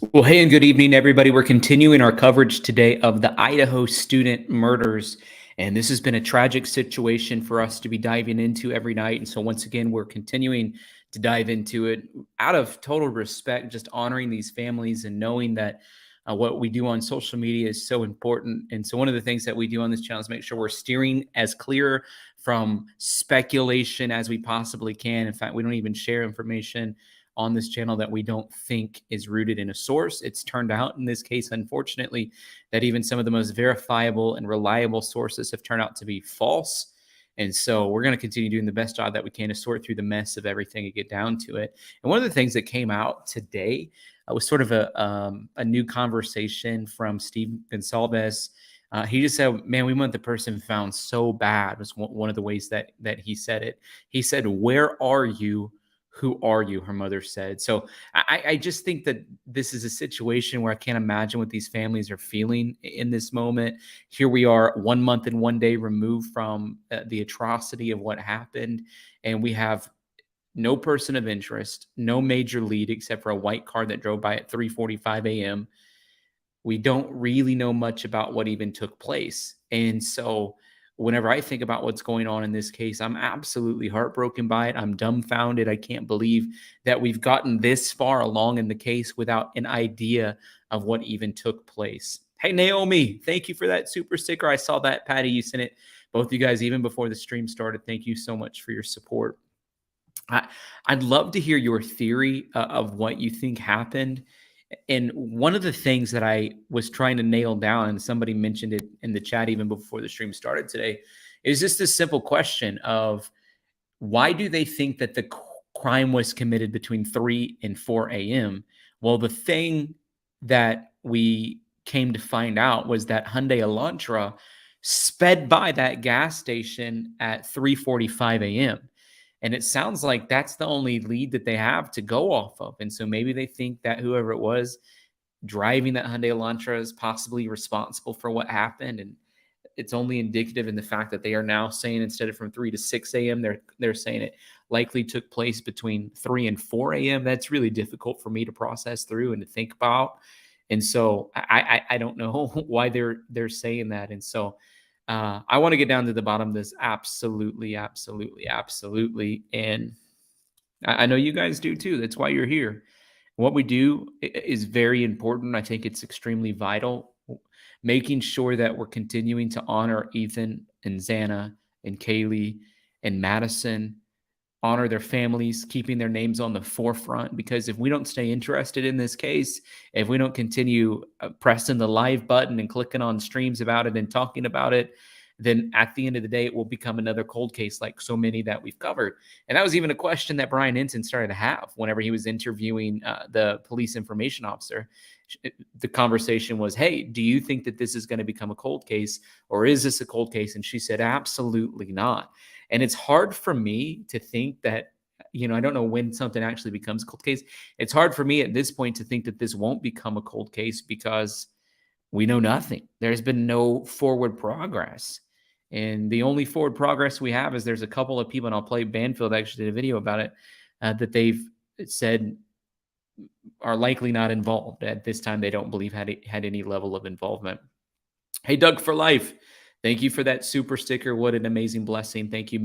Well, hey, and good evening, everybody. We're continuing our coverage today of the Idaho student murders. And this has been a tragic situation for us to be diving into every night. And so, once again, we're continuing to dive into it out of total respect, just honoring these families and knowing that what we do on social media is so important. And so, one of the things that we do on this channel is make sure we're steering as clear from speculation as we possibly can. In fact, we don't even share information on this channel that we don't think is rooted in a source. It's turned out in this case, unfortunately, that even some of the most verifiable and reliable sources have turned out to be false. And so we're going to continue doing the best job that we can to sort through the mess of everything and get down to it. And one of the things that came out today was sort of a new conversation from Steve Gonsalves. He just said, "Man, we want the person found so bad." Was one of the ways that he said it. He said, "Where are you? Who are you?" Her mother said. So I just think that this is a situation where I can't imagine what these families are feeling in this moment. Here we are, 1 month and 1 day removed from the atrocity of what happened, and we have no person of interest, no major lead except for a white car that drove by at 3:45 a.m. We don't really know much about what even took place. And so whenever I think about what's going on in this case, I'm absolutely heartbroken by it. I'm dumbfounded. I can't believe that we've gotten this far along in the case without an idea of what even took place. Hey, Naomi, thank you for that super sticker. I saw that, Patty. You sent it, both you guys, even before the stream started. Thank you so much for your support. I'd love to hear your theory of what you think happened. And one of the things that I was trying to nail down, and somebody mentioned it in the chat even before the stream started today, is just this simple question of why do they think that the crime was committed between 3 and 4 a.m.? Well, the thing that we came to find out was that Hyundai Elantra sped by that gas station at 3:45 a.m. And it sounds like that's the only lead that they have to go off of. And so maybe they think that whoever it was driving that Hyundai Elantra is possibly responsible for what happened. And it's only indicative in the fact that they are now saying instead of from 3 to 6 a.m., they're saying it likely took place between 3 and 4 a.m. That's really difficult for me to process through and to think about. And so I don't know why they're saying that. And so I want to get down to the bottom of this. Absolutely, absolutely, absolutely. And I know you guys do too. That's why you're here. What we do is very important. I think it's extremely vital. Making sure that we're continuing to honor Ethan and Xana and Kaylee and Madison, honor their families, keeping their names on the forefront. Because if we don't stay interested in this case, if we don't continue pressing the live button and clicking on streams about it and talking about it, then at the end of the day, it will become another cold case like so many that we've covered. And that was even a question that Brian Ensign started to have whenever he was interviewing the police information officer. The conversation was, "Hey, do you think that this is going to become a cold case, or is this a cold case?" And she said, "Absolutely not." And it's hard for me to think that, I don't know when something actually becomes a cold case. It's hard for me at this point to think that this won't become a cold case because we know nothing. There's been no forward progress. And the only forward progress we have is there's a couple of people, and I'll play Banfield actually did a video about it, that they've said are likely not involved. At this time, they don't believe had any level of involvement. Hey, Doug for life. Thank you for that super sticker. What an amazing blessing. Thank you.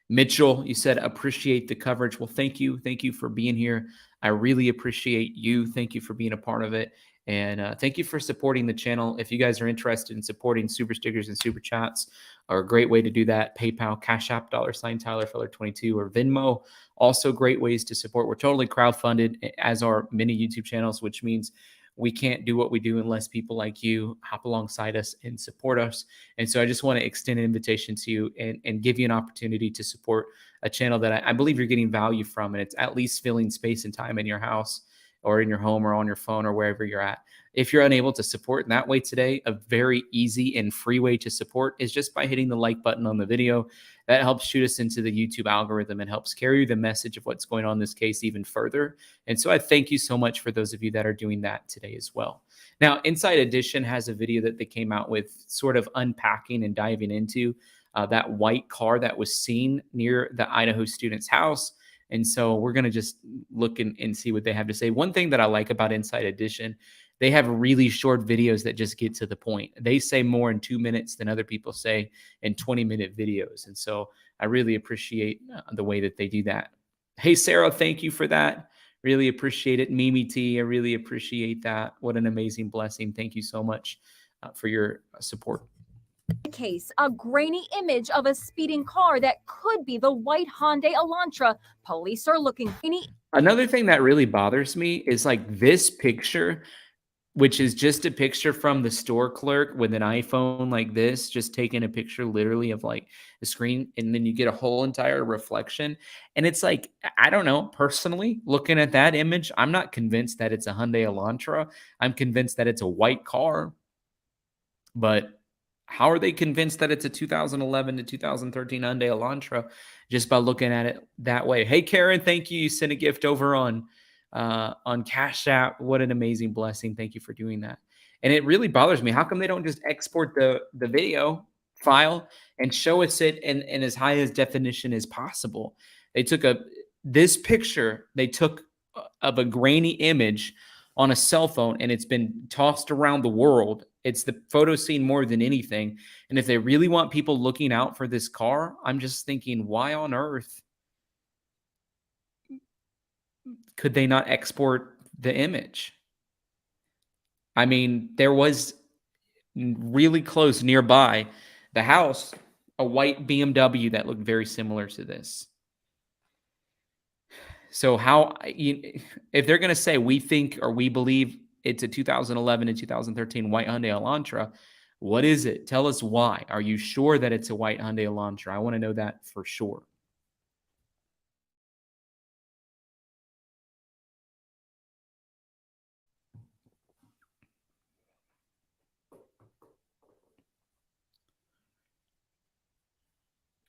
Mitchell, you said appreciate the coverage. Well, thank you. Thank you for being here. I really appreciate you. Thank you for being a part of it. And thank you for supporting the channel. If you guys are interested in supporting super stickers and super chats, are a great way to do that. PayPal, Cash App, $ Tyler Feller 22, or Venmo. Also great ways to support. We're totally crowdfunded, as are many YouTube channels, which means we can't do what we do unless people like you hop alongside us and support us. And so I just want to extend an invitation to you and give you an opportunity to support a channel that I believe you're getting value from, and it's at least filling space and time in your house or in your home or on your phone or wherever you're at. If you're unable to support in that way today, a very easy and free way to support is just by hitting the like button on the video. That helps shoot us into the YouTube algorithm and helps carry the message of what's going on in this case even further. And so I thank you so much for those of you that are doing that today as well. Now, Inside Edition has a video that they came out with sort of unpacking and diving into that white car that was seen near the Idaho student's house. And so we're going to just look and see what they have to say. One thing that I like about Inside Edition, they have really short videos that just get to the point. They say more in 2 minutes than other people say in 20-minute videos. And so I really appreciate the way that they do that. Hey, Sarah, thank you for that. Really appreciate it. Mimi T, I really appreciate that. What an amazing blessing. Thank you so much for your support. Case, a grainy image of a speeding car that could be the white Hyundai Elantra. Police are looking. Another thing that really bothers me is like this picture, which is just a picture from the store clerk with an iPhone like this, just taking a picture literally of like the screen, and then you get a whole entire reflection. And it's like, I don't know, personally, looking at that image, I'm not convinced that it's a Hyundai Elantra. I'm convinced that it's a white car. But how are they convinced that it's a 2011 to 2013 Hyundai Elantra just by looking at it that way? Hey, Karen, thank you. You sent a gift over on Cash App. What an amazing blessing. Thank you for doing that. And it really bothers me. How come they don't just export the video file and show us it in as high as definition as possible? They took this picture they took of a grainy image on a cell phone, and it's been tossed around the world. It's the photo seen more than anything. And if they really want people looking out for this car, I'm just thinking, why on earth could they not export the image? I mean, there was really close nearby the house, a white BMW that looked very similar to this. So if they're going to say we think or we believe it's a 2011 and 2013 white Hyundai Elantra, what is it? Tell us why. Are you sure that it's a white Hyundai Elantra? I want to know that for sure.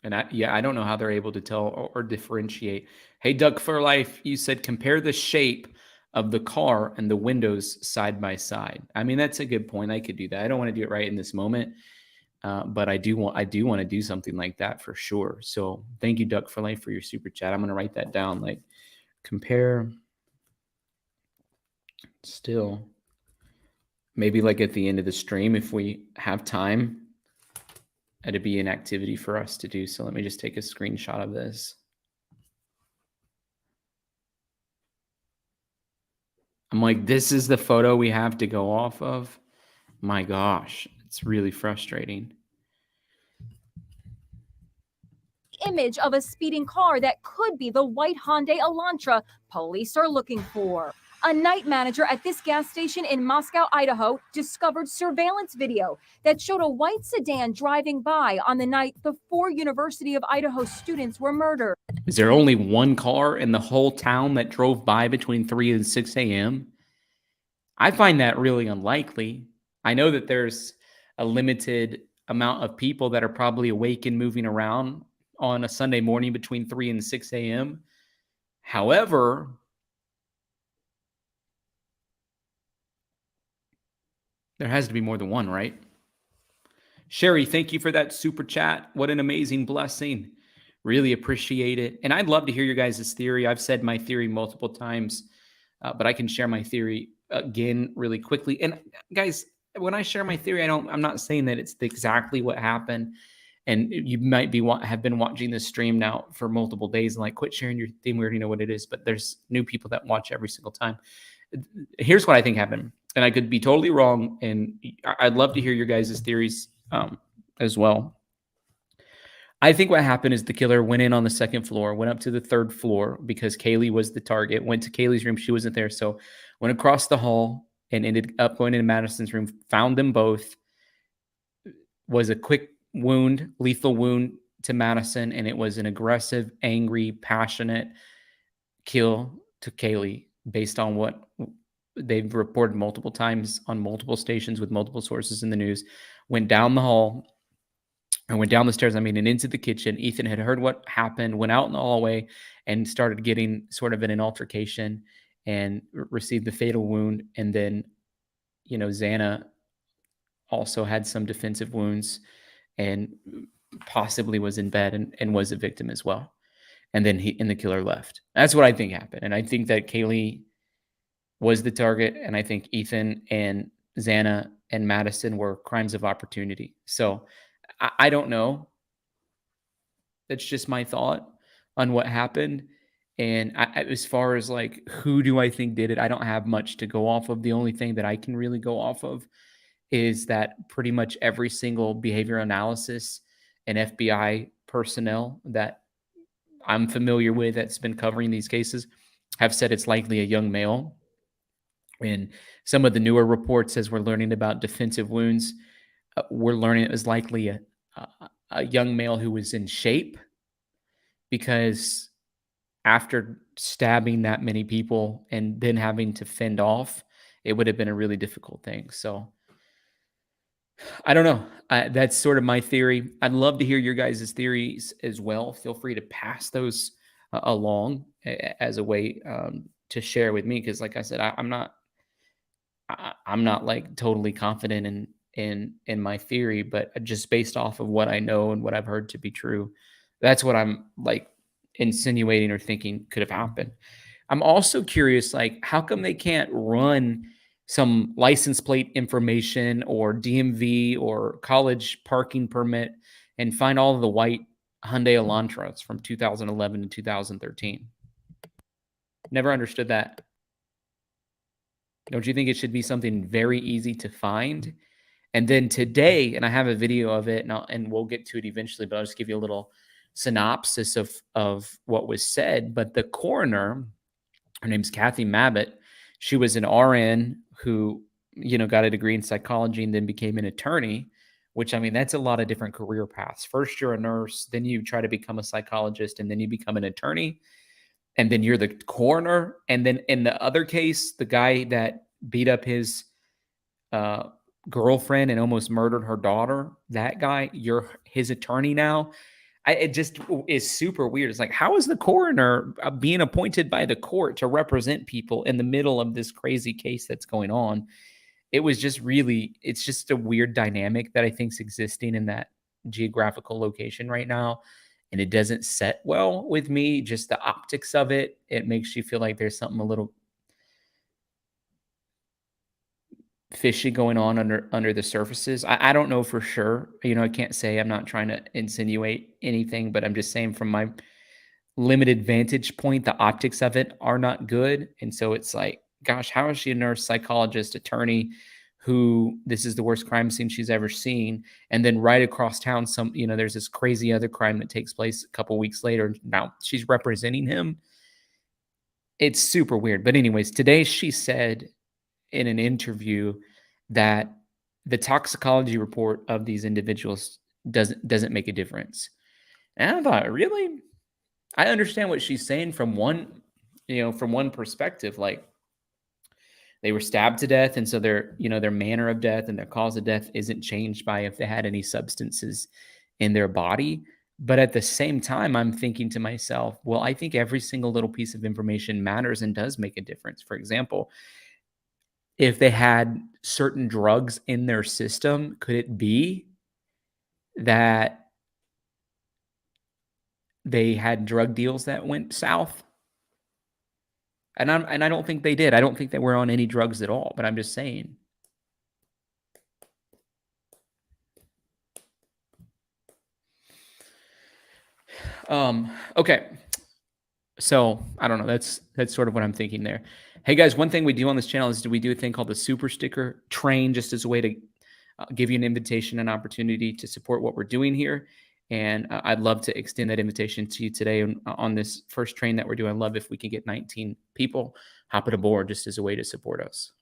And I don't know how they're able to tell or differentiate. Hey, Duck for Life, you said compare the shape of the car and the windows side by side. I mean, that's a good point. I could do that. I don't want to do it right in this moment, but I do want to do something like that for sure. So thank you, Duck for Life, for your super chat. I'm going to write that down. Like compare. Still, maybe like at the end of the stream, if we have time, it'd be an activity for us to do. So let me just take a screenshot of this. I'm like, this is the photo we have to go off of. My gosh, it's really frustrating. Image of a speeding car that could be the white Hyundai Elantra. Police are looking for. A night manager at this gas station in Moscow, Idaho, discovered surveillance video that showed a white sedan driving by on the night the 4 University of Idaho students were murdered. Is there only one car in the whole town that drove by between 3 and 6 a.m.? I find that really unlikely. I know that there's a limited amount of people that are probably awake and moving around on a Sunday morning between 3 and 6 a.m. However, there has to be more than one, right? Sherry, thank you for that super chat. What an amazing blessing. Really appreciate it. And I'd love to hear your guys' theory. I've said my theory multiple times, but I can share my theory again really quickly. And guys, when I share my theory, I'm not saying that it's exactly what happened. And you might have been watching this stream now for multiple days and like, quit sharing your theme. We already know what it is, but there's new people that watch every single time. Here's what I think happened. And I could be totally wrong. And I'd love to hear your guys' theories as well. I think what happened is the killer went in on the second floor, went up to the third floor because Kaylee was the target, went to Kaylee's room. She wasn't there. So went across the hall and ended up going into Madison's room, found them both. Was a quick wound, lethal wound to Madison. And it was an aggressive, angry, passionate kill to Kaylee based on what they've reported multiple times on multiple stations with multiple sources in the news. Went down the hall. I went down the stairs, and into the kitchen. Ethan had heard what happened, went out in the hallway, and started getting sort of in an altercation and received the fatal wound. And then, Xana also had some defensive wounds and possibly was in bed and was a victim as well. and then the killer left. That's what I think happened. And I think that Kaylee was the target, and I think Ethan and Xana and Madison were crimes of opportunity. So I don't know. That's just my thought on what happened. And as far as like who do I think did it, I don't have much to go off of. The only thing that I can really go off of is that pretty much every single behavior analysis and FBI personnel that I'm familiar with that's been covering these cases have said it's likely a young male. And some of the newer reports, as we're learning about defensive wounds, we're learning it was likely a young male who was in shape, because after stabbing that many people and then having to fend off, it would have been a really difficult thing. So I don't know. That's sort of my theory. I'd love to hear your guys' theories as well. Feel free to pass those along as a way to share with me, because like I said, I'm not like totally confident in my theory, but just based off of what I know and what I've heard to be true, that's what I'm like insinuating or thinking could have happened. I'm also curious, like, how come they can't run some license plate information or DMV or college parking permit and find all of the white Hyundai Elantras from 2011 to 2013? Never understood that. Don't you think it should be something very easy to find? And then today, and I have a video of it, and we'll get to it eventually, but I'll just give you a little synopsis of what was said. But the coroner, her name's Kathy Mabbitt, she was an RN who, got a degree in psychology and then became an attorney, which, I mean, that's a lot of different career paths. First, you're a nurse, then you try to become a psychologist, and then you become an attorney, and then you're the coroner. And then in the other case, the guy that beat up his girlfriend and almost murdered her daughter, that guy, you're his attorney now. It just is super weird. It's like, how is the coroner being appointed by the court to represent people in the middle of this crazy case that's going on? It's just a weird dynamic that I think is existing in that geographical location right now. And it doesn't set well with me. Just the optics of it, it makes you feel like there's something a little fishy going on under the surfaces. I don't know for sure. I can't say. I'm not trying to insinuate anything, but I'm just saying from my limited vantage point, the optics of it are not good. And so it's like, gosh, how is she a nurse, psychologist, attorney who this is the worst crime scene she's ever seen? And then right across town, there's this crazy other crime that takes place a couple weeks later. Now she's representing him. It's super weird. But anyways, today she said in an interview that the toxicology report of these individuals doesn't make a difference. And I thought, really? I understand what she's saying from one perspective. Like, they were stabbed to death, and so their manner of death and their cause of death isn't changed by if they had any substances in their body. But at the same time, I'm thinking to myself, well, I think every single little piece of information matters and does make a difference. For example, if they had certain drugs in their system, could it be that they had drug deals that went south? And I don't think they did. I don't think they were on any drugs at all, but I'm just saying. Okay. So I don't know. That's sort of what I'm thinking there. Hey guys, one thing we do on this channel is we do a thing called the super sticker train, just as a way to give you an invitation, an opportunity to support what we're doing here. And I'd love to extend that invitation to you today on this first train that we're doing. I'd love if we could get 19 people hopping aboard just as a way to support us.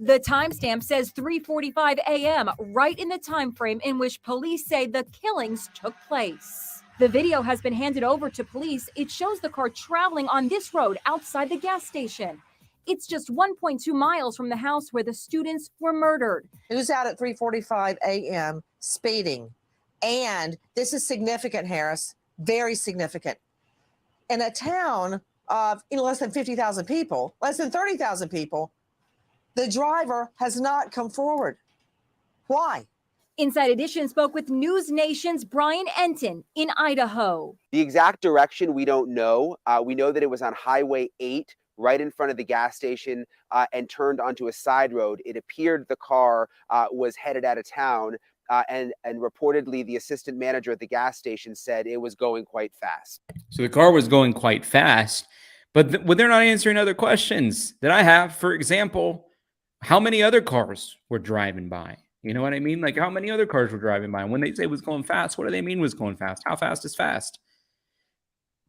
The timestamp says 3:45 a.m., right in the time frame in which police say the killings took place. The video has been handed over to police. It shows the car traveling on this road outside the gas station. It's just 1.2 miles from the house where the students were murdered. Who's out at 3:45 a.m. speeding? And this is significant, Harris, very significant. In a town of less than 50,000 people, less than 30,000 people, the driver has not come forward. Why? Inside Edition spoke with News Nation's Brian Enton in Idaho. The exact direction we don't know. We know that it was on Highway 8, right in front of the gas station, and turned onto a side road. It appeared the car was headed out of town, and reportedly the assistant manager at the gas station said it was going quite fast. So the car was going quite fast, but they're not answering other questions that I have. For example, how many other cars were driving by? You know what I mean? Like, how many other cars were driving by? When they say it was going fast, what do they mean was going fast? How fast is fast?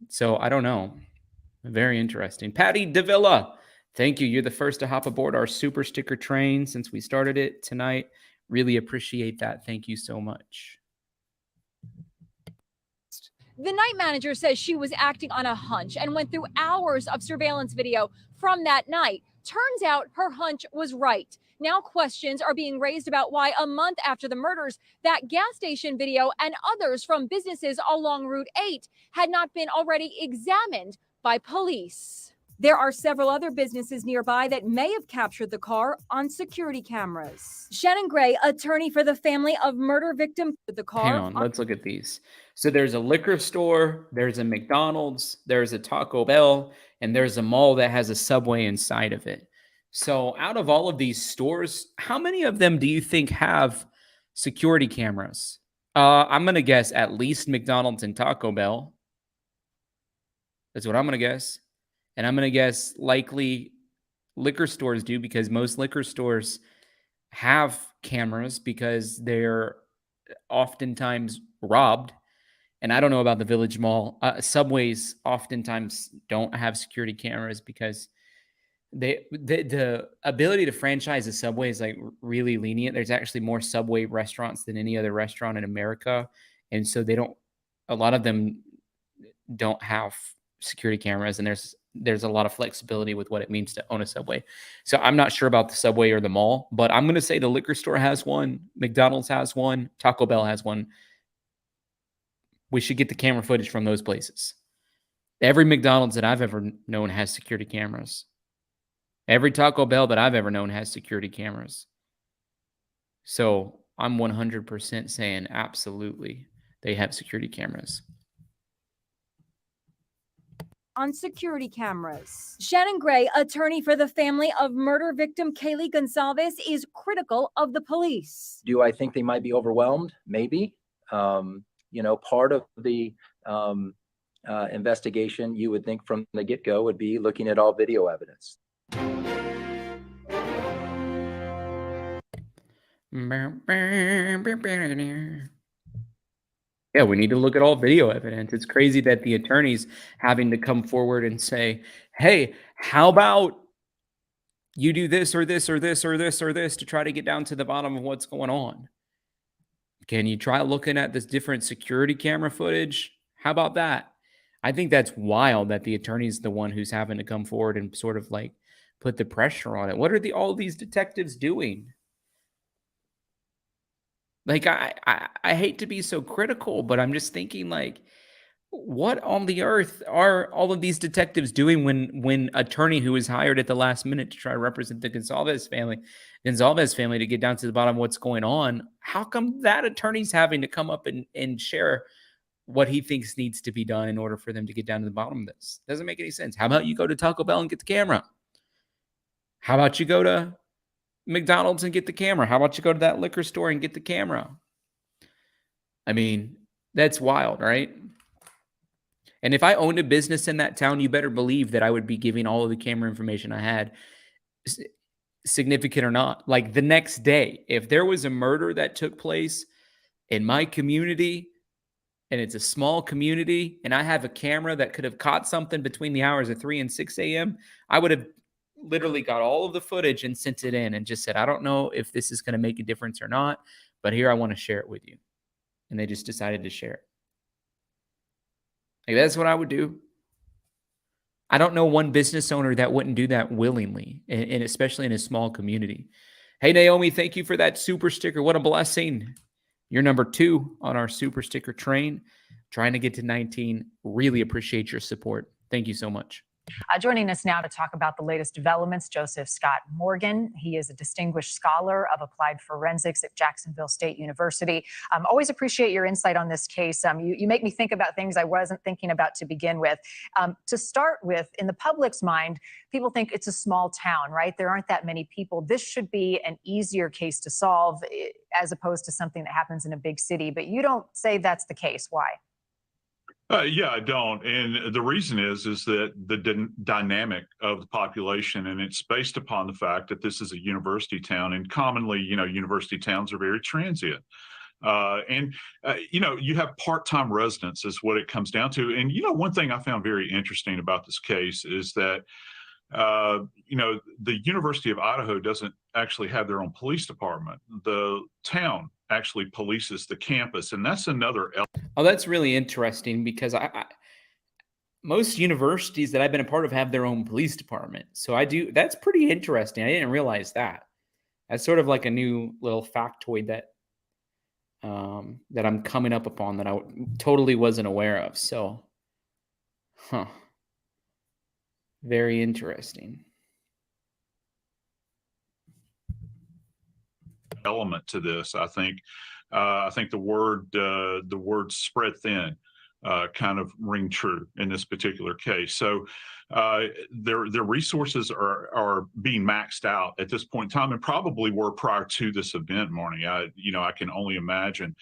So I don't know. Very interesting. Patty Davila, thank you. You're the first to hop aboard our super sticker train since we started it tonight. Really appreciate that. Thank you so much. The night manager says she was acting on a hunch and went through hours of surveillance video from that night. Turns out her hunch was right. Now questions are being raised about why a month after the murders, that gas station video and others from businesses along Route 8 had not been already examined by police. There are several other businesses nearby that may have captured the car on security cameras. Shannon Gray, attorney for the family of murder victim, the car. Hang on, let's look at these. So there's a liquor store, there's a McDonald's, there's a Taco Bell, and there's a mall that has a Subway inside of it. So out of all of these stores, how many of them do you think have security cameras? I'm going to guess at least McDonald's and Taco Bell. That's what I'm going to guess. And I'm going to guess likely liquor stores do, because most liquor stores have cameras because they're oftentimes robbed. And I don't know about the Village Mall. Subways oftentimes don't have security cameras because the ability to franchise a Subway is like really lenient. There's actually more Subway restaurants than any other restaurant in America. And so a lot of them don't have security cameras, and there's a lot of flexibility with what it means to own a Subway. So I'm not sure about the Subway or the mall, but I'm going to say the liquor store has one, McDonald's has one, Taco Bell has one. We should get the camera footage from those places. Every McDonald's that I've ever known has security cameras. Every Taco Bell that I've ever known has security cameras. So I'm 100% saying absolutely they have security cameras. On security cameras. Shannon Gray, attorney for the family of murder victim Kaylee Gonzalez, is critical of the police. Do I think they might be overwhelmed? Maybe. Part of the investigation, you would think from the get-go, would be looking at all video evidence. Yeah, we need to look at all video evidence. It's crazy that the attorney's having to come forward and say, hey, how about you do this or this or this or this or this to try to get down to the bottom of what's going on? Can you try looking at this different security camera footage? How about that? I think that's wild that the attorney's the one who's having to come forward and sort of like put the pressure on it. What are all these detectives doing? Like, I hate to be so critical, but I'm just thinking, like, what on the earth are all of these detectives doing when attorney who was hired at the last minute to try to represent the Gonzalez family to get down to the bottom of what's going on? How come that attorney's having to come up and share what he thinks needs to be done in order for them to get down to the bottom of this? Doesn't make any sense. How about you go to Taco Bell and get the camera? How about you go to McDonald's and get the camera? How about you go to that liquor store and get the camera? I mean, that's wild, right? And if I owned a business in that town, you better believe that I would be giving all of the camera information I had, significant or not. Like the next day, if there was a murder that took place in my community, and it's a small community, and I have a camera that could have caught something between the hours of 3 and 6 a.m., I would have literally got all of the footage and sent it in and just said, I don't know if this is going to make a difference or not, but here, I want to share it with you. And they just decided to share it. Like, that's what I would do. I don't know one business owner that wouldn't do that willingly, and especially in a small community. Hey, Naomi, thank you for that super sticker. What a blessing. You're number 2 on our super sticker train, trying to get to 19. Really appreciate your support. Thank you so much. Joining us now to talk about the latest developments, Joseph Scott Morgan. He is a distinguished scholar of applied forensics at Jacksonville State University. Always appreciate your insight on this case. You make me think about things I wasn't thinking about to begin with. To start with, in the public's mind, people think it's a small town, right? There aren't that many people. This should be an easier case to solve as opposed to something that happens in a big city. But you don't say that's the case. Why? Yeah, I don't. And the reason is that the dynamic of the population, and it's based upon the fact that this is a university town, and commonly, university towns are very transient. You have part-time residents is what it comes down to. And, one thing I found very interesting about this case is that, the University of Idaho doesn't actually have their own police department. The town actually polices the campus, and that's another Oh, that's really interesting because most universities that I've been a part of have their own police department. So that's pretty interesting. I didn't realize that. That's sort of like a new little factoid that I'm coming up upon that I totally wasn't aware of. So, very interesting. element to this. I think the word spread thin kind of ring true in this particular case. So their resources are being maxed out at this point in time, and probably were prior to this event, Marnie. I can only imagine.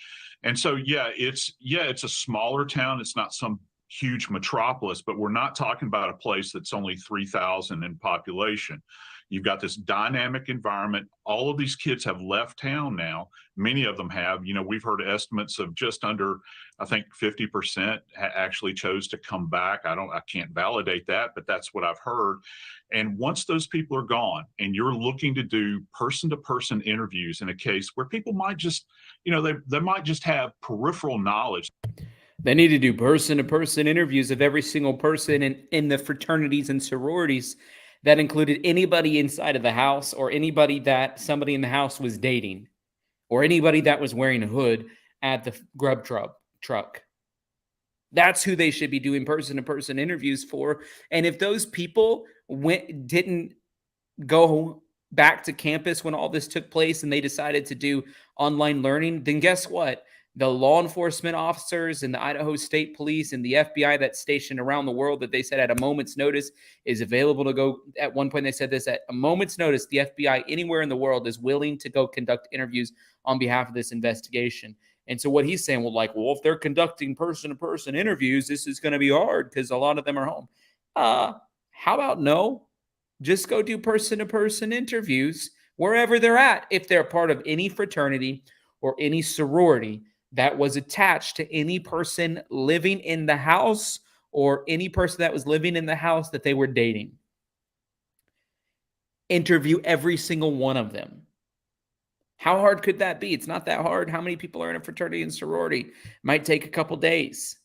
And so it's a smaller town. It's not some huge metropolis, but we're not talking about a place that's only 3,000 in population. You've got this dynamic environment. All of these kids have left town now. Many of them have. We've heard estimates of just under, I think, 50% actually chose to come back. I can't validate that, but that's what I've heard. And once those people are gone, and you're looking to do person-to-person interviews in a case where people might just, they might just have peripheral knowledge. They need to do person-to-person interviews of every single person in the fraternities and sororities. That included anybody inside of the house, or anybody that somebody in the house was dating, or anybody that was wearing a hood at the grub truck. That's who they should be doing person-to-person interviews for. And if those people didn't go back to campus when all this took place and they decided to do online learning, then guess what? The law enforcement officers and the Idaho State Police and the FBI that's stationed around the world that they said at a moment's notice is available to go. At one point, they said this: at a moment's notice, the FBI anywhere in the world is willing to go conduct interviews on behalf of this investigation. And so what he's saying, well, if they're conducting person-to-person interviews, this is going to be hard because a lot of them are home. How about no? Just go do person-to-person interviews wherever they're at. If they're part of any fraternity or any sorority that was attached to any person living in the house, or any person that was living in the house that they were dating. Interview every single one of them. How hard could that be? It's not that hard. How many people are in a fraternity and sorority? Might take a couple days,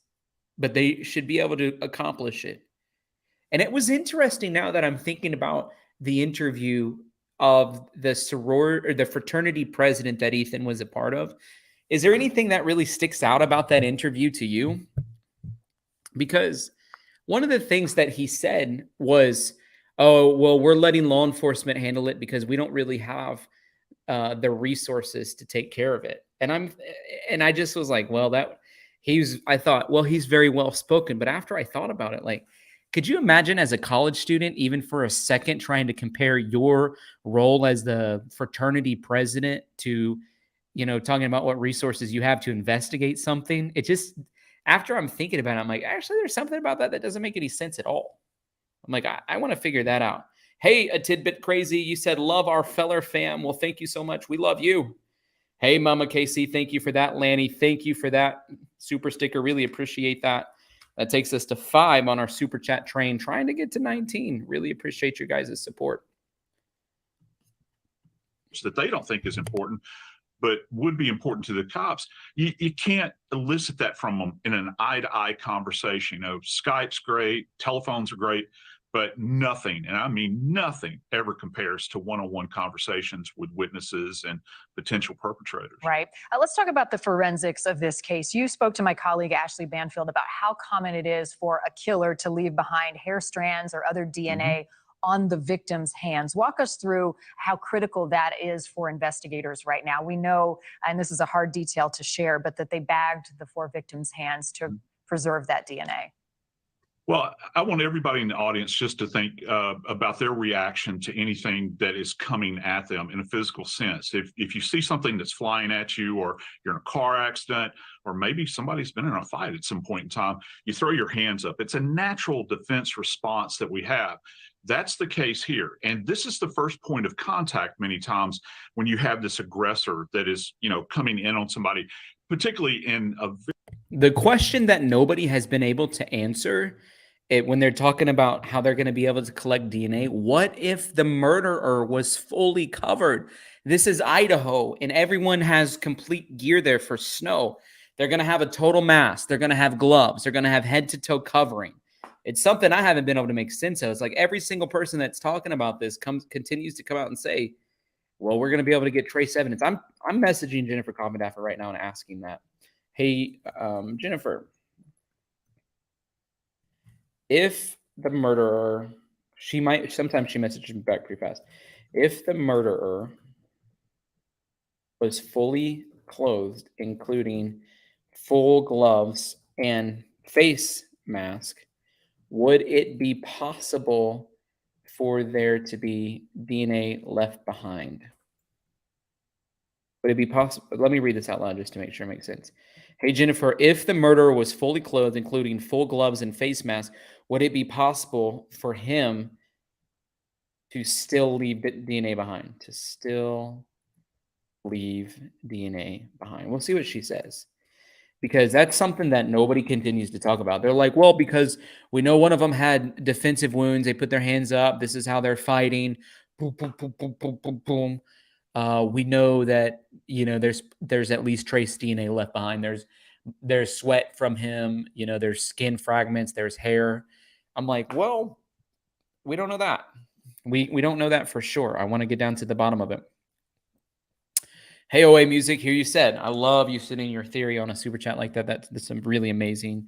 but they should be able to accomplish it. And it was interesting, now that I'm thinking about the interview of the sorority or the fraternity president that Ethan was a part of. Is there anything that really sticks out about that interview to you? Because one of the things that he said was, oh, well, we're letting law enforcement handle it because we don't really have the resources to take care of it. And I just was like, well, I thought, well, he's very well spoken. But after I thought about it, could you imagine as a college student, even for a second, trying to compare your role as the fraternity president to, talking about what resources you have to investigate something? It just, after I'm thinking about it, I'm like, actually, there's something about that doesn't make any sense at all. I'm like, I want to figure that out. Hey, a tidbit crazy. You said, love our feller fam. Well, thank you so much. We love you. Hey, Mama Casey. Thank you for that. Lanny, thank you for that super sticker. Really appreciate that. That takes us to 5 on our super chat train, trying to get to 19. Really appreciate your guys' support. That they don't think is important, but would be important to the cops. You can't elicit that from them in an eye-to-eye conversation. Skype's great, telephones are great, But nothing, and I mean nothing, ever compares to one-on-one conversations with witnesses and potential perpetrators. Right. Let's talk about the forensics of this case. You spoke to my colleague Ashley Banfield about how common it is for a killer to leave behind hair strands or other DNA on the victim's hands. Walk us through how critical that is for investigators right now. We know, and this is a hard detail to share, but that they bagged the 4 victims' hands to preserve that DNA. Well, I want everybody in the audience just to think about their reaction to anything that is coming at them in a physical sense. If you see something that's flying at you, or you're in a car accident, or maybe somebody's been in a fight at some point in time, you throw your hands up. It's a natural defense response that we have. That's the case here. And this is the first point of contact many times when you have this aggressor that is, coming in on somebody, particularly in a... The question that nobody has been able to answer when they're talking about how they're going to be able to collect DNA, what if the murderer was fully covered? This is Idaho, and everyone has complete gear there for snow. They're going to have a total mask. They're going to have gloves. They're going to have head-to-toe covering. It's something I haven't been able to make sense of. It's like every single person that's talking about this continues to come out and say, well, we're going to be able to get trace evidence. I'm messaging Jennifer Commandaffer right now and asking that. Hey, Jennifer, if the murderer, sometimes she messages me back pretty fast. If the murderer was fully clothed, including full gloves and face mask, would it be possible for there to be DNA left behind? Would it be possible? Let me read this out loud just to make sure it makes sense. Hey, Jennifer, if the murderer was fully clothed, including full gloves and face mask, would it be possible for him to still leave DNA behind? To still leave DNA behind? We'll see what she says. Because that's something that nobody continues to talk about. They're like, well, because we know one of them had defensive wounds. They put their hands up. This is how they're fighting. Boom, boom, boom, boom, boom, boom, boom. We know that, there's at least trace DNA left behind. There's sweat from him. There's skin fragments. There's hair. I'm like, well, we don't know that. We don't know that for sure. I want to get down to the bottom of it. Hey, OA Music, here you said, I love you sending your theory on a super chat like that. That's really amazing.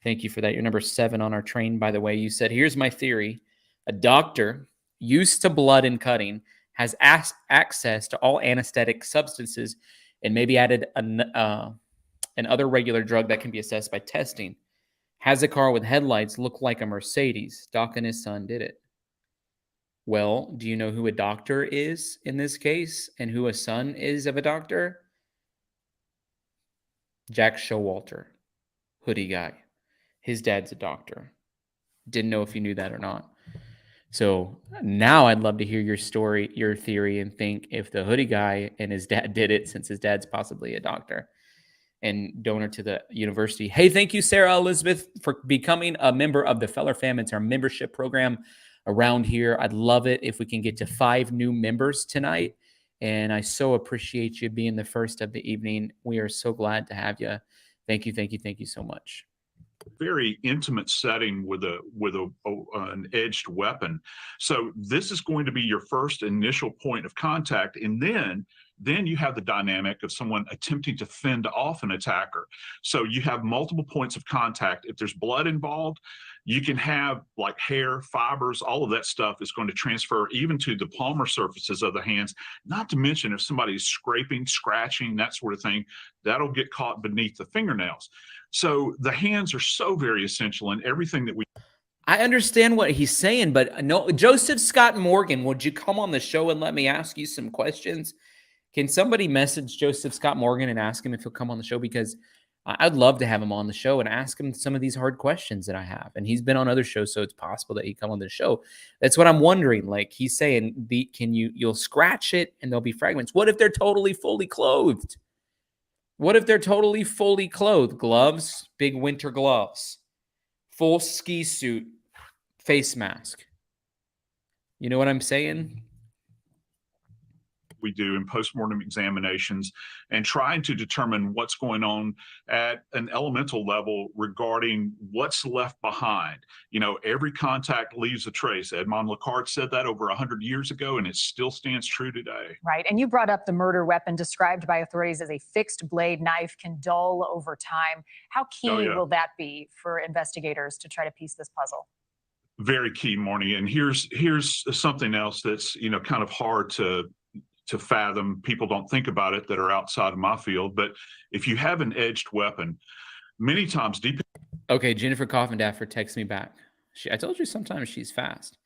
Thank you for that. You're number 7 on our train, by the way. You said, here's my theory. A doctor used to blood and cutting has access to all anesthetic substances and maybe added another regular drug that can be assessed by testing. Has a car with headlights look like a Mercedes. Doc and his son did it. Well, do you know who a doctor is in this case and who a son is of a doctor? Jack Showalter, hoodie guy. His dad's a doctor. Didn't know if you knew that or not. So now I'd love to hear your story, your theory, and think if the hoodie guy and his dad did it, since his dad's possibly a doctor and donor to the university. Hey, thank you, Sarah Elizabeth, for becoming a member of the Feller Fam. It's our membership program around here. I'd love it if we can get to 5 new members tonight. And I so appreciate you being the first of the evening. We are so glad to have you. Thank you, thank you, thank you so much. Very intimate setting with an edged weapon. So this is going to be your first initial point of contact. And then you have the dynamic of someone attempting to fend off an attacker. So you have multiple points of contact. If there's blood involved, you can have like hair, fibers, all of that stuff is going to transfer even to the palmar surfaces of the hands. Not to mention if somebody's scraping, scratching, that sort of thing, that'll get caught beneath the fingernails. So the hands are so very essential in everything that we... I understand what he's saying, but no, Joseph Scott Morgan, would you come on the show and let me ask you some questions? Can somebody message Joseph Scott Morgan and ask him if he'll come on the show? Because I'd love to have him on the show and ask him some of these hard questions that I have. And he's been on other shows, so it's possible that he'd come on the show. That's what I'm wondering. Like he's saying, you'll scratch it and there'll be fragments. What if they're totally fully clothed? What if they're totally fully clothed? Gloves, big winter gloves, full ski suit, face mask. You know what I'm saying? we do in postmortem examinations and trying to determine what's going on at an elemental level regarding what's left behind. You know, every contact leaves a trace. Edmond Locard said that over 100 years ago, and it still stands true today. Right. And you brought up the murder weapon described by authorities as a fixed blade knife can dull over time. How key will that be for investigators to try to piece this puzzle? Very key, Marnie. And here's something else that's, you know, kind of hard to fathom. People don't think about it that are outside of my field. But if you have an edged weapon, many times deep. Okay, Jennifer Coffindaffer texts me back. I told you sometimes she's fast.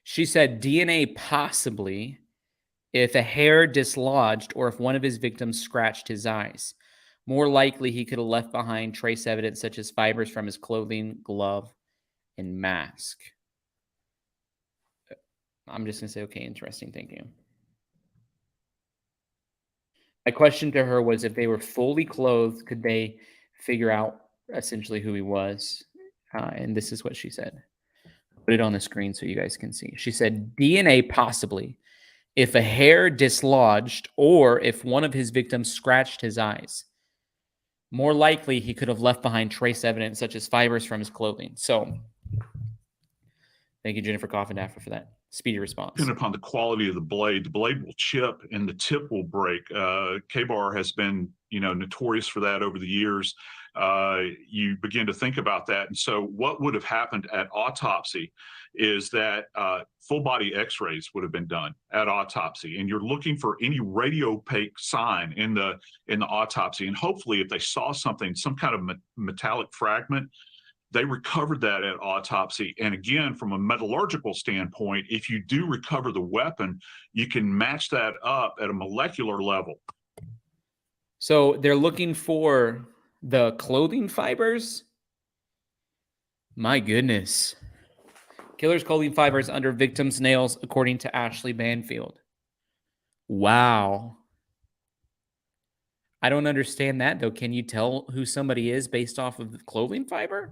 She said DNA possibly if a hair dislodged or if one of his victims scratched his eyes. More likely he could have left behind trace evidence such as fibers from his clothing, glove, and mask. I'm just going to say, okay, interesting. Thank you. My question to her was if they were fully clothed, could they figure out essentially who he was? And this is what she said. Put it on the screen so you guys can see. She said, DNA possibly if a hair dislodged or if one of his victims scratched his eyes. More likely he could have left behind trace evidence such as fibers from his clothing. So thank you, Jennifer Coffindaffer, for that speedy response. Depending upon the quality of the blade will chip and the tip will break. K-Bar has been, you know, notorious for that over the years. You begin to think about that. And so what would have happened at autopsy is that full body x-rays would have been done at autopsy. And you're looking for any radiopaque sign in the autopsy. And hopefully if they saw something, some kind of metallic fragment, they recovered that at autopsy. And again, from a metallurgical standpoint, if you do recover the weapon, you can match that up at a molecular level. So they're looking for the clothing fibers? My goodness. Killer's clothing fibers under victim's nails, according to Ashley Banfield. Wow. I don't understand that, though. Can you tell who somebody is based off of the clothing fiber?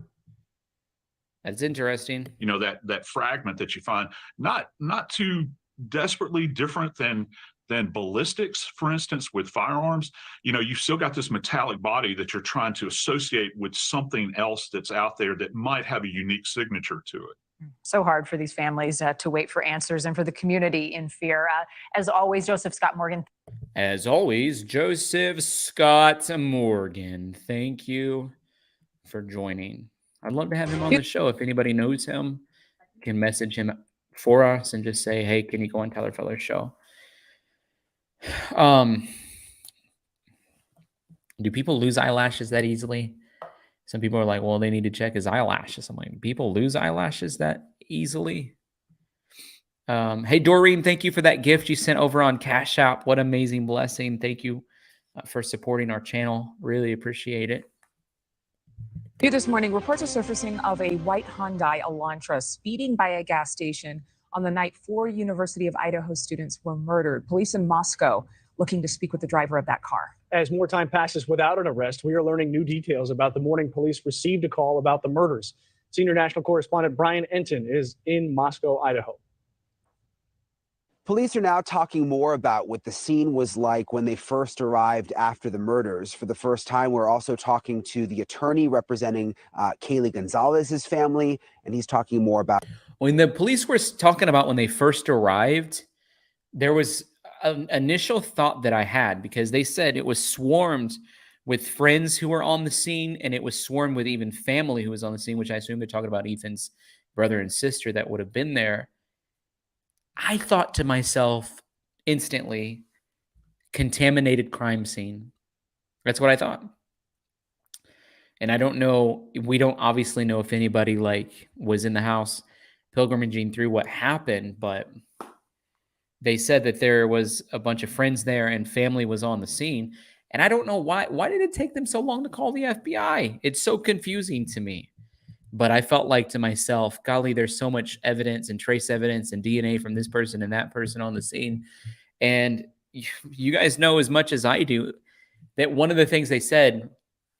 That's interesting. You know, that fragment that you find, not too desperately different than ballistics, for instance, with firearms. You know, you've still got this metallic body that you're trying to associate with something else that's out there that might have a unique signature to it. So hard for these families to wait for answers and for the community in fear. As always, Joseph Scott Morgan. As always, Joseph Scott Morgan. Thank you for joining. I'd love to have him on the show. If anybody knows him, can message him for us and just say, hey, can you go on Tyler Feller's show? Do people lose eyelashes that easily? Some people are like, well, they need to check his eyelashes. I'm like, people lose eyelashes that easily? Hey, Doreen, thank you for that gift you sent over on Cash App. What amazing blessing. Thank you for supporting our channel. Really appreciate it. Here this morning, reports are surfacing of a white Hyundai Elantra speeding by a gas station on the night 4 University of Idaho students were murdered. Police in Moscow looking to speak with the driver of that car. As more time passes without an arrest, we are learning new details about the morning police received a call about the murders. Senior national correspondent Brian Enton is in Moscow, Idaho. Police are now talking more about what the scene was like when they first arrived after the murders. For the first time, we're also talking to the attorney representing Kaylee Gonzalez's family, and he's talking more about. When the police were talking about when they first arrived, there was an initial thought that I had, because they said it was swarmed with friends who were on the scene, and it was swarmed with even family who was on the scene, which I assume they're talking about Ethan's brother and sister that would have been there. I thought to myself instantly, contaminated crime scene. That's what I thought. And I don't know, we don't obviously know if anybody like was in the house pilgrimaging through what happened, but they said that there was a bunch of friends there and family was on the scene. And I don't know why did it take them so long to call the FBI? It's so confusing to me. But I felt like to myself, golly, there's so much evidence and trace evidence and DNA from this person and that person on the scene. And you guys know as much as I do that one of the things they said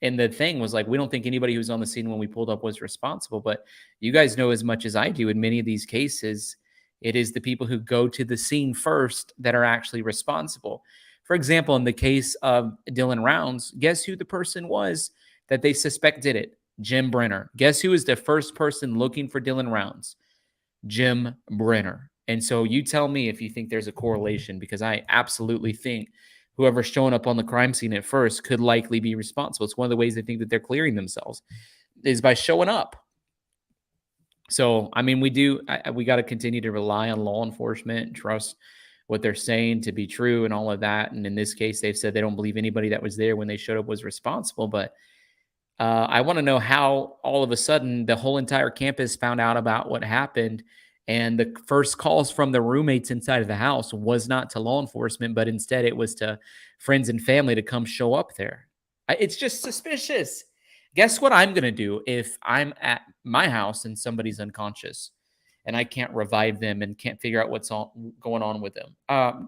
in the thing was like, we don't think anybody who was on the scene when we pulled up was responsible. But you guys know as much as I do in many of these cases, It is the people who go to the scene first that are actually responsible. For example, in the case of Dylan Rounds, guess who the person was that they suspect did it? Jim Brenner. Guess who was the first person looking for Dylan Rounds? Jim Brenner. And so you tell me if you think there's a correlation, because I absolutely think whoever's showing up on the crime scene at first could likely be responsible. It's one of the ways they think that they're clearing themselves is by showing up. So, I mean, we got to continue to rely on law enforcement and trust what they're saying to be true and all of that. And in this case, they've said they don't believe anybody that was there when they showed up was responsible. But I want to know how all of a sudden the whole entire campus found out about what happened. And the first calls from the roommates inside of the house was not to law enforcement, but instead it was to friends and family to come show up there. It's just suspicious. Guess what I'm going to do if I'm at my house and somebody's unconscious and I can't revive them and can't figure out what's going on with them?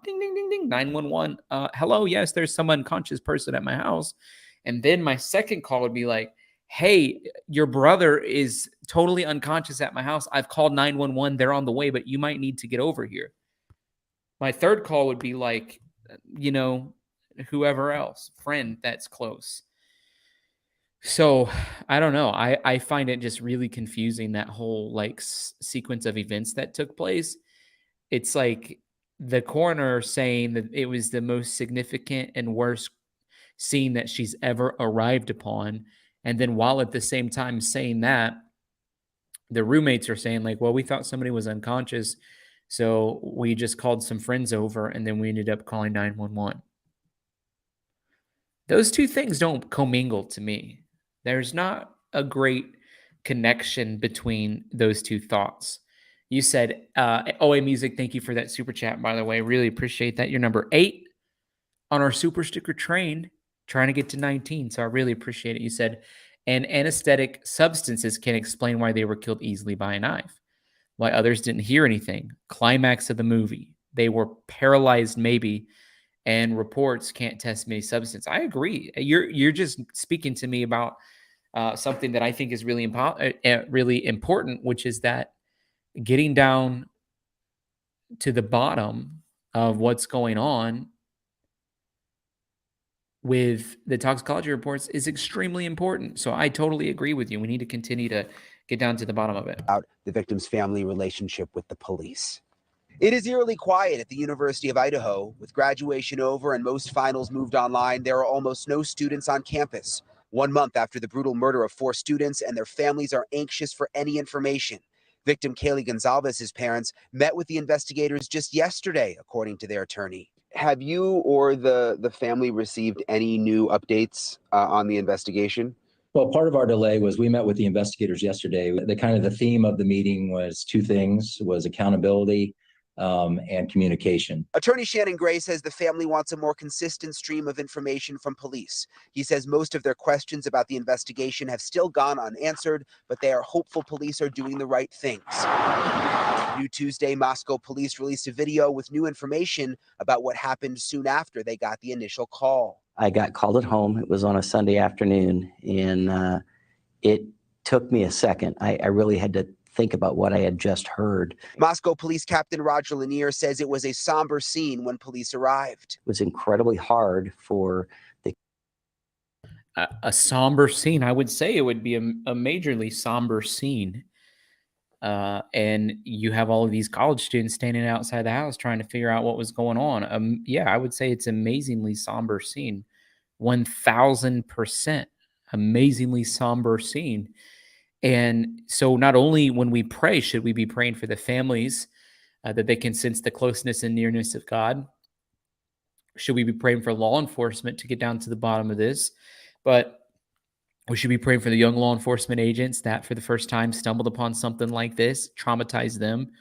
Ding, ding, ding, ding, 911. Hello, yes, there's some unconscious person at my house. And then my second call would be like, hey, your brother is totally unconscious at my house. I've called 911. They're on the way, but you might need to get over here. My third call would be like, you know, whoever else, friend that's close. So I don't know. I find it just really confusing, that whole like sequence of events that took place. It's like the coroner saying that it was the most significant and worst scene that she's ever arrived upon. And then while at the same time saying that, the roommates are saying like, well, we thought somebody was unconscious, so we just called some friends over and then we ended up calling 911. Those two things don't commingle to me. There's not a great connection between those two thoughts. You said, OA Music, thank you for that super chat, by the way. Really appreciate that. You're number 8 on our super sticker train, trying to get to 19. So I really appreciate it. You said, and anesthetic substances can explain why they were killed easily by a knife, why others didn't hear anything. Climax of the movie. They were paralyzed maybe, and reports can't test many substances. I agree. You're just speaking to me about something that I think is really important, which is that getting down to the bottom of what's going on with the toxicology reports is extremely important. So I totally agree with you. We need to continue to get down to the bottom of it. About the victim's family relationship with the police. It is eerily quiet at the University of Idaho. With graduation over and most finals moved online, there are almost no students on campus. 1 month after the brutal murder of 4 students, and their families are anxious for any information. Victim Kaylee Gonzalez's parents met with the investigators just yesterday, according to their attorney. Have you or the family received any new updates on the investigation? Well, part of our delay was we met with the investigators yesterday. The theme of the meeting was 2 things, was accountability and communication. Attorney Shannon Gray says the family wants a more consistent stream of information from police. He says most of their questions about the investigation have still gone unanswered, but they are hopeful police are doing the right things. New Tuesday, Moscow police released a video with new information about what happened soon after they got the initial call. I got called at home. It was on a Sunday afternoon, and it took me a second. I really had to think about what I had just heard. Moscow Police Captain Roger Lanier says it was a somber scene when police arrived. It was incredibly hard for the... A somber scene. I would say it would be a majorly somber scene. And you have all of these college students standing outside the house trying to figure out what was going on. Yeah, I would say it's an amazingly somber scene. 1000% amazingly somber scene. And so not only when we pray, should we be praying for the families that they can sense the closeness and nearness of God, should we be praying for law enforcement to get down to the bottom of this, but we should be praying for the young law enforcement agents that for the first time stumbled upon something like this, traumatized them.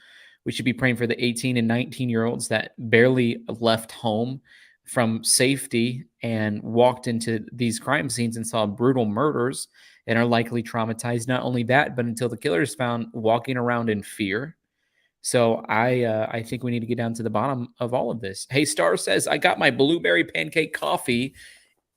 We should be praying for the 18 and 19-year-olds that barely left home from safety and walked into these crime scenes and saw brutal murders and are likely traumatized. Not only that, but until the killer is found, walking around in fear. So I think we need to get down to the bottom of all of this. Hey, Star says, I got my blueberry pancake coffee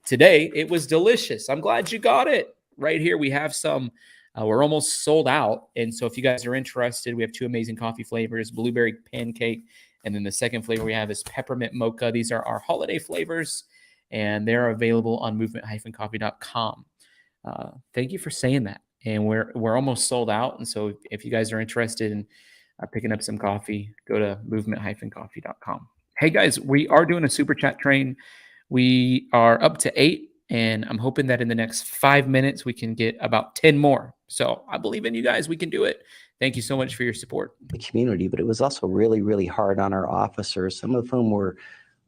today. It was delicious. I'm glad you got it. Right here, we have some We're almost sold out. And so if you guys are interested, we have 2 amazing coffee flavors, blueberry pancake, and then the second flavor we have is peppermint mocha. These are our holiday flavors, and they're available on movement-coffee.com. Thank you for saying that. And we're almost sold out. And so if you guys are interested in picking up some coffee, go to movement-coffee.com. Hey guys, we are doing a super chat train. We are up to 8, and I'm hoping that in the next 5 minutes we can get about 10 more. So I believe in you guys. We can do it. Thank you so much for your support. The community, but it was also really, really hard on our officers, some of whom were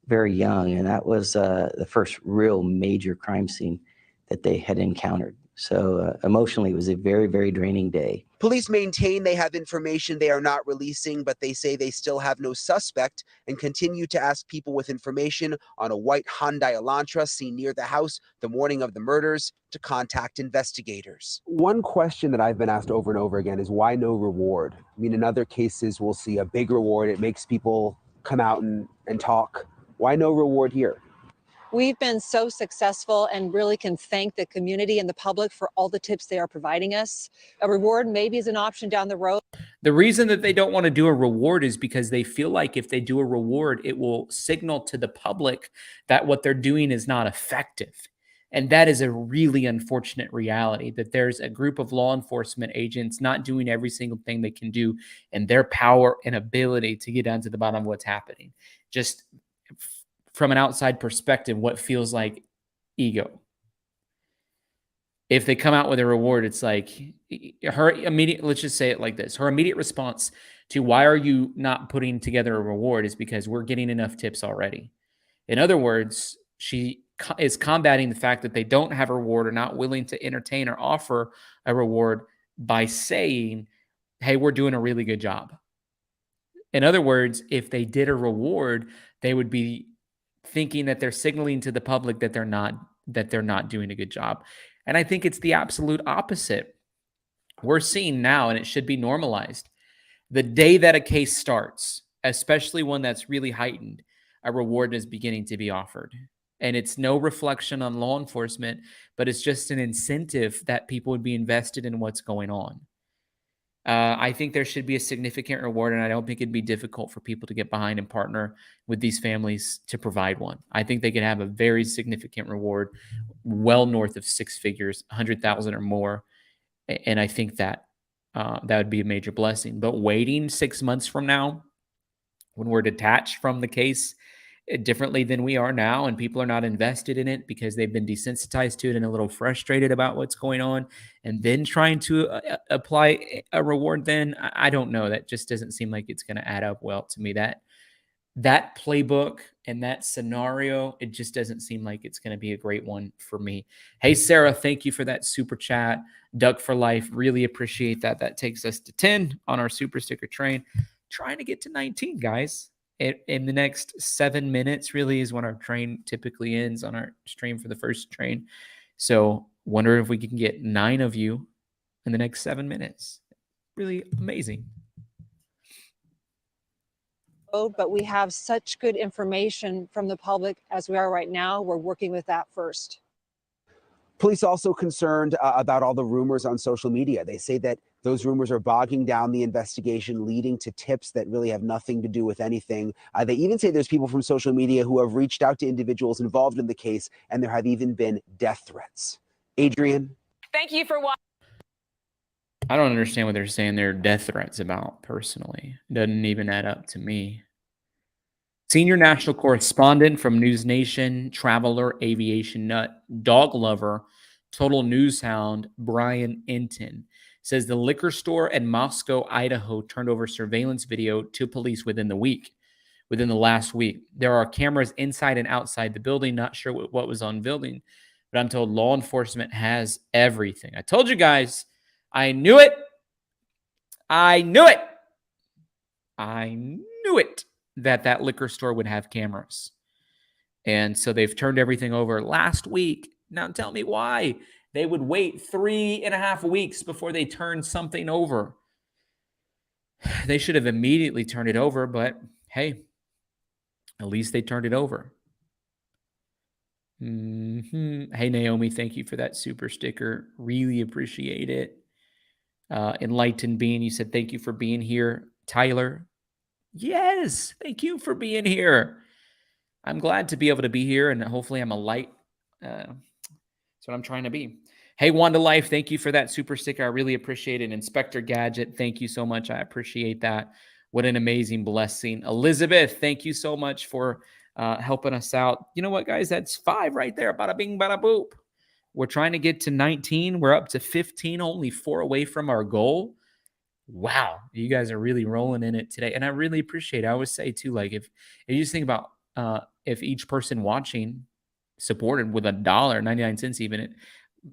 very young, and that was the first real major crime scene that they had encountered. So emotionally, it was a very, very draining day. Police maintain they have information they are not releasing, but they say they still have no suspect and continue to ask people with information on a white Hyundai Elantra seen near the house the morning of the murders to contact investigators. One question that I've been asked over and over again is why no reward? I mean, in other cases, we'll see a big reward. It makes people come out and talk. Why no reward here? We've been so successful and really can thank the community and the public for all the tips they are providing us. A reward maybe is an option down the road. The reason that they don't want to do a reward is because they feel like if they do a reward, it will signal to the public that what they're doing is not effective. And that is a really unfortunate reality, that there's a group of law enforcement agents not doing every single thing they can do and their power and ability to get down to the bottom of what's happening. Just from an outside perspective, what feels like ego. If they come out with a reward, it's like her immediate, let's just say it like this. Her immediate response to why are you not putting together a reward is because we're getting enough tips already. In other words, she is combating the fact that they don't have a reward or not willing to entertain or offer a reward by saying, hey, we're doing a really good job. In other words, if they did a reward, they would be thinking that they're signaling to the public that they're not doing a good job. And I think it's the absolute opposite. We're seeing now, and it should be normalized, the day that a case starts, especially one that's really heightened, a reward is beginning to be offered. And it's no reflection on law enforcement, but it's just an incentive that people would be invested in what's going on. I think there should be a significant reward, and I don't think it'd be difficult for people to get behind and partner with these families to provide one. I think they could have a very significant reward, well north of 6 figures, 100,000 or more, and I think that that would be a major blessing. But waiting 6 months from now, when we're detached from the case differently than we are now, and people are not invested in it because they've been desensitized to it and a little frustrated about what's going on, and then trying to apply a reward, then I don't know. That just doesn't seem like it's going to add up well to me. That playbook and that scenario, it just doesn't seem like it's going to be a great one for me. Hey, Sarah, thank you for that super chat. Duck for life. Really appreciate that. That takes us to 10 on our super sticker train. Trying to get to 19, guys. In the next 7 minutes really is when our train typically ends on our stream for the first train. So wonder if we can get 9 of you in the next 7 minutes. Really amazing. But we have such good information from the public as we are right now. We're working with that first. Police also concerned about all the rumors on social media. They say that those rumors are bogging down the investigation, leading to tips that really have nothing to do with anything. They even say there's people from social media who have reached out to individuals involved in the case, and there have even been death threats. Adrian? Thank you for watching. I don't understand what they're saying their death threats about personally. It doesn't even add up to me. Senior national correspondent from News Nation, traveler, aviation nut, dog lover, total news hound, Brian Enton says the liquor store in Moscow, Idaho turned over surveillance video to police within the last week. There are cameras inside and outside the building. Not sure what was on building, but I'm told law enforcement has everything. I told you guys. I knew it. I knew it. I knew it that liquor store would have cameras. And so they've turned everything over last week. Now tell me why they would wait 3.5 weeks before they turn something over. They should have immediately turned it over, but hey, at least they turned it over. Hey, Naomi, thank you for that super sticker. Really appreciate it. Enlightened Being, you said, thank you for being here. Tyler, yes, thank you for being here. I'm glad to be able to be here, and hopefully I'm a light. That's what I'm trying to be. Hey, Wanda Life, thank you for that super sticker. I really appreciate it. Inspector Gadget, thank you so much. I appreciate that. What an amazing blessing. Elizabeth, thank you so much for helping us out. You know what, guys? That's 5 right there. Bada bing, bada boop. We're trying to get to 19. We're up to 15, only 4 away from our goal. Wow, you guys are really rolling in it today. And I really appreciate it. I always say, too, like if you just think about if each person watching supported with $1.99 even, it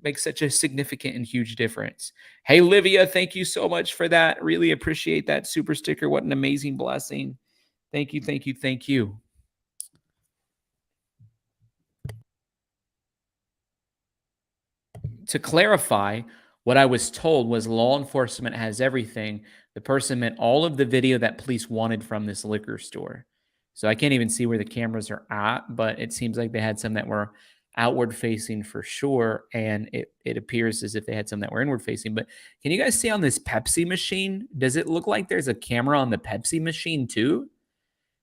makes such a significant and huge difference. Hey, Livia, thank you so much for that. Really appreciate that super sticker. What an amazing blessing. Thank you, thank you, thank you. To clarify, what I was told was law enforcement has everything. The person meant all of the video that police wanted from this liquor store. So I can't even see where the cameras are at, but it seems like they had some that were outward facing for sure. And it appears as if they had some that were inward facing. But can you guys see on this Pepsi machine? Does it look like there's a camera on the Pepsi machine too?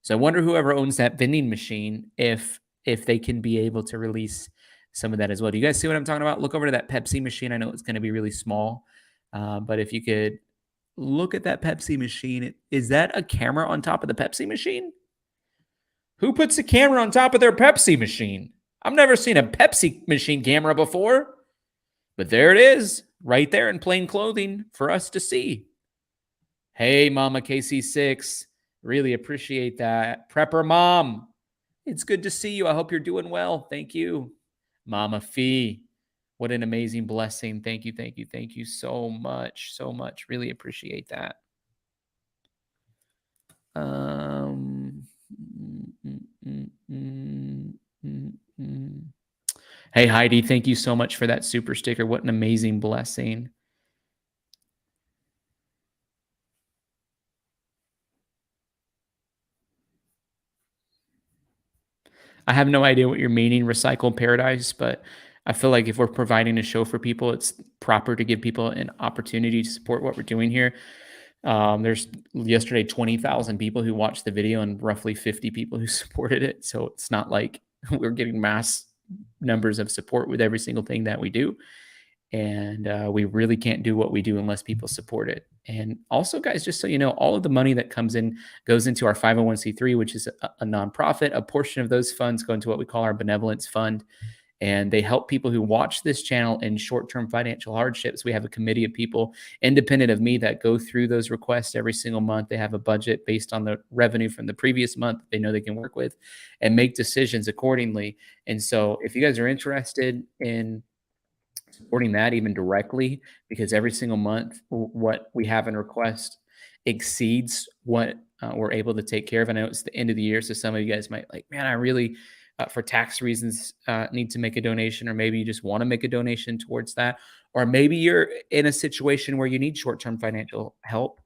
So I wonder whoever owns that vending machine, if they can be able to release some of that as well. Do you guys see what I'm talking about? Look over to that Pepsi machine. I know it's going to be really small, but if you could look at that Pepsi machine, is that a camera on top of the Pepsi machine? Who puts a camera on top of their Pepsi machine? I've never seen a Pepsi machine camera before, but there it is, right there in plain clothing for us to see. Hey, Mama KC6, really appreciate that. Prepper Mom, it's good to see you. I hope you're doing well. Thank you. Mama Fee, what an amazing blessing. Thank you, thank you, thank you so much, so much. Really appreciate that. Hey, Heidi, thank you so much for that super sticker. What an amazing blessing. I have no idea what you're meaning, Recycle Paradise, but I feel like if we're providing a show for people, it's proper to give people an opportunity to support what we're doing here. There's yesterday 20,000 people who watched the video and roughly 50 people who supported it. So it's not like we're getting mass numbers of support with every single thing that we do. And we really can't do what we do unless people support it. And also, guys, just so you know, all of the money that comes in goes into our 501c3, which is a nonprofit. A portion of those funds go into what we call our benevolence fund. And they help people who watch this channel in short-term financial hardships. We have a committee of people independent of me that go through those requests every single month. They have a budget based on the revenue from the previous month they know they can work with and make decisions accordingly. And so if you guys are interested in supporting that even directly, because every single month what we have in request exceeds what we're able to take care of. I know it's the end of the year, so some of you guys might like, man, I really for tax reasons need to make a donation, or maybe you just want to make a donation towards that, or maybe you're in a situation where you need short-term financial help.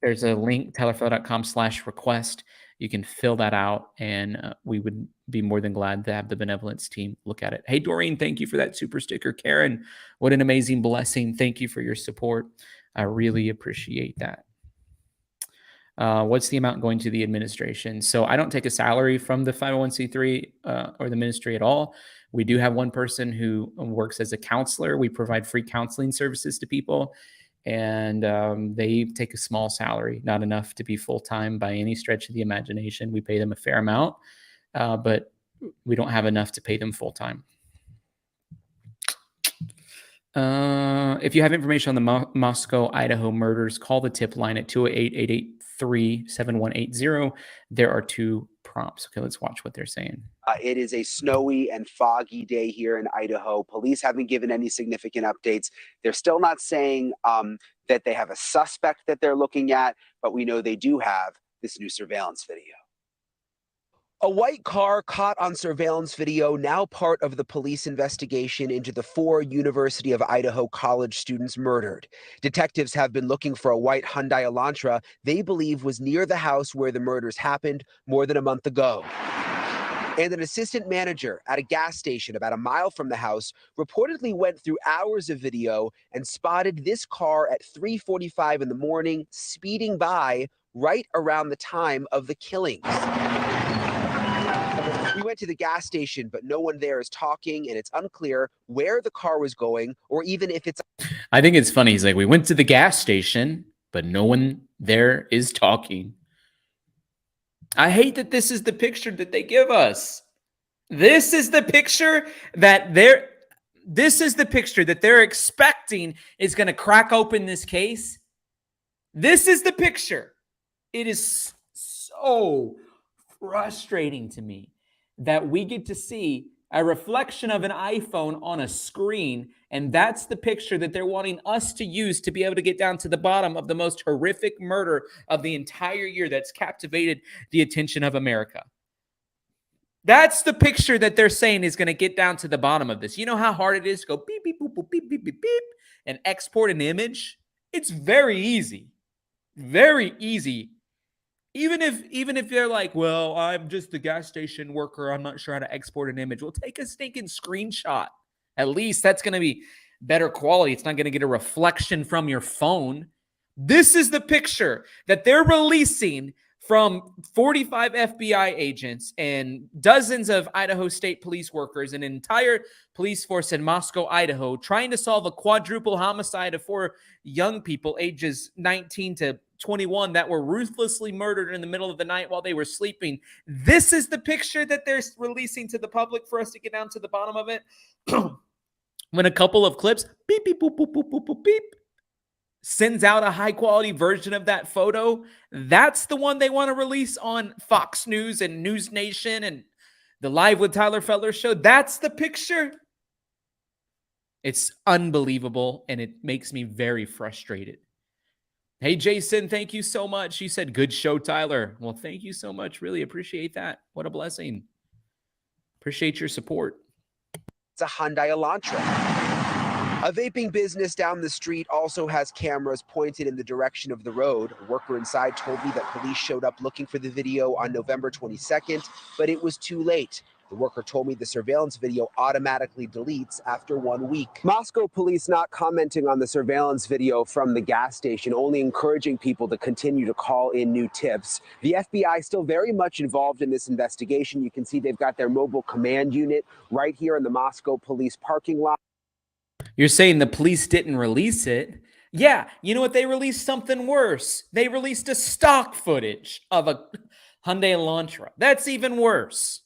There's a link, tellerfellow.com/request. You can fill that out, and we would be more than glad to have the benevolence team look at it. Hey, Doreen, thank you for that super sticker. Karen, what an amazing blessing. Thank you for your support. I really appreciate that. What's the amount going to the administration? So I don't take a salary from the 501c3 or the ministry at all. We do have one person who works as a counselor. We provide free counseling services to people, and they take a small salary, not enough to be full-time by any stretch of the imagination. We pay them a fair amount, but we don't have enough to pay them full-time. If you have information on the Moscow, Idaho murders, call the tip line at 208-883-7180. There are 2 prompts. Okay, let's watch what they're saying. It is a snowy and foggy day here in Idaho. Police haven't given any significant updates. They're still not saying that they have a suspect that they're looking at, but we know they do have this new surveillance video. A white car caught on surveillance video, now part of the police investigation into the 4 University of Idaho college students murdered. Detectives have been looking for a white Hyundai Elantra they believe was near the house where the murders happened more than a month ago. And an assistant manager at a gas station about a mile from the house reportedly went through hours of video and spotted this car at 3:45 in the morning speeding by right around the time of the killings. We went to the gas station, but no one there is talking, and it's unclear where the car was going or even if it's... I think it's funny. He's like, we went to the gas station, but no one there is talking. I hate that this is the picture that they give us. This is the picture that they're expecting is going to crack open this case. This is the picture. It is so frustrating to me that we get to see a reflection of an iPhone on a screen, and that's the picture that they're wanting us to use to be able to get down to the bottom of the most horrific murder of the entire year that's captivated the attention of America. That's the picture that they're saying is going to get down to the bottom of this. You know how hard it is to go beep, beep, boop, boop, beep, beep, beep, beep, and export an image? It's very easy. Very easy. Even if they're like, well, I'm just the gas station worker, I'm not sure how to export an image. Well, take a stinking screenshot. At least that's going to be better quality. It's not going to get a reflection from your phone. This is the picture that they're releasing from 45 FBI agents and dozens of Idaho State police workers, an entire police force in Moscow, Idaho, trying to solve a quadruple homicide of 4 young people ages 19 to 21 that were ruthlessly murdered in the middle of the night while they were sleeping. This is the picture that they're releasing to the public for us to get down to the bottom of it. When a couple of clips, beep, beep, boop, boop, boop, boop, boop, beep, sends out a high-quality version of that photo, that's the one they want to release on Fox News and News Nation and the Live with Tyler Feller show. That's the picture. It's unbelievable, and it makes me very frustrated. Hey, Jason, thank you so much. You said, good show, Tyler. Well, thank you so much. Really appreciate that. What a blessing. Appreciate your support. It's a Hyundai Elantra. A vaping business down the street also has cameras pointed in the direction of the road. A worker inside told me that police showed up looking for the video on November 22nd, but it was too late. The worker told me the surveillance video automatically deletes after 1 week. Moscow police not commenting on the surveillance video from the gas station, only encouraging people to continue to call in new tips. The FBI still very much involved in this investigation. You can see they've got their mobile command unit right here in the Moscow police parking lot. You're saying the police didn't release it? Yeah, you know what? They released something worse. They released a stock footage of a Hyundai Elantra. That's even worse.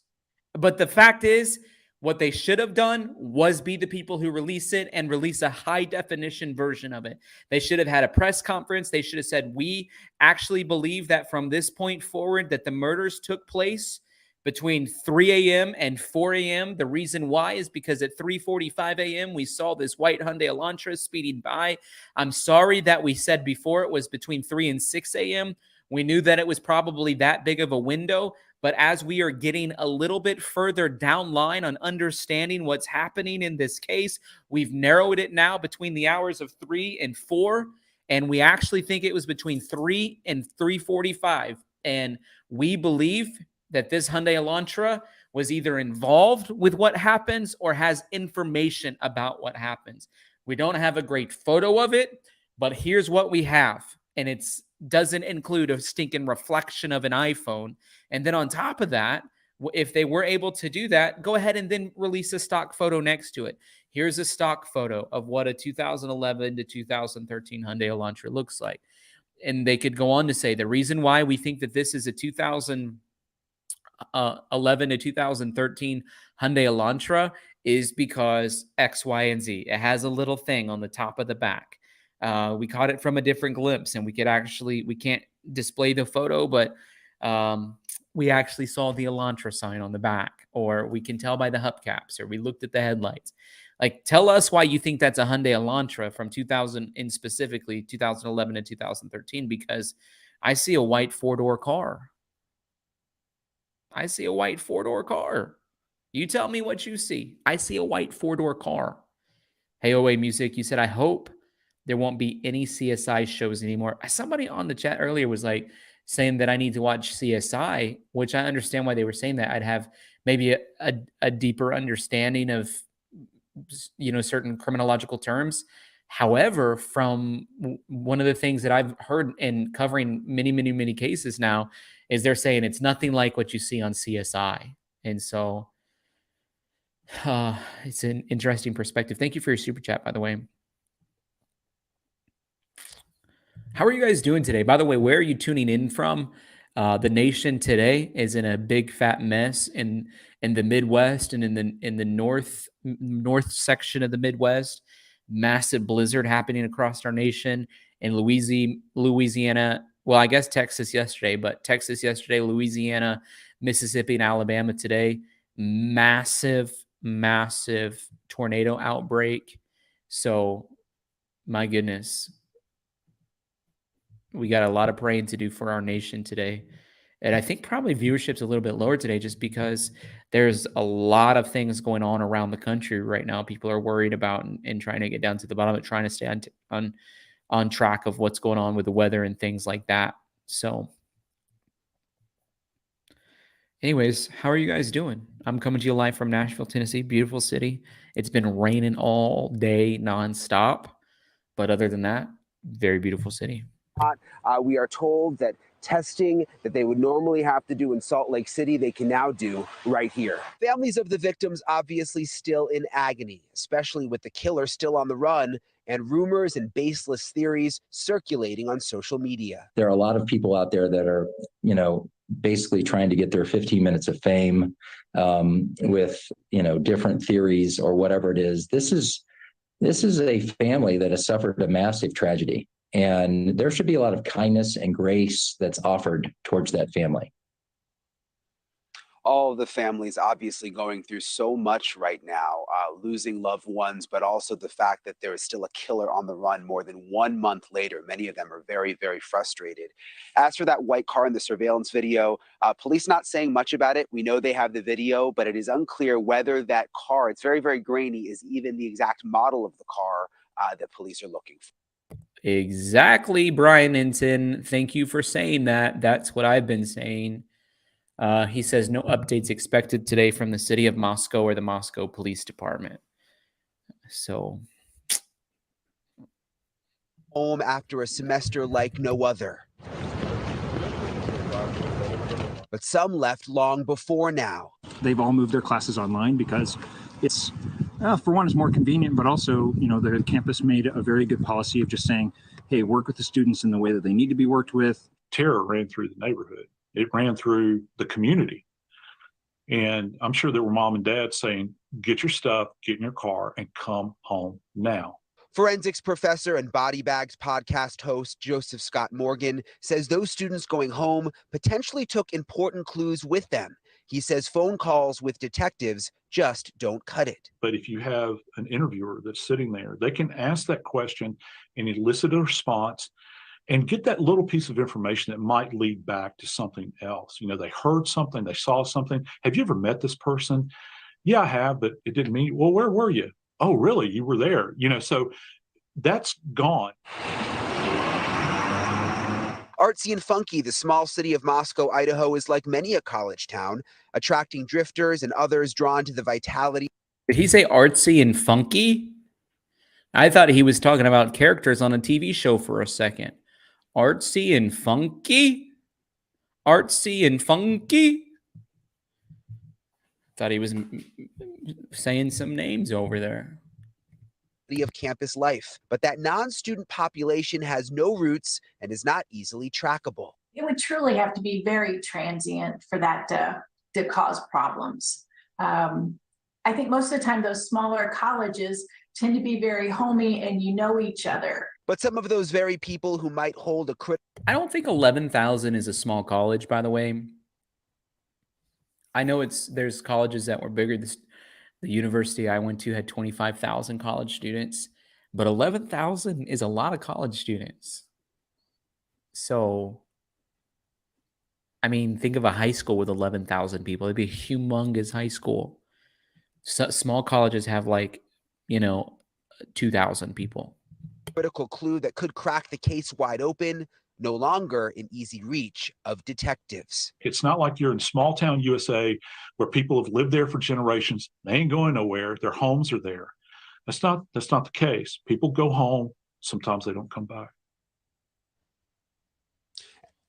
But the fact is, what they should have done was be the people who release it and release a high-definition version of it. They should have had a press conference. They should have said, we actually believe that from this point forward that the murders took place between 3 a.m. and 4 a.m. The reason why is because at 3:45 a.m. we saw this white Hyundai Elantra speeding by. I'm sorry that we said before it was between 3 and 6 a.m. We knew that it was probably that big of a window, but as we are getting a little bit further down line on understanding what's happening in this case, we've narrowed it now between the hours of 3 and 4, and we actually think it was between 3 and 3:45, and we believe that this Hyundai Elantra was either involved with what happens or has information about what happens. We don't have a great photo of it, but here's what we have. And it doesn't include a stinking reflection of an iPhone. And then on top of that, if they were able to do that, go ahead and then release a stock photo next to it. Here's a stock photo of what a 2011 to 2013 Hyundai Elantra looks like. And they could go on to say the reason why we think that this is a 2011 to 2013 Hyundai Elantra is because X, Y, and Z. It has a little thing on the top of the back. We caught it from a different glimpse, and we can't display the photo, but we actually saw the Elantra sign on the back, or we can tell by the hubcaps, or we looked at the headlights. Like, tell us why you think that's a Hyundai Elantra from 2000 and specifically 2011 and 2013, because I see a white four-door car. I see a white four-door car. You tell me what you see. I see a white four-door car. Hey, OA Music, you said, I hope there won't be any CSI shows anymore. Somebody on the chat earlier was like saying that I need to watch CSI, which I understand why they were saying that. I'd have maybe a deeper understanding of, certain criminological terms. However, from one of the things that I've heard in covering many, many, many cases now is they're saying it's nothing like what you see on CSI. And so it's an interesting perspective. Thank you for your super chat, by the way. How are you guys doing today? By the way, where are you tuning in from? The nation today is in a big fat mess in the Midwest and in the north section of the Midwest. Massive blizzard happening across our nation in Louisiana. Well, I guess Texas yesterday, but Texas yesterday, Louisiana, Mississippi, and Alabama today. Massive tornado outbreak. So, my goodness, we got a lot of praying to do for our nation today. And I think probably viewership's a little bit lower today just because there's a lot of things going on around the country right now. People are worried about and trying to get down to the bottom of it, trying to stay on track of what's going on with the weather and things like that. So anyways, how are you guys doing? I'm coming to you live from Nashville, Tennessee. Beautiful city. It's been raining all day nonstop. But other than that, very beautiful city. We are told that testing that they would normally have to do in Salt Lake City, they can now do right here. Families of the victims obviously still in agony, especially with the killer still on the run and rumors and baseless theories circulating on social media. There are a lot of people out there that are, basically trying to get their 15 minutes of fame with, different theories or whatever it is. This is a family that has suffered a massive tragedy. And there should be a lot of kindness and grace that's offered towards that family. All of the families obviously going through so much right now, losing loved ones, but also the fact that there is still a killer on the run more than 1 month later. Many of them are very, very frustrated. As for that white car in the surveillance video, police not saying much about it. We know they have the video, but it is unclear whether that car, it's very, very grainy, is even the exact model of the car that police are looking for. Exactly, Brian Inton. Thank you for saying that. That's what I've been saying. He says no updates expected today from the city of Moscow or the Moscow Police Department. So, home after a semester like no other. But some left long before now. They've all moved their classes online because it's, for one, it's more convenient, but also, the campus made a very good policy of just saying, hey, work with the students in the way that they need to be worked with. Terror ran through the neighborhood. It ran through the community. And I'm sure there were mom and dad saying, get your stuff, get in your car, and come home now. Forensics professor and Body Bags podcast host Joseph Scott Morgan says those students going home potentially took important clues with them. He says phone calls with detectives just don't cut it. But if you have an interviewer that's sitting there, they can ask that question and elicit a response and get that little piece of information that might lead back to something else. They heard something, they saw something. Have you ever met this person? Yeah, I have, but it didn't mean, well, where were you? Oh, really? You were there. So that's gone. Artsy and funky, the small city of Moscow, Idaho is like many a college town, attracting drifters and others drawn to the vitality. Did he say artsy and funky? I thought he was talking about characters on a TV show for a second. Artsy and funky? Artsy and funky? Thought he was saying some names over there. Of campus life, but that non-student population has no roots and is not easily trackable. It would truly have to be very transient for that to cause problems. I think most of the time those smaller colleges tend to be very homey and each other. But some of those very people who might hold a I don't think 11,000 is a small college, by the way. I know there's colleges that were bigger. The university I went to had 25,000 college students, but 11,000 is a lot of college students. So, think of a high school with 11,000 people. It'd be a humongous high school. So, small colleges have 2,000 people. Critical clue that could crack the case wide open, no longer in easy reach of detectives. It's not like you're in small town USA where people have lived there for generations. They ain't going nowhere. Their homes are there. That's not the case. People go home. Sometimes they don't come back.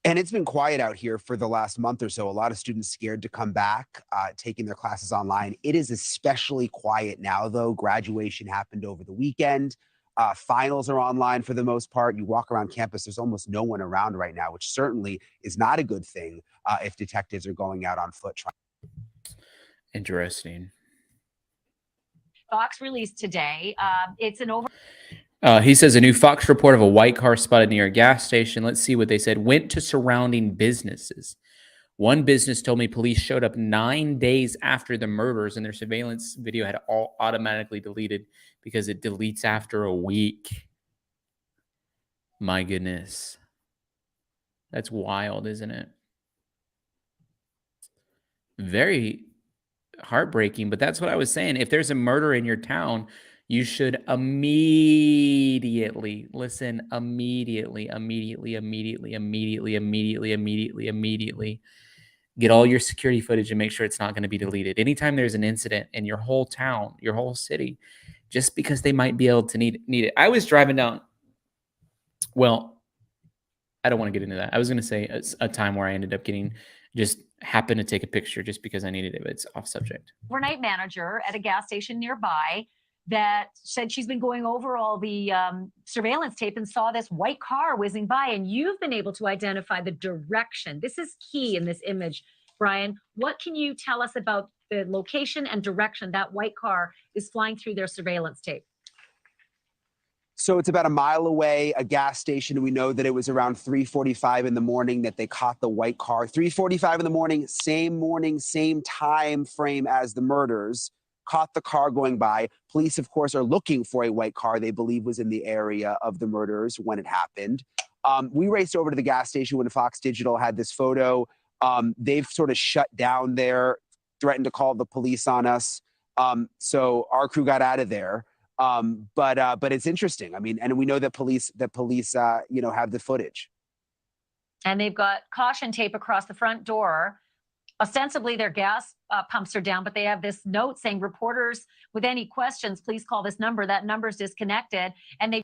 And it's been quiet out here for the last month or so. A lot of students scared to come back, taking their classes online. It is especially quiet now, though. Graduation happened over the weekend. Finals are online for the most part. You walk around campus, there's almost no one around right now, which certainly is not a good thing if detectives are going out on foot. Interesting. Fox released today. It's an over. He says a new Fox report of a white car spotted near a gas station. Let's see what they said. Went to surrounding businesses. One business told me police showed up 9 days after the murders and their surveillance video had all automatically deleted because it deletes after a week. My goodness. That's wild, isn't it? Very heartbreaking, but that's what I was saying. If there's a murder in your town, you should immediately get all your security footage and make sure it's not going to be deleted. Anytime there's an incident in your whole town, your whole city, just because they might be able to need it. I was driving down. Well, I don't want to get into that. I was going to say a time where I ended up happened to take a picture just because I needed it, but it's off subject. Overnight manager at a gas station nearby that said she's been going over all the surveillance tape and saw this white car whizzing by, and you've been able to identify the direction. This is key in this image. Brian, what can you tell us about the location and direction that white car is flying through their surveillance tape? So it's about a mile away, a gas station. We know that it was around 3:45 in the morning that they caught the white car. 3:45 in the morning, same time frame as the murders. Caught the car going by. Police, of course, are looking for a white car they believe was in the area of the murders when it happened. We raced over to the gas station when Fox Digital had this photo. They've sort of shut down there, threatened to call the police on us. So our crew got out of there. But it's interesting. I mean, and we know that police, have the footage. And they've got caution tape across the front door. Ostensibly, their gas pumps are down, but they have this note saying, reporters with any questions, please call this number. That number's disconnected. And they.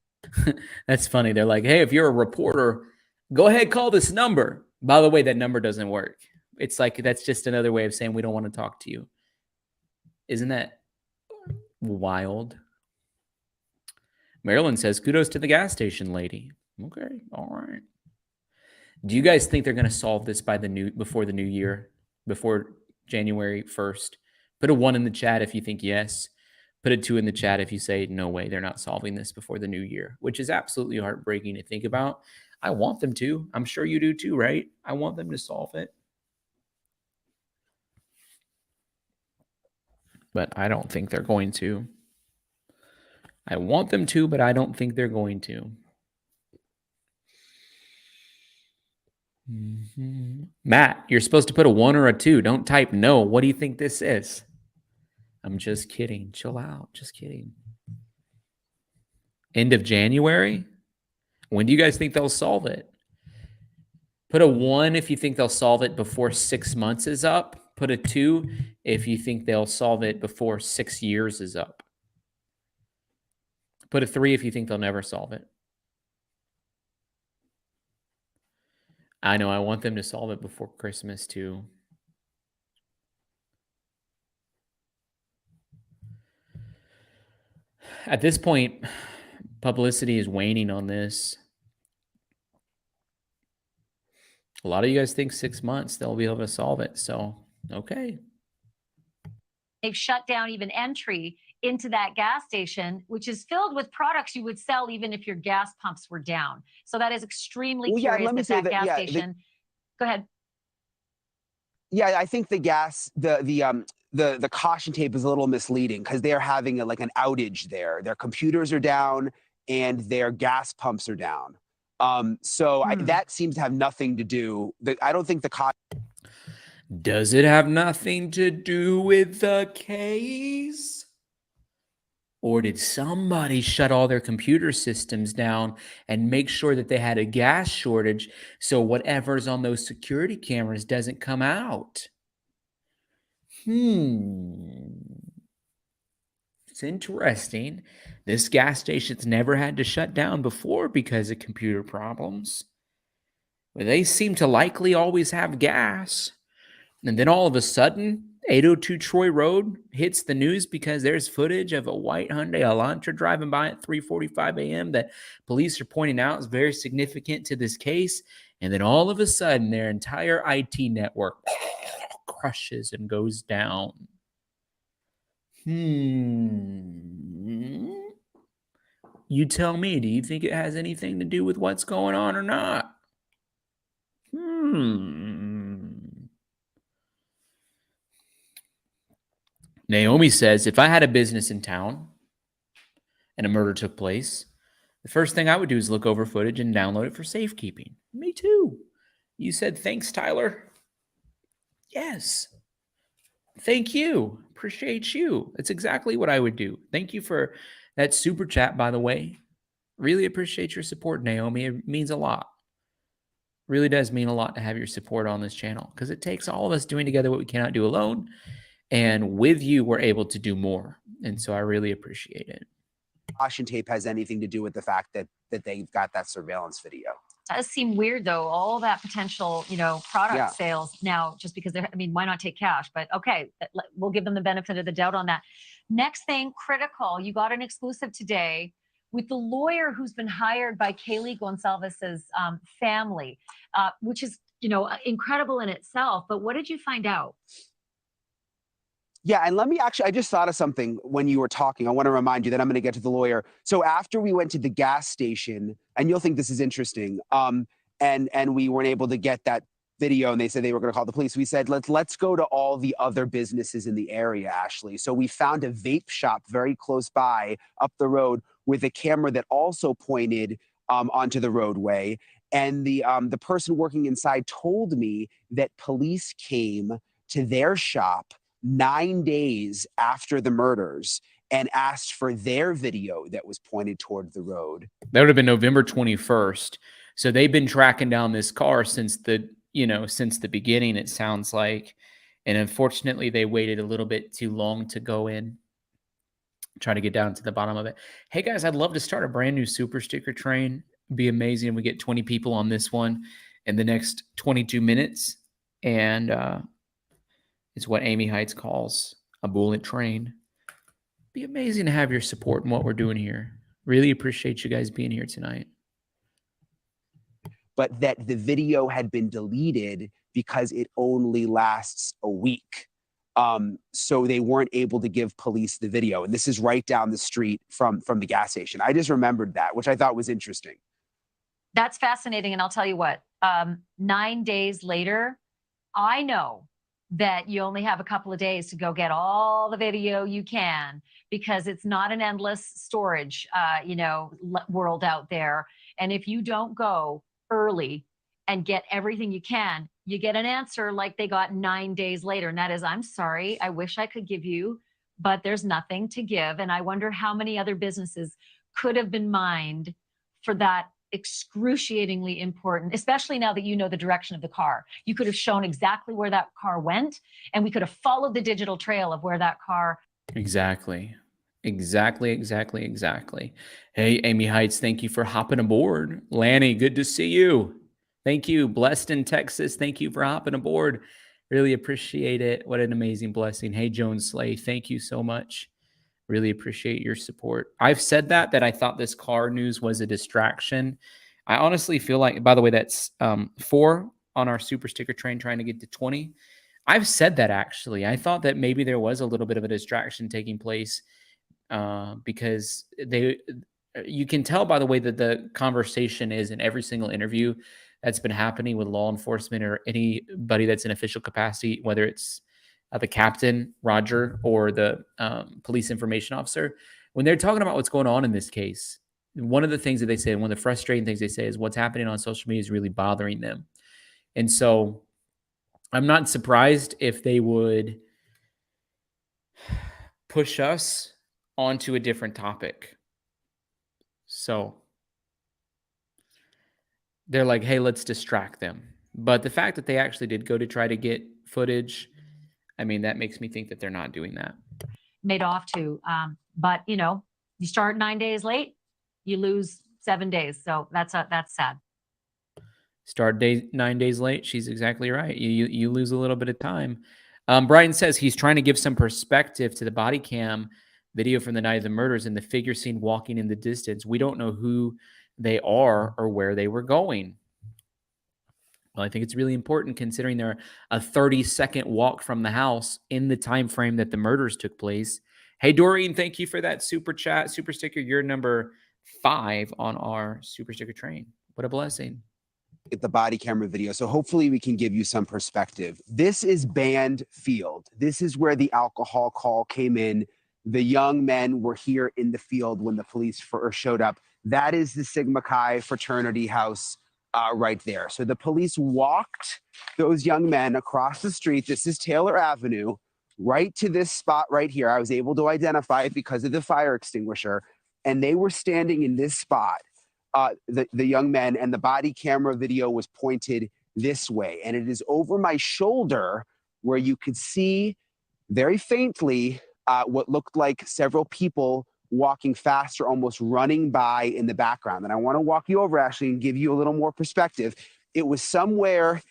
That's funny. They're like, hey, if you're a reporter, go ahead, call this number. By the way, that number doesn't work. It's like, that's just another way of saying we don't want to talk to you. Isn't that wild? Marilyn says, kudos to the gas station lady. Okay, all right. Do you guys think they're going to solve this before the new year, before January 1st? Put a 1 in the chat if you think yes. Put a 2 in the chat if you say no way, they're not solving this before the new year, which is absolutely heartbreaking to think about. I want them to. I'm sure you do too, right? I want them to solve it. But I don't think they're going to. I want them to, but I don't think they're going to. Matt, you're supposed to put a 1 or a 2. Don't type no. What do you think this is? I'm just kidding. Chill out. Just kidding. End of January? When do you guys think they'll solve it? Put a 1 if you think they'll solve it before 6 months is up. Put a 2 if you think they'll solve it before 6 years is up. Put a 3 if you think they'll never solve it. I know, I want them to solve it before Christmas too. At this point, publicity is waning on this. A lot of you guys think 6 months they'll be able to solve it. So, okay. They've shut down even entry into that gas station, which is filled with products you would sell even if your gas pumps were down. So that is extremely curious that gas station. Go ahead. Yeah, I think the caution tape is a little misleading because they are having an outage there. Their computers are down and their gas pumps are down. That seems to have nothing to do. I don't think the caution. Does it have nothing to do with the case? Or did somebody shut all their computer systems down and make sure that they had a gas shortage so whatever's on those security cameras doesn't come out? It's interesting. This gas station's never had to shut down before because of computer problems. But they seem to likely always have gas. And then all of a sudden, 802 Troy Road hits the news because there's footage of a white Hyundai Elantra driving by at 3:45 a.m. that police are pointing out is very significant to this case. And then all of a sudden, their entire IT network crushes and goes down. You tell me, do you think it has anything to do with what's going on or not? Naomi says, if I had a business in town and a murder took place, the first thing I would do is look over footage and download it for safekeeping. Me too. You said, thanks, Tyler. Yes. Thank you. Appreciate you. That's exactly what I would do. Thank you for that super chat, by the way. Really appreciate your support, Naomi. It means a lot. Really does mean a lot to have your support on this channel because it takes all of us doing together what we cannot do alone. And with you, we're able to do more. And so I really appreciate it. Caution tape has anything to do with the fact that they've got that surveillance video. It does seem weird, though, all that potential, product sales now, just because why not take cash? But okay, we'll give them the benefit of the doubt on that. Next thing, critical. You got an exclusive today with the lawyer who's been hired by Kaylee Gonsalves's family, which is, incredible in itself. But what did you find out? Yeah, and I just thought of something when you were talking. I want to remind you that I'm going to get to the lawyer. So after we went to the gas station, and you'll think this is interesting, and we weren't able to get that video, and they said they were going to call the police. We said, let's go to all the other businesses in the area, Ashley. So we found a vape shop very close by up the road with a camera that also pointed onto the roadway. And the person working inside told me that police came to their shop 9 days after the murders and asked for their video that was pointed toward the road. That would have been November 21st. So they've been tracking down this car since the beginning, it sounds like. And unfortunately, they waited a little bit too long to go in, try to get down to the bottom of it. Hey guys, I'd love to start a brand new super sticker train. It'd be amazing. We get 20 people on this one in the next 22 minutes. And, it's what Amy Heights calls a bullet train. Be amazing to have your support in what we're doing here. Really appreciate you guys being here tonight. But that the video had been deleted because it only lasts a week. So they weren't able to give police the video. And this is right down the street from the gas station. I just remembered that, which I thought was interesting. That's fascinating. And I'll tell you what, 9 days later, I know that you only have a couple of days to go get all the video you can, because it's not an endless storage, world out there. And if you don't go early and get everything you can, you get an answer like they got 9 days later. And that is, I'm sorry, I wish I could give you, but there's nothing to give. And I wonder how many other businesses could have been mined for that excruciatingly important, especially now that you know the direction of the car. You could have shown exactly where that car went, and we could have followed the digital trail of where that car. Exactly. Hey, Amy Heights, thank you for hopping aboard. Lanny, good to see you. Thank you. Blessed in Texas, thank you for hopping aboard. Really appreciate it. What an amazing blessing. Hey, Joan Slay, thank you so much. Really appreciate your support. I've said that I thought this car news was a distraction. I honestly feel like, by the way, that's 4 on our super sticker train trying to get to 20. I've said that actually. I thought that maybe there was a little bit of a distraction taking place because you can tell by the way that the conversation is in every single interview that's been happening with law enforcement or anybody that's in official capacity, whether it's the captain, Roger, or the police information officer, when they're talking about what's going on in this case, one of the things that they say, and one of the frustrating things they say is what's happening on social media is really bothering them. And so I'm not surprised if they would push us onto a different topic. So they're like, hey, let's distract them. But the fact that they actually did go to try to get footage, I mean, that makes me think that they're not doing that. Made off to, but you know, you start 9 days late, you lose 7 days. So that's sad. Start 9 days late. She's exactly right. You lose a little bit of time. Brian says he's trying to give some perspective to the body cam video from the night of the murders and the figure seen walking in the distance. We don't know who they are or where they were going. Well, I think it's really important considering they're a 30-second walk from the house in the time frame that the murders took place. Hey, Doreen, thank you for that super chat, super sticker. You're number 5 on our super sticker train. What a blessing. At the body camera video. So hopefully we can give you some perspective. This is Band Field. This is where the alcohol call came in. The young men were here in the field when the police first showed up. That is the Sigma Chi fraternity house right there. So the police walked those young men across the street. This is Taylor Avenue, right to this spot right here. I was able to identify it because of the fire extinguisher. And they were standing in this spot. The young men, and the body camera video was pointed this way. And it is over my shoulder where you could see very faintly what looked like several people walking faster, almost running by in the background. And I want to walk you over, Ashley, and give you a little more perspective. It was somewhere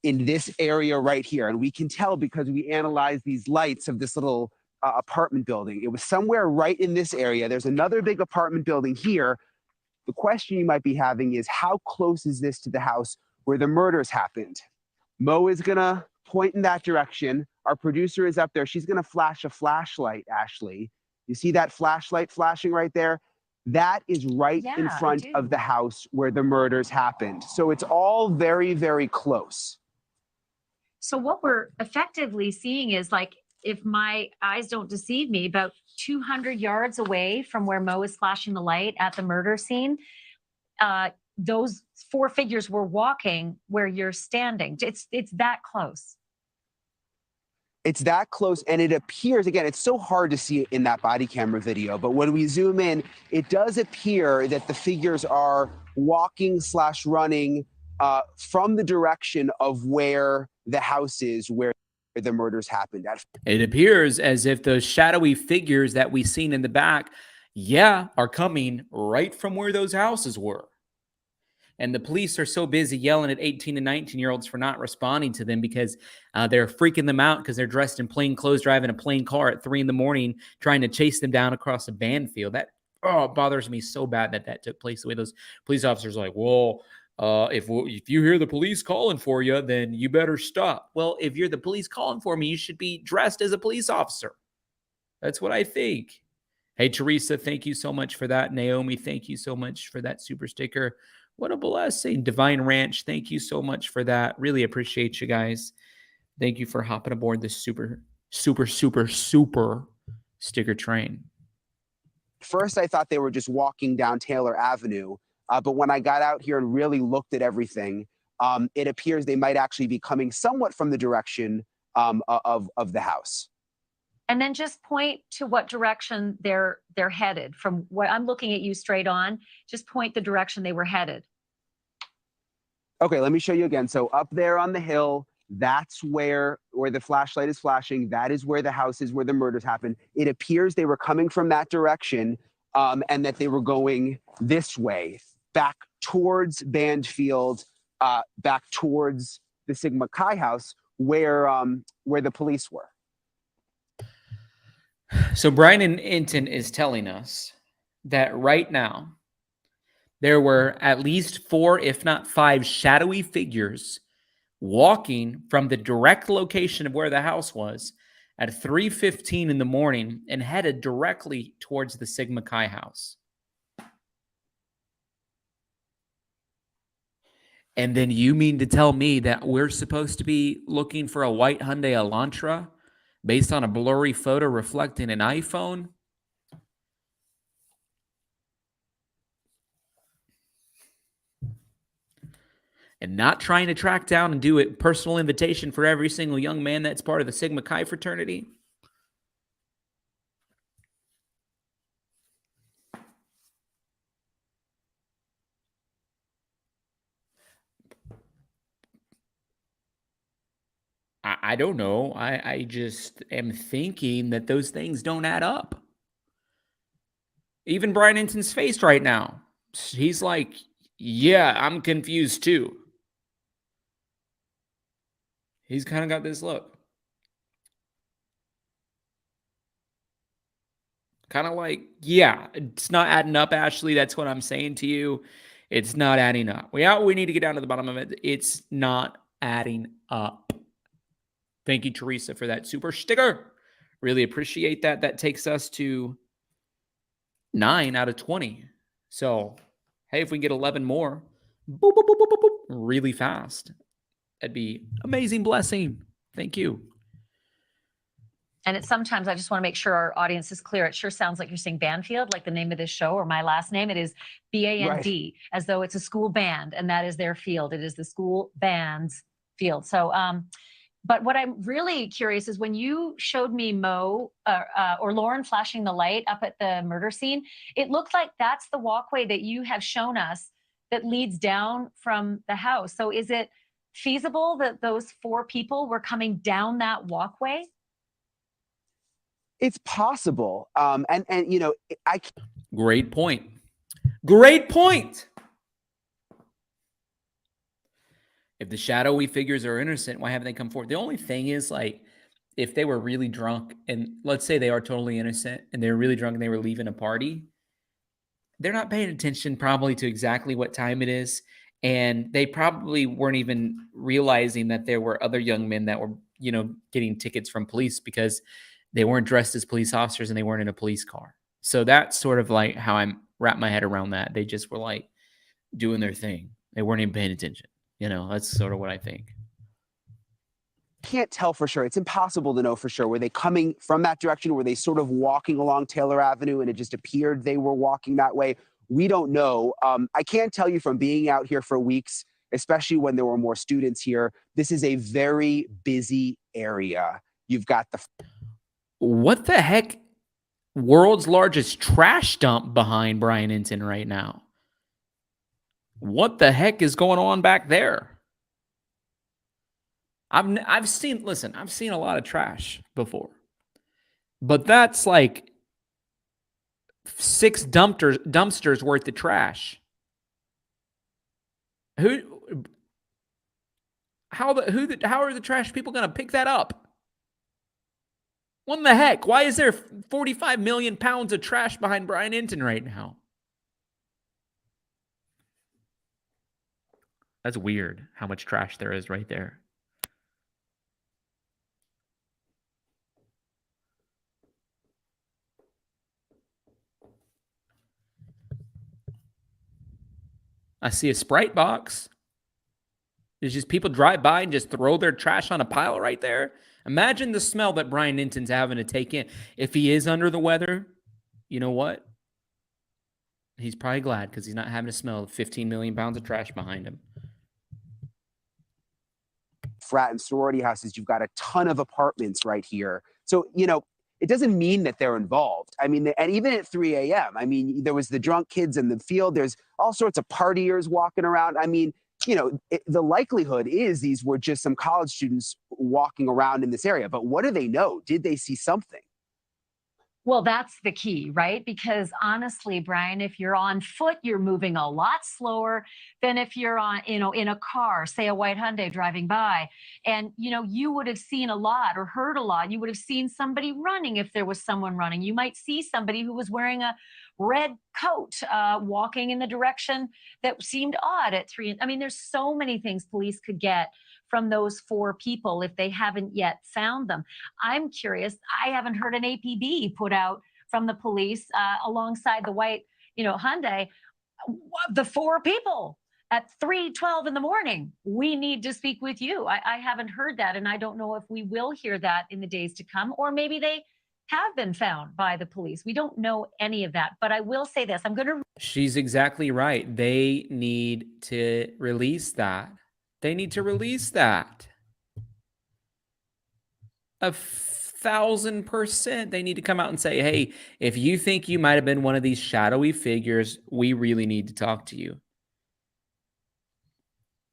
in this area right here. And we can tell because we analyzed these lights of this little apartment building. It was somewhere right in this area. There's another big apartment building here. The question you might be having is, how close is this to the house where the murders happened? Mo is going to point in that direction. Our producer is up there. She's going to flash a flashlight, Ashley. You see that flashlight flashing right there? That is right in front of the house where the murders happened. So it's all very, very close. So what we're effectively seeing is, like, if my eyes don't deceive me, about 200 yards away from where Mo is flashing the light at the murder scene, those 4 figures were walking where you're standing. It's that close. It's that close, and it appears, again, it's so hard to see it in that body camera video, but when we zoom in, it does appear that the figures are walking / running from the direction of where the house is, where the murders happened at. It appears as if those shadowy figures that we've seen in the back, are coming right from where those houses were. And the police are so busy yelling at 18 and 19-year-olds for not responding to them because they're freaking them out because they're dressed in plain clothes, driving a plain car at 3 a.m, trying to chase them down across a band field. That bothers me so bad that took place. The way those police officers are like, well, if you hear the police calling for you, then you better stop. Well, if you're the police calling for me, you should be dressed as a police officer. That's what I think. Hey, Teresa, thank you so much for that. Naomi, thank you so much for that super sticker. What a blessing. Divine Ranch, thank you so much for that. Really appreciate you guys. Thank you for hopping aboard this super sticker train. First, I thought they were just walking down Taylor Avenue. But when I got out here and really looked at everything, it appears they might actually be coming somewhat from the direction of the house. And then just point to what direction they're headed. From what I'm looking at you straight on, just point the direction they were headed. Okay, let me show you again. So up there on the hill, that's where the flashlight is flashing. That is where the house is, where the murders happened. It appears they were coming from that direction and that they were going this way, back towards Band Field, back towards the Sigma Chi house where the police were. So Brian in Inton is telling us that right now there were at least 4, if not 5, shadowy figures walking from the direct location of where the house was at 3:15 in the morning and headed directly towards the Sigma Chi house. And then you mean to tell me that we're supposed to be looking for a white Hyundai Elantra based on a blurry photo reflecting an iPhone? And not trying to track down and do a personal invitation for every single young man that's part of the Sigma Chi fraternity? I don't know. I just am thinking that those things don't add up. Even Brian Enton's face right now, he's like, yeah, I'm confused too. He's kind of got this look. Kind of like, yeah, it's not adding up, Ashley. That's what I'm saying to you. It's not adding up. We need to get down to the bottom of it. It's not adding up. Thank you, Teresa, for that super sticker. Really appreciate that. That takes us to 9 out of 20. So, hey, if we can get 11 more, boop, boop, boop, boop, boop, boop, really fast, that'd be amazing blessing. Thank you. And it's sometimes I just want to make sure our audience is clear. It sure sounds like you're saying Bandfield, like the name of this show or my last name. It is BAND, as though it's a school band, and that is their field. It is the school band's field. So, but what I'm really curious is when you showed me Mo or Lauren flashing the light up at the murder scene, it looked like that's the walkway that you have shown us that leads down from the house. So is it feasible that those 4 people were coming down that walkway? It's possible. And you know, Great point. Great point. If the shadowy figures are innocent, why haven't they come forward? The only thing is, like, if they were really drunk, and let's say they are totally innocent and they're really drunk and they were leaving a party, they're not paying attention probably to exactly what time it is. And they probably weren't even realizing that there were other young men that were, you know, getting tickets from police because they weren't dressed as police officers and they weren't in a police car. So that's sort of like how I'm wrap my head around that. They just were like doing their thing. They weren't even paying attention. You know, that's sort of what I think. Can't tell for sure. It's impossible to know for sure. Were they coming from that direction? Were they sort of walking along Taylor Avenue and it just appeared they were walking that way? We don't know. I can tell you from being out here for weeks, especially when there were more students here, this is a very busy area. You've got the... What the heck? World's largest trash dump behind Brian Enton right now. What the heck is going on back there? I've seen a lot of trash before. But that's like 6 dumpsters worth of trash. How are the trash people going to pick that up? What in the heck? Why is there 45 million pounds of trash behind Brian Enton right now? That's weird how much trash there is right there. I see a Sprite box. There's just people drive by and just throw their trash on a pile right there. Imagine the smell that Brian Enton's having to take in. If he is under the weather, you know what? He's probably glad because he's not having to smell 15 million pounds of trash behind him. Frat and sorority houses, you've got a ton of apartments right here. So, you know, it doesn't mean that they're involved. I mean, and even at 3 a.m., I mean, there was the drunk kids in the field. There's all sorts of partiers walking around. I mean, you know, the likelihood is these were just some college students walking around in this area. But what do they know? Did they see something? Well, that's the key, right? Because honestly, Brian, if you're on foot, you're moving a lot slower than if you're on, you know, in a car, say a white Hyundai driving by. And, you know, you would have seen a lot or heard a lot. You would have seen somebody running if there was someone running. You might see somebody who was wearing a red coat walking in the direction that seemed odd at 3. I mean, there's so many things police could get from those 4 people if they haven't yet found them. I'm curious. I haven't heard an APB put out from the police alongside the white, you know, Hyundai. The 4 people at 3:12 in the morning. We need to speak with you. I haven't heard that, and I don't know if we will hear that in the days to come, or maybe they have been found by the police. We don't know any of that, but I will say this. I'm going to... She's exactly right. They need to release that. They need to release that. 1,000%. They need to come out and say, hey, if you think you might have been one of these shadowy figures, we really need to talk to you.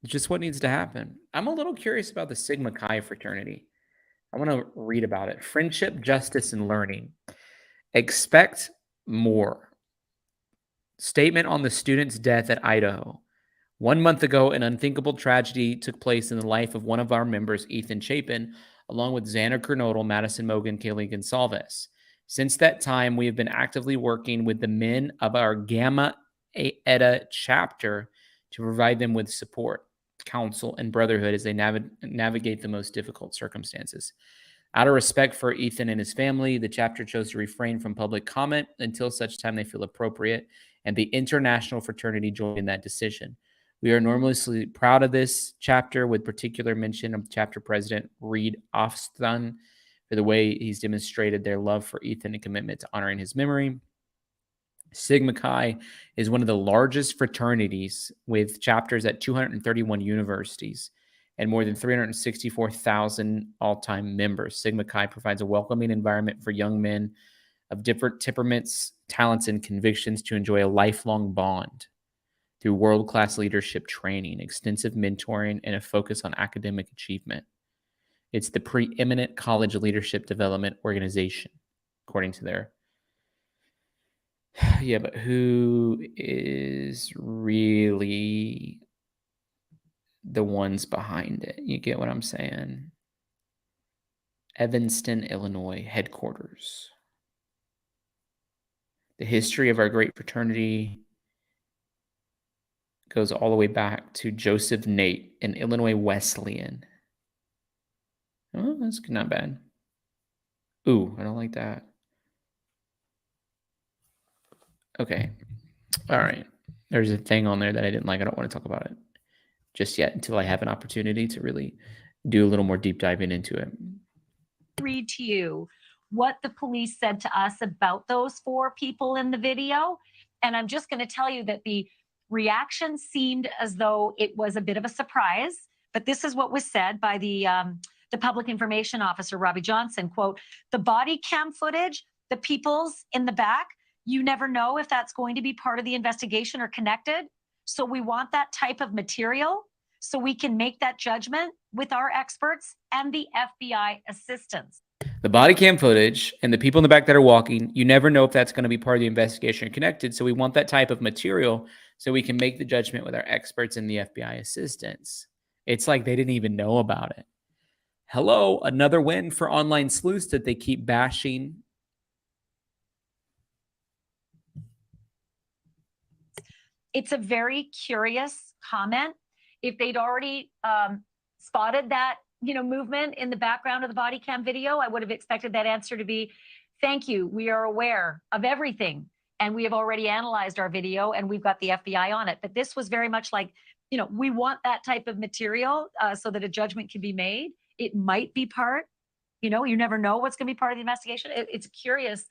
It's just what needs to happen. I'm a little curious about the Sigma Chi fraternity. I want to read about it. Friendship, justice, and learning. Expect more. Statement on the student's death at Idaho. 1 month ago, an unthinkable tragedy took place in the life of one of our members, Ethan Chapin, along with Xander Kernodle, Madison Mogan, Kaylee Gonsalves. Since that time, we have been actively working with the men of our Gamma Eta chapter to provide them with support, counsel, and brotherhood as they navigate the most difficult circumstances. Out of respect for Ethan and his family, the chapter chose to refrain from public comment until such time they feel appropriate, and the international fraternity joined in that decision. We are enormously proud of this chapter, with particular mention of chapter president Reed Ofston for the way he's demonstrated their love for Ethan and commitment to honoring his memory. Sigma Chi is one of the largest fraternities with chapters at 231 universities and more than 364,000 all-time members. Sigma Chi provides a welcoming environment for young men of different temperaments, talents, and convictions to enjoy a lifelong bond through world-class leadership training, extensive mentoring, and a focus on academic achievement. It's the preeminent college leadership development organization, according to their... Yeah, but who is really the ones behind it? You get what I'm saying? Evanston, Illinois, headquarters. The history of our great fraternity goes all the way back to Joseph Nate, an Illinois Wesleyan. Oh, that's not bad. Ooh, I don't like that. Okay. All right. There's a thing on there that I didn't like. I don't want to talk about it just yet until I have an opportunity to really do a little more deep diving into it. Read to you what the police said to us about those 4 people in the video. And I'm just going to tell you that the reaction seemed as though it was a bit of a surprise. But this is what was said by the public information officer, Robbie Johnson, quote, "The body cam footage, the people's in the back, you never know if that's going to be part of the investigation or connected. So we want that type of material so we can make that judgment with our experts and the FBI assistance." The body cam footage and the people in the back that are walking, you never know if that's going to be part of the investigation or connected. So we want that type of material so we can make the judgment with our experts and the FBI assistance. It's like they didn't even know about it. Hello, another win for online sleuths that they keep bashing. It's a very curious comment. If they'd already spotted that, movement in the background of the body cam video, I would have expected that answer to be, "Thank you. We are aware of everything. And we have already analyzed our video and we've got the FBI on it." But this was very much like, we want that type of material so that a judgment can be made. It might be part, you never know what's going to be part of the investigation. It's a curious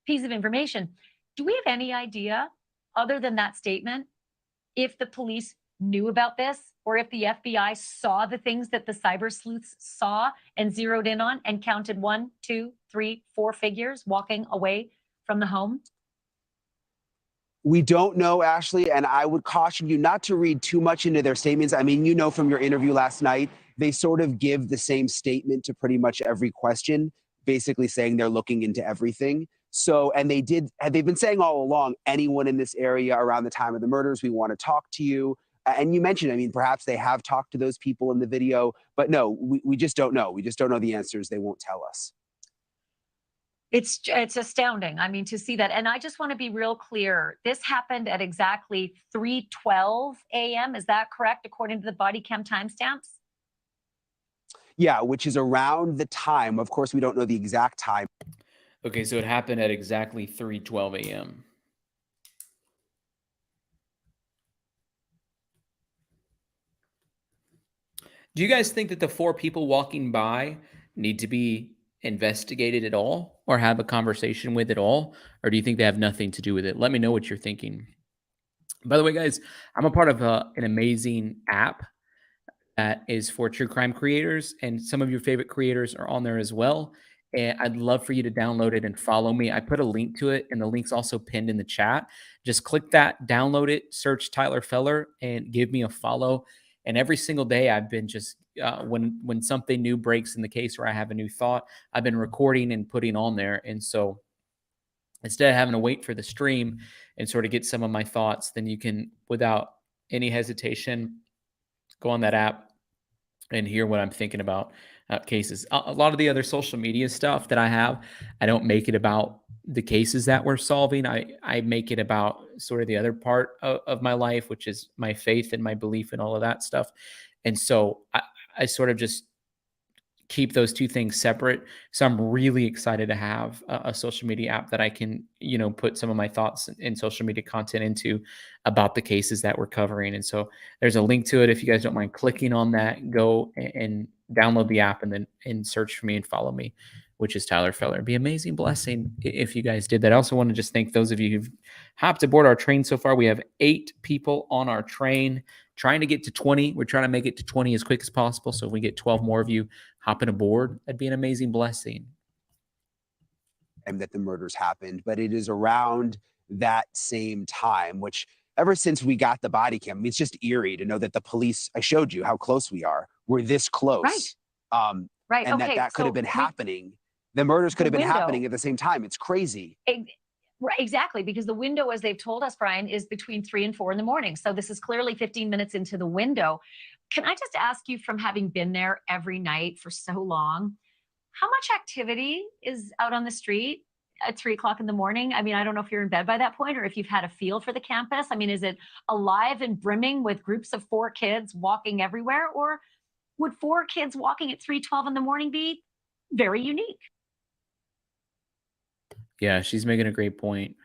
piece of information. Do we have any idea, other than that statement, if the police knew about this or if the FBI saw the things that the cyber sleuths saw and zeroed in on and counted 1, 2, 3, 4 figures walking away from the home? We don't know, Ashley, and I would caution you not to read too much into their statements. I mean, from your interview last night, they sort of give the same statement to pretty much every question, basically saying they're looking into everything. So, and they've been saying all along, anyone in this area around the time of the murders, we want to talk to you. And you mentioned, perhaps they have talked to those people in the video, but no, we just don't know. We just don't know the answers. They won't tell us. It's astounding. To see that. And I just want to be real clear. This happened at exactly 3:12 a.m. Is that correct, according to the body cam timestamps? Yeah, which is around the time. Of course, we don't know the exact time. Okay, so it happened at exactly 3:12 a.m. Do you guys think that the 4 people walking by need to be investigated at all or have a conversation with at all? Or do you think they have nothing to do with it? Let me know what you're thinking. By the way, guys, I'm a part of an amazing app that is for true crime creators, and some of your favorite creators are on there as well. And I'd love for you to download it and follow me. I put a link to it, and the link's also pinned in the chat. Just click that, download it, search Tyler Feller, and give me a follow. And every single day I've been just, when something new breaks in the case or I have a new thought, I've been recording and putting on there. And so instead of having to wait for the stream and sort of get some of my thoughts, then you can, without any hesitation, go on that app and hear what I'm thinking about cases. A lot of the other social media stuff that I have, I don't make it about the cases that we're solving. I make it about sort of the other part of my life, which is my faith and my belief and all of that stuff. And so I sort of just keep those two things separate. So I'm really excited to have a social media app that I can, put some of my thoughts and social media content into about the cases that we're covering. And so there's a link to it. If you guys don't mind clicking on that, go and download the app and then search for me and follow me, which is Tyler Feller. It'd be an amazing blessing if you guys did that. I also want to just thank those of you who've hopped aboard our train so far. We have 8 people on our train, trying to get to 20. We're trying to make it to 20 as quick as possible. So if we get 12 more of you hopping aboard, that'd be an amazing blessing. And that the murders happened, but it is around that same time, which ever since we got the body cam, I mean, it's just eerie to know that the police, I showed you how close we are. We're this close. Right. Right. And okay. that could have been happening. The murders could have been window. happening at the same time. It's crazy. Right, exactly, because the window, as they've told us, Brian, is between 3 and 4 in the morning. So this is clearly 15 minutes into the window. Can I just ask you, from having been there every night for so long, how much activity is out on the street at 3 o'clock in the morning? I mean, I don't know if you're in bed by that point or if you've had a feel for the campus. I mean, is it alive and brimming with groups of 4 kids walking everywhere? Or would 4 kids walking at 3:12 in the morning be very unique? Yeah, she's making a great point.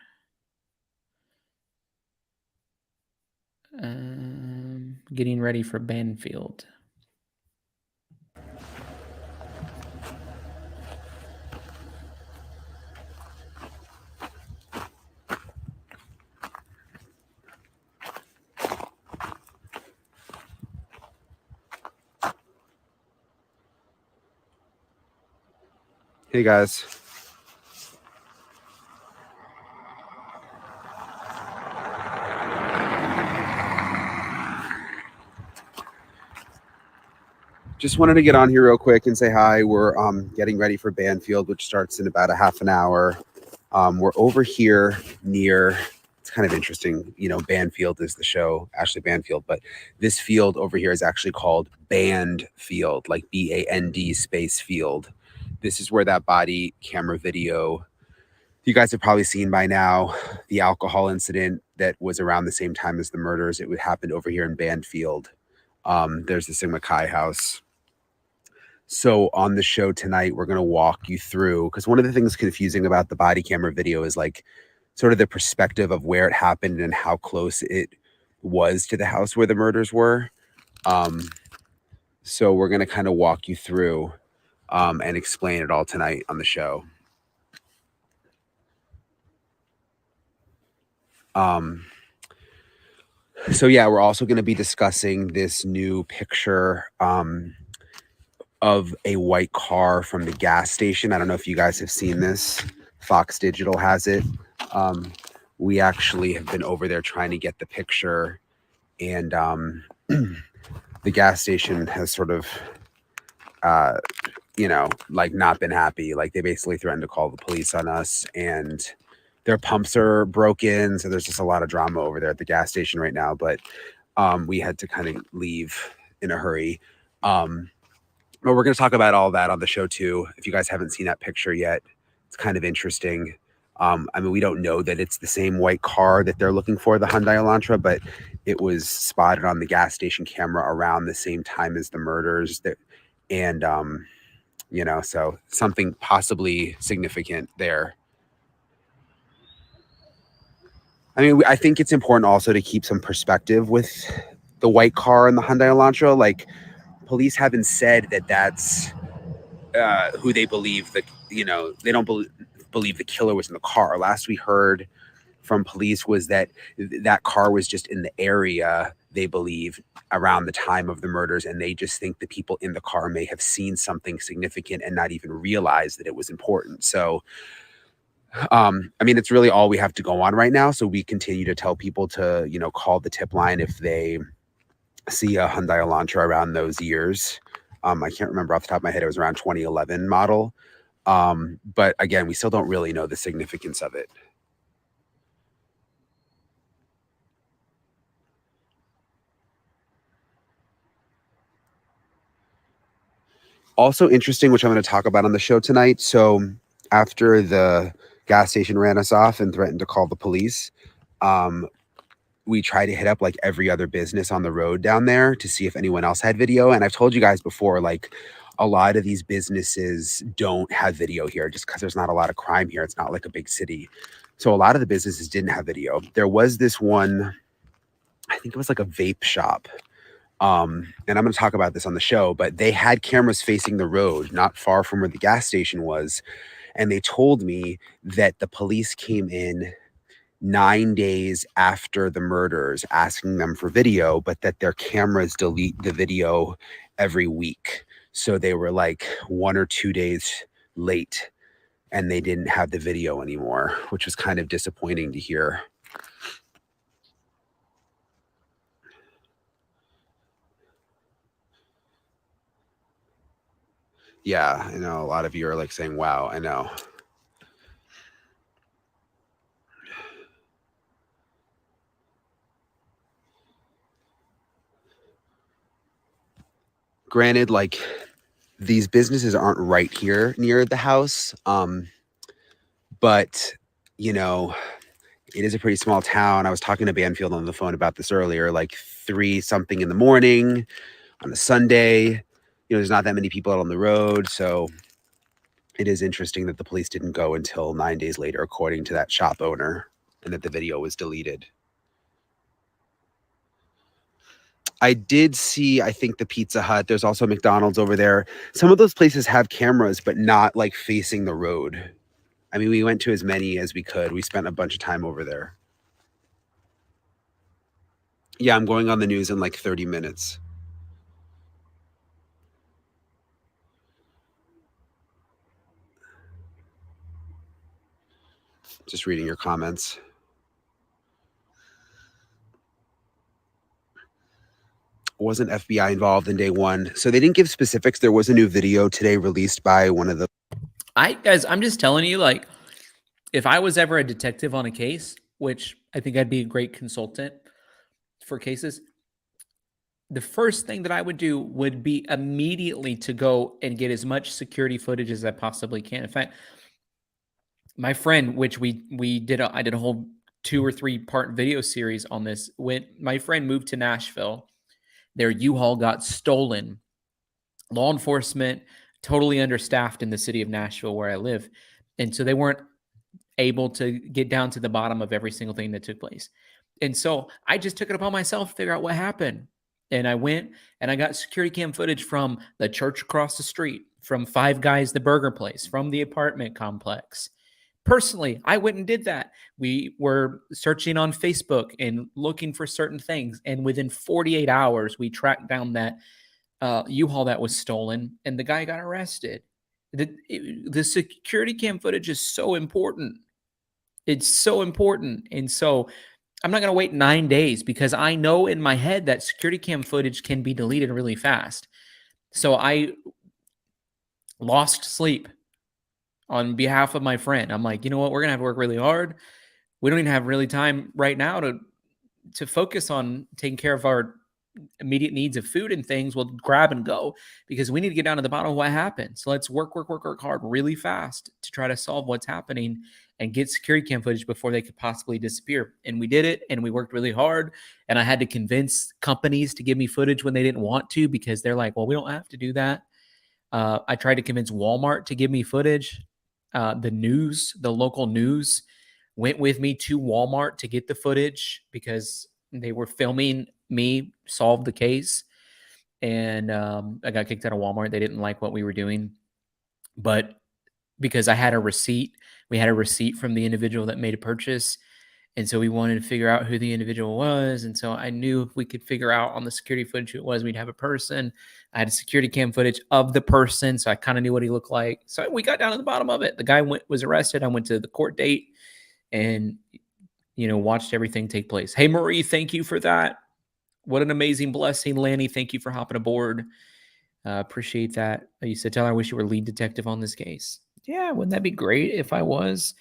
Getting ready for Banfield. Hey guys. Just wanted to get on here real quick and say hi. We're getting ready for Banfield, which starts in about a half an hour. We're over here near, it's kind of interesting, Banfield is the show, Ashley Banfield, but this field over here is actually called Band Field, like BAND space field. This is where that body camera video, you guys have probably seen by now, the alcohol incident that was around the same time as the murders. It happened over here in Banfield. There's the Sigma Chi house. So on the show tonight, we're going to walk you through, because one of the things confusing about the body camera video is like sort of the perspective of where it happened and how close it was to the house where the murders were. So we're going to kind of walk you through and explain it all tonight on the show. So yeah, we're also going to be discussing this new picture of a white car from the gas station. I don't know if you guys have seen this. Fox Digital has it. We actually have been over there trying to get the picture, and the gas station has sort of, like not been happy. Like they basically threatened to call the police on us, and their pumps are broken. So there's just a lot of drama over there at the gas station right now. But we had to kind of leave in a hurry. But we're going to talk about all that on the show too. If you guys haven't seen that picture yet, it's kind of interesting. I mean, we don't know that it's the same white car that they're looking for, the Hyundai Elantra, but it was spotted on the gas station camera around the same time as the murders. And so something possibly significant there. I mean, I think it's important also to keep some perspective with the white car and the Hyundai Elantra. Like, police haven't said that that's who they believe they don't believe the killer was in the car. Last we heard from police was that that car was just in the area, they believe, around the time of the murders, and they just think the people in the car may have seen something significant and not even realize that it was important. So I mean, it's really all we have to go on right now. So we continue to tell people to, call the tip line if they see a Hyundai Elantra around those years. I can't remember off the top of my head. It was around 2011 model. But again, we still don't really know the significance of it. Also interesting, which I'm going to talk about on the show tonight. So after the gas station ran us off and threatened to call the police, we tried to hit up like every other business on the road down there to see if anyone else had video. And I've told you guys before, like a lot of these businesses don't have video here just because there's not a lot of crime here. It's not like a big city. So a lot of the businesses didn't have video. There was this one, I think it was like a vape shop. And I'm going to talk about this on the show, but they had cameras facing the road, not far from where the gas station was. And they told me that the police came in 9 days after the murders asking them for video, but that their cameras delete the video every week. So they were like 1 or 2 days late and they didn't have the video anymore, which was kind of disappointing to hear. Yeah, I know a lot of you are like saying, wow, I know. Granted, like these businesses aren't right here near the house. But you know, it is a pretty small town. I was talking to Banfield on the phone about this earlier, like 3 something in the morning on a Sunday. There's not that many people out on the road. So it is interesting that the police didn't go until 9 days later, according to that shop owner, and that the video was deleted. I did see, I think, the Pizza Hut. There's also McDonald's over there. Some of those places have cameras, but not like facing the road. I mean, we went to as many as we could. We spent a bunch of time over there. Yeah, I'm going on the news in like 30 minutes. Just reading your comments. Wasn't FBI involved in day one? So they didn't give specifics. There was a new video today released by one of the... Guys, I'm just telling you, like, if I was ever a detective on a case, which I think I'd be a great consultant for cases, the first thing that I would do would be immediately to go and get as much security footage as I possibly can. In fact, my friend, which I did a whole 2 or 3 part video series on this. When my friend moved to Nashville, their U-Haul got stolen. Law enforcement totally understaffed in the city of Nashville where I live. And so they weren't able to get down to the bottom of every single thing that took place. And so I just took it upon myself to figure out what happened. And I went and I got security cam footage from the church across the street, from Five Guys, the burger place, from the apartment complex. Personally, I went and did that. We were searching on Facebook and looking for certain things. And within 48 hours, we tracked down that U-Haul that was stolen, and the guy got arrested. The security cam footage is so important. It's so important. And so I'm not going to wait 9 days because I know in my head that security cam footage can be deleted really fast. So I lost sleep on behalf of my friend. I'm like, you know what? We're going to have to work really hard. We don't even have really time right now to focus on taking care of our immediate needs of food and things. We'll grab and go because we need to get down to the bottom of what happened. So let's work hard really fast to try to solve what's happening and get security cam footage before they could possibly disappear. And we did it, and we worked really hard. And I had to convince companies to give me footage when they didn't want to because they're like, well, we don't have to do that. I tried to convince Walmart to give me footage. The local news went with me to Walmart to get the footage because they were filming me solve the case. And I got kicked out of Walmart. They didn't like what we were doing. But because I had a receipt, we had a receipt from the individual that made a purchase. And so we wanted to figure out who the individual was. And so I knew if we could figure out on the security footage who it was, we'd have a person. I had a security cam footage of the person, so I kind of knew what he looked like. So we got down to the bottom of it. The guy was arrested. I went to the court date and, watched everything take place. Hey, Marie, thank you for that. What an amazing blessing, Lanny. Thank you for hopping aboard. Appreciate that. You said, Tyler, I wish you were lead detective on this case. Yeah, wouldn't that be great if I was?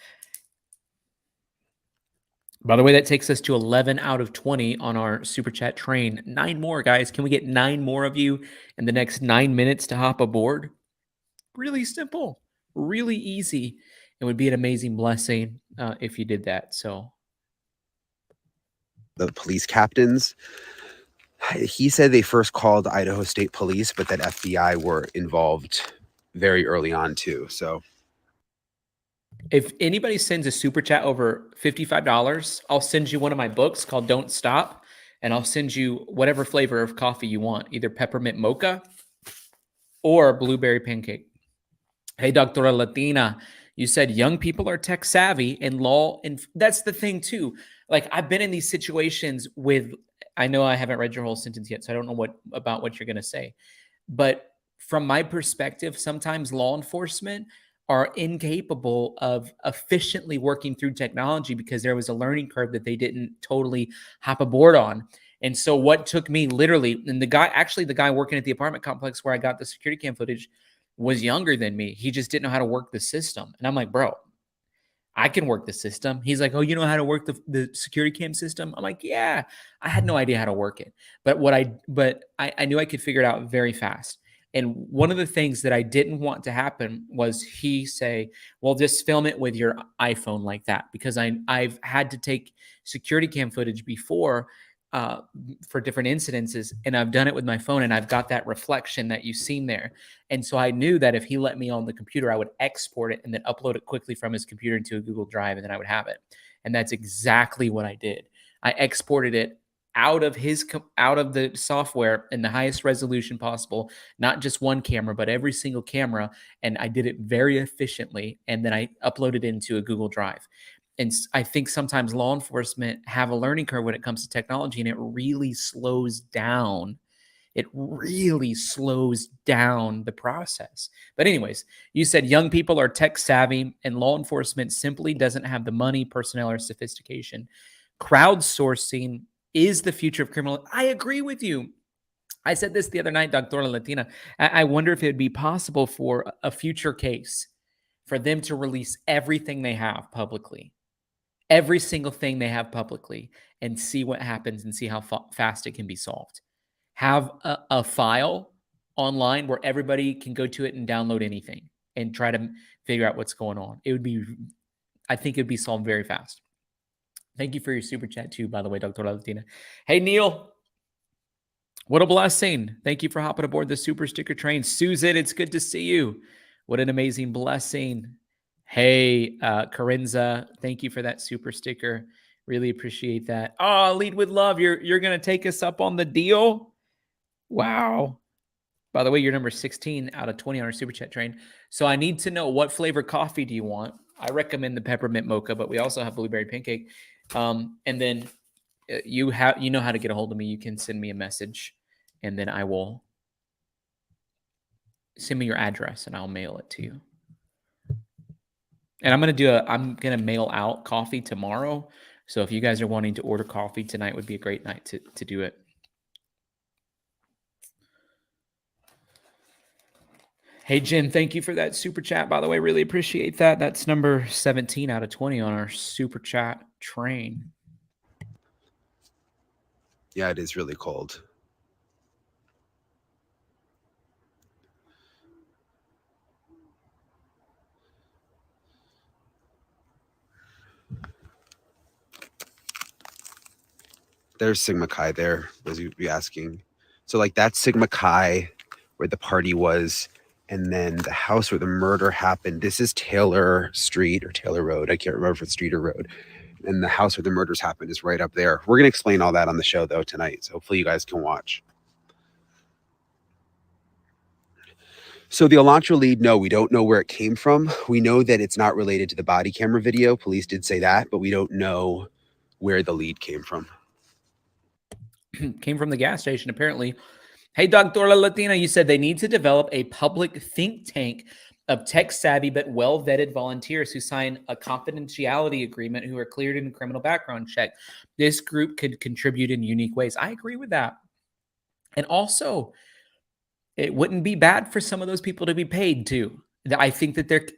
By the way, that takes us to 11 out of 20 on our super chat train. 9 more, guys. Can we get 9 more of you in the next 9 minutes to hop aboard? Really simple, really easy. It would be an amazing blessing if you did that. So, the police captains, he said they first called Idaho State Police, but that FBI were involved very early on too. So if anybody sends a super chat over $55, I'll send you one of my books called Don't Stop, and I'll send you whatever flavor of coffee you want, either peppermint mocha or blueberry pancake. Hey, Doctora Latina, you said young people are tech savvy and law, and that's the thing too. Like, I've been in these situations with, I know I haven't read your whole sentence yet, so I don't know about what you're going to say. But from my perspective, sometimes law enforcement are incapable of efficiently working through technology because there was a learning curve that they didn't totally hop aboard on. And so what took me literally, and the guy working at the apartment complex where I got the security cam footage was younger than me. He just didn't know how to work the system. And I'm like, bro, I can work the system. He's like, oh, you know how to work the security cam system? I'm like, yeah. I had no idea how to work it. But I knew I could figure it out very fast. And one of the things that I didn't want to happen was he say, well, just film it with your iPhone like that. Because I've had to take security cam footage before for different incidences, and I've done it with my phone, and I've got that reflection that you've seen there. And so I knew that if he let me on the computer, I would export it and then upload it quickly from his computer into a Google Drive, and then I would have it. And that's exactly what I did. I exported it out of the software in the highest resolution possible, not just one camera, but every single camera. And I did it very efficiently. And then I uploaded it into a Google Drive. And I think sometimes law enforcement have a learning curve when it comes to technology, and it really slows down. It really slows down the process. But anyways, you said young people are tech savvy, and law enforcement simply doesn't have the money, personnel, or sophistication. Crowdsourcing is the future of criminal. I agree with you. I said this the other night, Doctora Latina. I wonder if it would be possible for a future case for them to release everything they have publicly. Every single thing they have publicly, and see what happens and see how fast it can be solved. Have a file online where everybody can go to it and download anything and try to figure out what's going on. I think it'd be solved very fast. Thank you for your super chat too, by the way, Dr. Latina. Hey, Neil. What a blessing. Thank you for hopping aboard the super sticker train. Susan, it's good to see you. What an amazing blessing. Hey, Corinza, thank you for that super sticker. Really appreciate that. Oh, lead with love. You're going to take us up on the deal? Wow. By the way, you're number 16 out of 20 on our super chat train. So I need to know, what flavor coffee do you want? I recommend the peppermint mocha, but we also have blueberry pancake. And then you know how to get a hold of me. You can send me a message, and then I will send me your address and I'll mail it to you. And I'm going to mail out coffee tomorrow. So if you guys are wanting to order coffee, tonight would be a great night to do it. Hey, Jen, thank you for that super chat, by the way. Really appreciate that. That's number 17 out of 20 on our super chat train. Yeah, it is really cold. There's Sigma Chi there, as you'd be asking. So like that's Sigma Chi where the party was. And then the house where the murder happened. This is Taylor Street or Taylor Road. I can't remember if it's street or road. And the house where the murders happened is right up there. We're going to explain all that on the show though tonight. So hopefully you guys can watch. So the Elantra lead, no, we don't know where it came from. We know that it's not related to the body camera video. Police did say that, but we don't know where the lead came from. Came from the gas station, apparently. Hey, Doctora Latina, you said they need to develop a public think tank of tech-savvy but well-vetted volunteers who sign a confidentiality agreement, who are cleared in a criminal background check. This group could contribute in unique ways. I agree with that. And also, it wouldn't be bad for some of those people to be paid too. I think that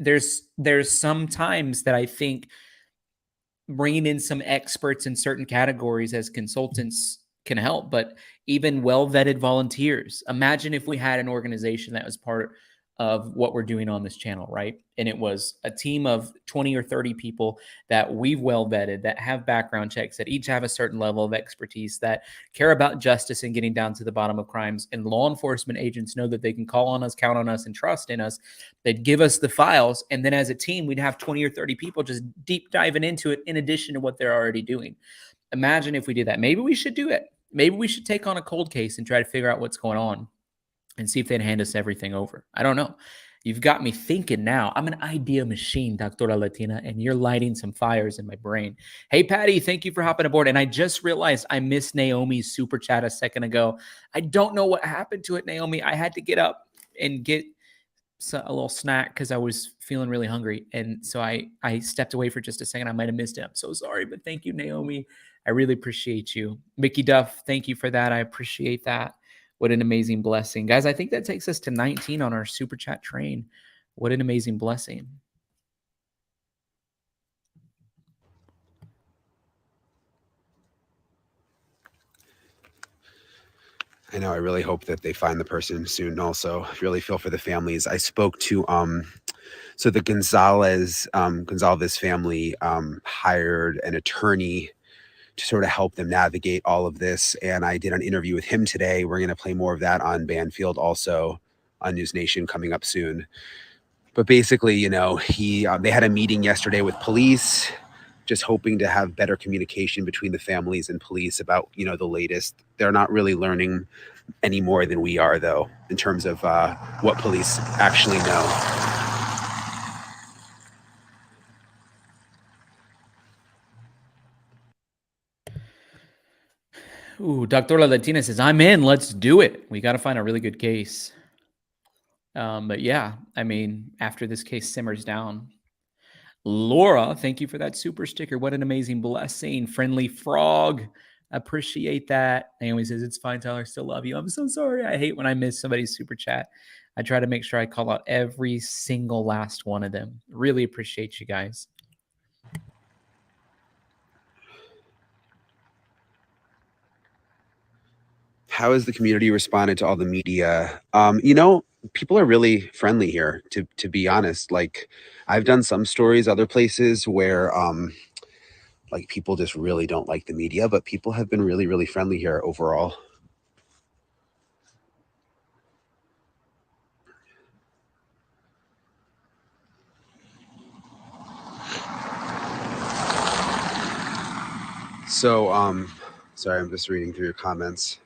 there's some times that I think bringing in some experts in certain categories as consultants can help, but even well-vetted volunteers. Imagine if we had an organization that was part of what we're doing on this channel, right? And it was a team of 20 or 30 people that we've well-vetted, that have background checks, that each have a certain level of expertise, that care about justice and getting down to the bottom of crimes. And law enforcement agents know that they can call on us, count on us, and trust in us. They'd give us the files. And then as a team, we'd have 20 or 30 people just deep diving into it in addition to what they're already doing. Imagine if we did that. Maybe we should do it. Maybe we should take on a cold case and try to figure out what's going on and see if they'd hand us everything over. I don't know. You've got me thinking now. I'm an idea machine, Doctora Latina, and you're lighting some fires in my brain. Hey, Patty, thank you for hopping aboard. And I just realized I missed Naomi's super chat a second ago. I don't know what happened to it, Naomi. I had to get up and get a little snack because I was feeling really hungry. And so I stepped away for just a second. I might have missed it. I'm so sorry, but thank you, Naomi. I really appreciate you. Mickey Duff, thank you for that. I appreciate that. What an amazing blessing. Guys, I think that takes us to 19 on our super chat train. What an amazing blessing. I know. I really hope that they find the person soon. Also, really feel for the families. I spoke to so the Gonzalez family hired an attorney to sort of help them navigate all of this. And I did an interview with him today. We're going to play more of that on Banfield, also on News Nation, coming up soon. But basically, you know, they had a meeting yesterday with police, just hoping to have better communication between the families and police about, you know, the latest. They're not really learning any more than we are, though, in terms of what police actually know. Ooh, Dr. Latina says, I'm in. Let's do it. We got to find a really good case. But yeah, I mean, after this case simmers down. Laura, thank you for that super sticker. What an amazing blessing. Friendly Frog, appreciate that. Naomi says, it's fine, Tyler. Still love you. I'm so sorry. I hate when I miss somebody's super chat. I try to make sure I call out every single last one of them. Really appreciate you guys. How has the community responded to all the media? You know, people are really friendly here, to be honest. Like, I've done some stories other places where like people just really don't like the media, but people have been really, really friendly here overall. So, sorry, I'm just reading through your comments.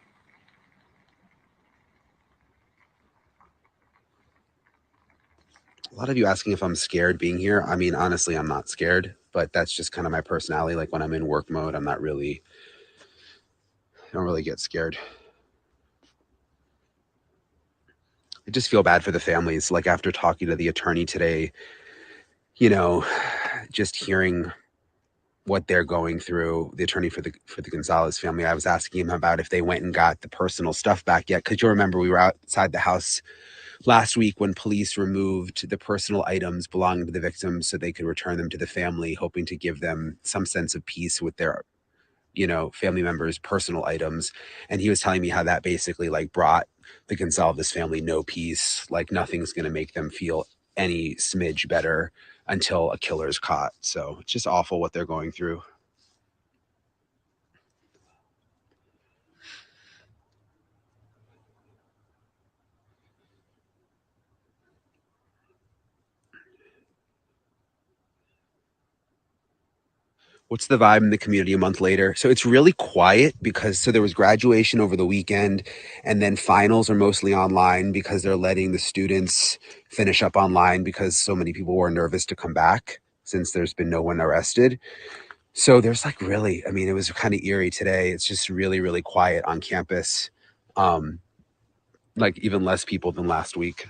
A lot of you asking if I'm scared being here. I mean, honestly, I'm not scared, but that's just kind of my personality. Like when I'm in work mode, I don't really get scared. I just feel bad for the families. Like after talking to the attorney today, you know, just hearing what they're going through, the attorney for the Gonzalez family, I was asking him about if they went and got the personal stuff back yet. Because you'll remember we were outside the house last week when police removed the personal items belonging to the victims so they could return them to the family, hoping to give them some sense of peace with their, you know, family members' personal items. And he was telling me how that basically like brought the Gonzalez family no peace. Like nothing's going to make them feel any smidge better until a killer's caught. So it's just awful what they're going through. What's the vibe in the community a month later? So it's really quiet because there was graduation over the weekend, and then finals are mostly online because they're letting the students finish up online because so many people were nervous to come back since there's been no one arrested. So there's like really, I mean, it was kind of eerie today. It's just really, really quiet on campus. Like even less people than last week.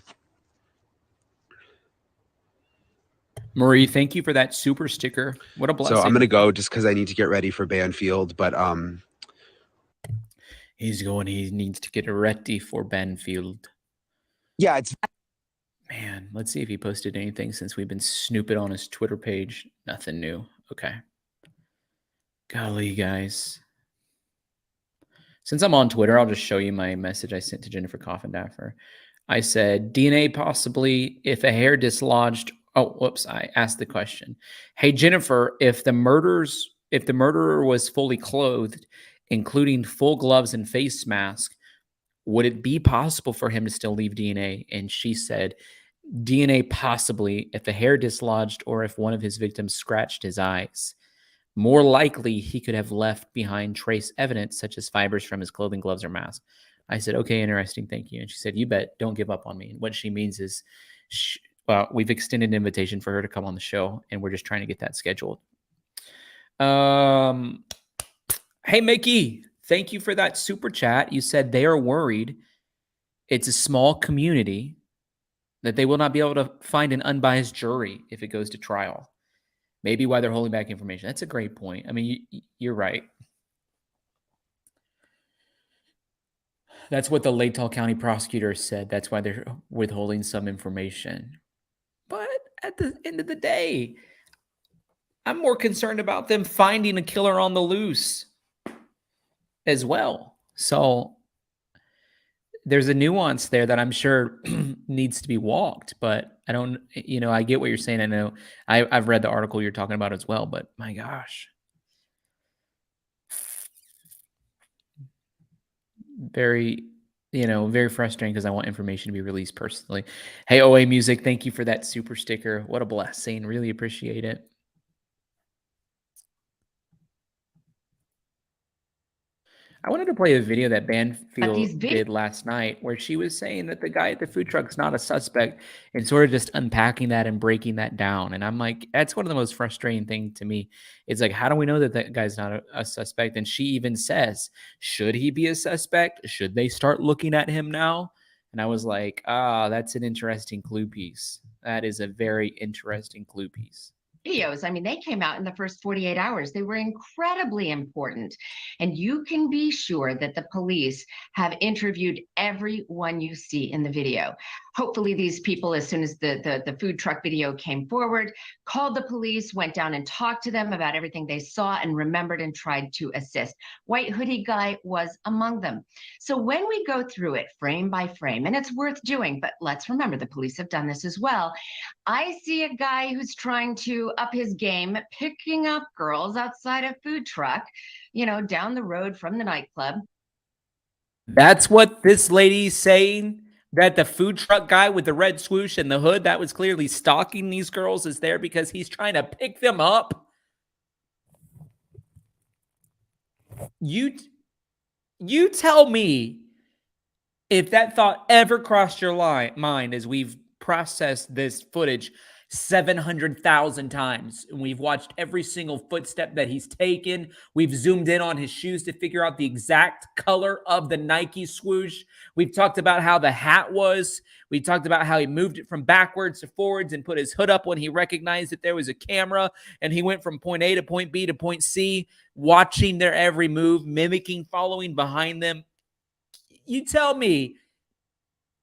Marie, thank you for that super sticker. What a blessing. So I'm gonna go just because I need to get ready for Banfield, but he's going. He needs to get ready for Banfield. Yeah, it's man. Let's see if he posted anything since we've been snooping on his Twitter page. Nothing new. Okay. Golly, guys. Since I'm on Twitter, I'll just show you my message I sent to Jennifer Coffindaffer. I said, DNA possibly if a hair dislodged. Oh, whoops. I asked the question. Hey, Jennifer, if the murderer was fully clothed, including full gloves and face mask, would it be possible for him to still leave DNA? And she said, DNA possibly if a hair dislodged or if one of his victims scratched his eyes. More likely, he could have left behind trace evidence such as fibers from his clothing, gloves, or mask. I said, okay, interesting, thank you. And she said, you bet, don't give up on me. And what she means is, well, we've extended an invitation for her to come on the show, and we're just trying to get that scheduled. Hey, Mickey, thank you for that super chat. You said they are worried it's a small community that they will not be able to find an unbiased jury if it goes to trial. Maybe why they're holding back information. That's a great point. I mean, you're right. That's what the Lake Tahoe County prosecutor said. That's why they're withholding some information. But at the end of the day, I'm more concerned about them finding a killer on the loose as well. So there's a nuance there that I'm sure needs to be walked, but I don't, I get what you're saying. I know I've read the article you're talking about as well, but my gosh. Very, very frustrating because I want information to be released personally. Hey, OA Music, thank you for that super sticker. What a blessing. Really appreciate it. I wanted to play a video that Banfield did last night where she was saying that the guy at the food truck's not a suspect and sort of just unpacking that and breaking that down. And I'm like, that's one of the most frustrating things to me. It's like, how do we know that that guy's not a suspect? And she even says, should he be a suspect? Should they start looking at him now? And I was like, that's an interesting clue piece. That is a very interesting clue piece. Videos, I mean, they came out in the first 48 hours. They were incredibly important. And you can be sure that the police have interviewed everyone you see in the video. Hopefully these people, as soon as the food truck video came forward, called the police, went down and talked to them about everything they saw and remembered and tried to assist. White hoodie guy was among them. So when we go through it frame by frame, and it's worth doing, but let's remember the police have done this as well. I see a guy who's trying to up his game, picking up girls outside a food truck, down the road from the nightclub. That's what this lady's saying, that the food truck guy with the red swoosh and the hood that was clearly stalking these girls is there because he's trying to pick them up. You tell me if that thought ever crossed your mind as we've processed this footage 700,000 times. And we've watched every single footstep that he's taken. We've zoomed in on his shoes to figure out the exact color of the Nike swoosh. We've talked about how the hat was. We talked about how he moved it from backwards to forwards and put his hood up when he recognized that there was a camera. And he went from point A to point B to point C, watching their every move, mimicking, following behind them. You tell me,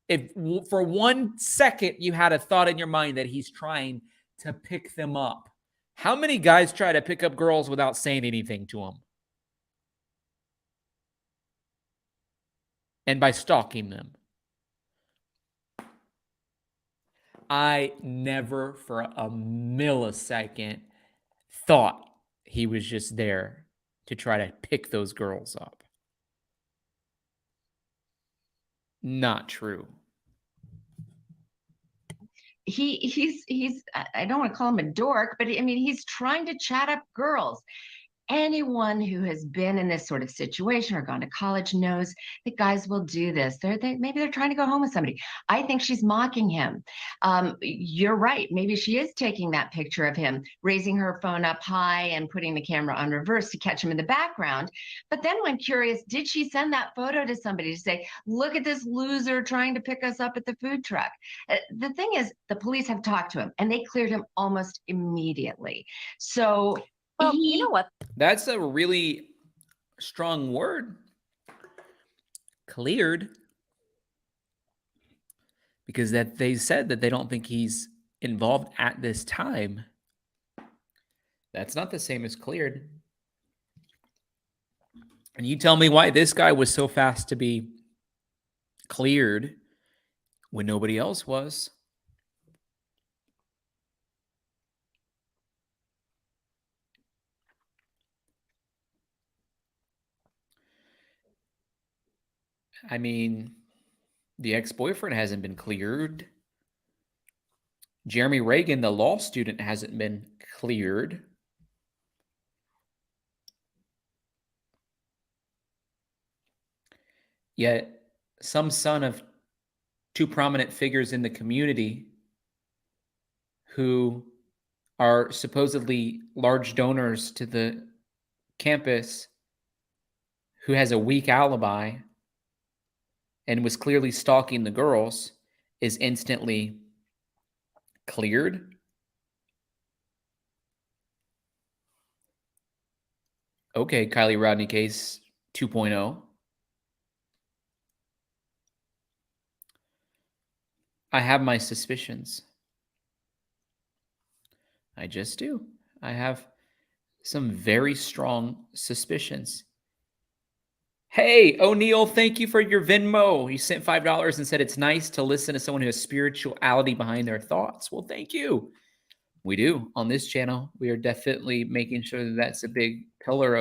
if for 1 second you had a thought in your mind that he's trying to pick them up, how many guys try to pick up girls without saying anything to them? And by stalking them. I never for a millisecond thought he was just there to try to pick those girls up. Not true. He's I don't want to call him a dork, but I mean, he's trying to chat up girls. anyone who has been in this sort of situation or gone to college knows that guys will do this. Maybe they're trying to go home with somebody. I think she's mocking him. You're right. Maybe she is taking that picture of him, raising her phone up high and putting the camera on reverse to catch him in the background. But then I'm curious, did she send that photo to somebody to say, look at this loser trying to pick us up at the food truck? The thing is, the police have talked to him and they cleared him almost immediately. So, well, you know what? That's a really strong word. Cleared. Because that they said that they don't think he's involved at this time. That's not the same as cleared. And you tell me why this guy was so fast to be cleared when nobody else was. I mean, the ex-boyfriend hasn't been cleared. Jeremy Reagan, the law student, hasn't been cleared. Yet, some son of two prominent figures in the community who are supposedly large donors to the campus, who has a weak alibi and was clearly stalking the girls, is instantly cleared. Okay, Kylie Rodney case 2.0. I have my suspicions. I just do. I have some very strong suspicions. Hey, O'Neill, thank you for your Venmo. You sent $5 and said it's nice to listen to someone who has spirituality behind their thoughts. Well, thank you. We do. On this channel, we are definitely making sure that that's a big pillar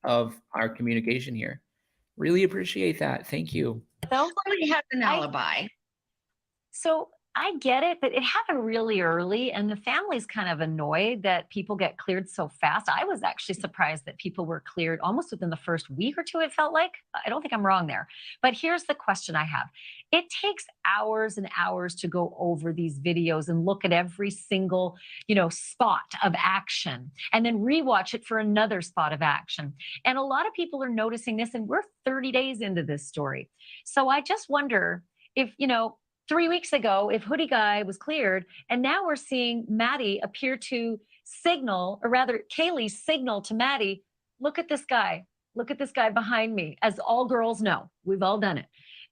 of our communication here. Really appreciate that. Thank you. Somebody has an alibi. So I get it, but it happened really early, and the family's kind of annoyed that people get cleared so fast. I was actually surprised that people were cleared almost within the first week or two, it felt like. I don't think I'm wrong there. But here's the question I have. It takes hours and hours to go over these videos and look at every single, spot of action, and then rewatch it for another spot of action. And a lot of people are noticing this, and we're 30 days into this story. So I just wonder if, 3 weeks ago, if Hoodie Guy was cleared, and now we're seeing Maddie appear to signal, or rather Kaylee signal to Maddie, look at this guy behind me, as all girls know, we've all done it.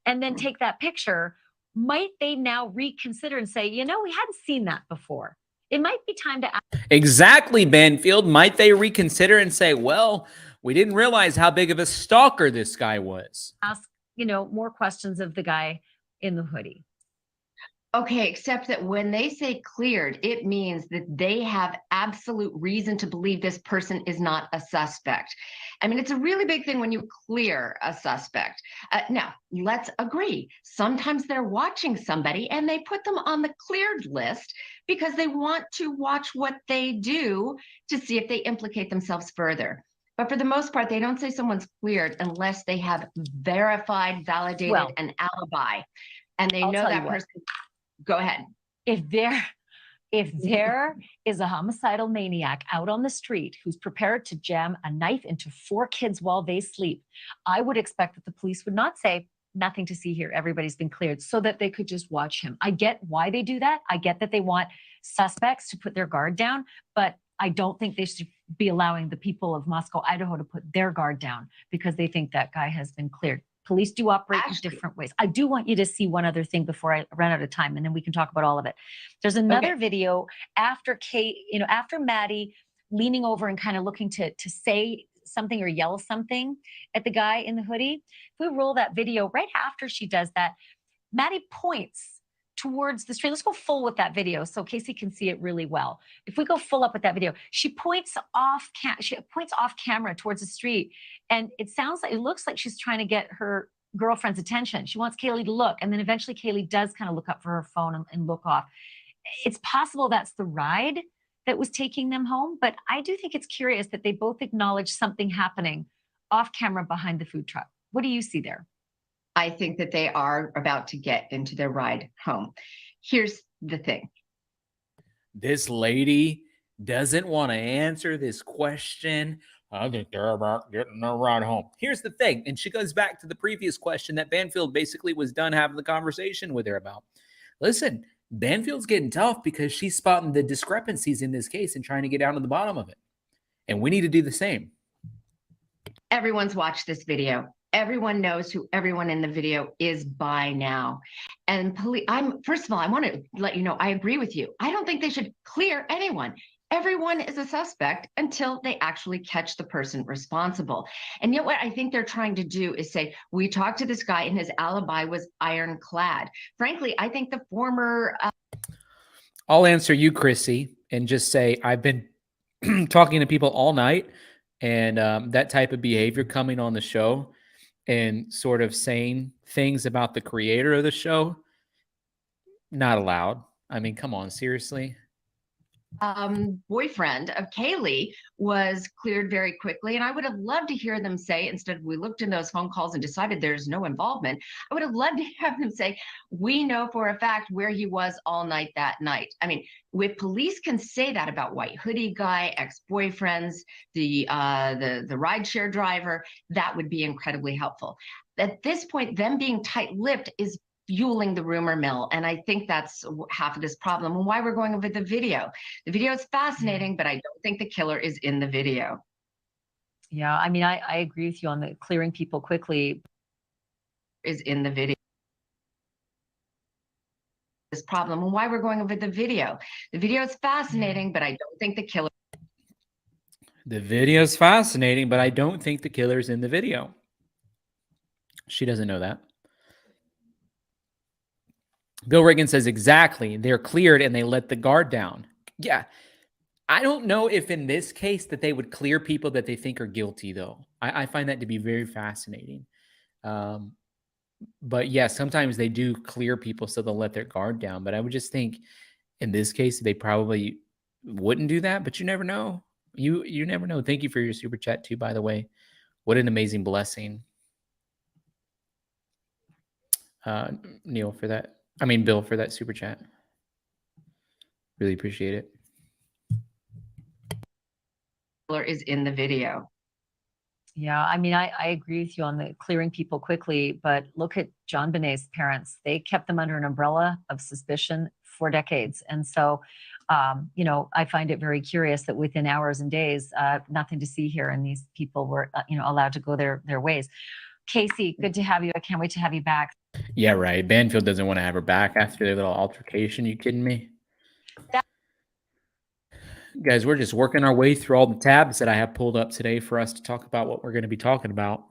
And then take that picture. Might they now reconsider and say, we hadn't seen that before. It might be time to ask. Exactly, Banfield. Might they reconsider and say, well, we didn't realize how big of a stalker this guy was. Ask, more questions of the guy in the hoodie. Okay, except that when they say cleared, it means that they have absolute reason to believe this person is not a suspect. I mean, it's a really big thing when you clear a suspect. Now, let's agree. Sometimes they're watching somebody and they put them on the cleared list because they want to watch what they do to see if they implicate themselves further. But for the most part, they don't say someone's cleared unless they have verified, validated an alibi. And they know that person. Go ahead. If there is a homicidal maniac out on the street who's prepared to jam a knife into 4 kids while they sleep, I would expect that the police would not say, nothing to see here, everybody's been cleared, so that they could just watch him. I get why they do that. I get that they want suspects to put their guard down, but I don't think they should be allowing the people of Moscow, Idaho to put their guard down because they think that guy has been cleared. Police do operate in different ways. I do want you to see one other thing before I run out of time, and then we can talk about all of it. There's another video after after Maddie leaning over and kind of looking to say something or yell something at the guy in the hoodie. If we roll that video right after she does that, Maddie points towards the street. Let's go full with that video so Casey can see it really well. If we go full up with that video, she points off camera towards the street, and it looks like she's trying to get her girlfriend's attention. She wants Kaylee to look, and then eventually Kaylee does kind of look up for her phone and look off. It's possible that's the ride that was taking them home. But I do think it's curious that they both acknowledge something happening off camera behind the food truck. What do you see there? I think that they are about to get into their ride home. Here's the thing. This lady doesn't want to answer this question. I think they're about getting their ride home. Here's the thing. And she goes back to the previous question that Banfield basically was done having the conversation with her about. Listen, Banfield's getting tough because she's spotting the discrepancies in this case and trying to get down to the bottom of it. And we need to do the same. Everyone's watched this video. Everyone knows who everyone in the video is by now. And first of all, I want to let you know, I agree with you. I don't think they should clear anyone. Everyone is a suspect until they actually catch the person responsible. And yet what I think they're trying to do is say, we talked to this guy and his alibi was ironclad. Frankly, I think the former... I'll answer you, Chrissy, and just say I've been talking to people all night, and that type of behavior coming on the show and sort of saying things about the creator of the show, not allowed. I mean, come on, seriously. Boyfriend of Kaylee was cleared very quickly. And I would have loved to hear them say, instead of we looked in those phone calls and decided there's no involvement, I would have loved to have them say, we know for a fact where he was all night that night. I mean, if police can say that about white hoodie guy, ex-boyfriends, the rideshare driver, that would be incredibly helpful. At this point, them being tight-lipped is fueling the rumor mill. And I think that's half of this problem and why we're going over the video. The video is fascinating, but I don't think the killer is in the video. Yeah, I mean, I agree with you on the clearing people quickly. Is in the video. This problem and why we're going over the video. The video is fascinating, but I don't think the killer. The video is fascinating, but I don't think the killer's in the video. She doesn't know that. Bill Reagan says, exactly. They're cleared and they let the guard down. Yeah. I don't know if in this case that they would clear people that they think are guilty, though. I find that to be very fascinating. But yeah, sometimes they do clear people so they'll let their guard down. But I would just think in this case, they probably wouldn't do that. But you never know. You never know. Thank you for your super chat, too, by the way. What an amazing blessing. Neil, for that. I mean, Bill, for that super chat. Really appreciate it. Is in the video. Yeah, I mean, I agree with you on the clearing people quickly, but look at John Benet's parents. They kept them under an umbrella of suspicion for decades. And so, you know, I find it very curious that within hours and days, nothing to see here. And these people were, you know, allowed to go their ways. Casey, good to have you. I can't wait to have you back. Yeah, right. Banfield doesn't want to have her back after their little altercation. You kidding me? Guys, we're just working our way through all the tabs that I have pulled up today for us to talk about what we're going to be talking about.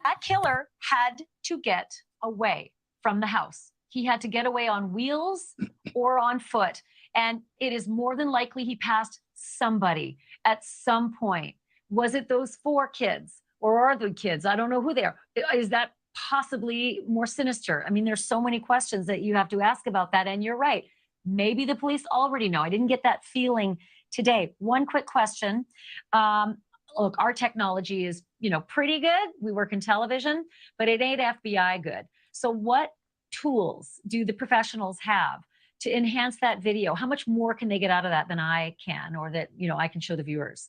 That killer had to get away from the house. He had to get away on wheels or on foot. And it is more than likely he passed somebody at some point. Was it those 4 kids? Or are the kids? I don't know who they are. Is that possibly more sinister? I mean, there's so many questions that you have to ask about that. And you're right. Maybe the police already know. I didn't get that feeling today. One quick question. Look, our technology is, you know, pretty good. We work in television, but it ain't FBI good. So what tools do the professionals have to enhance that video? How much more can they get out of that than I can, or that, you know, I can show the viewers?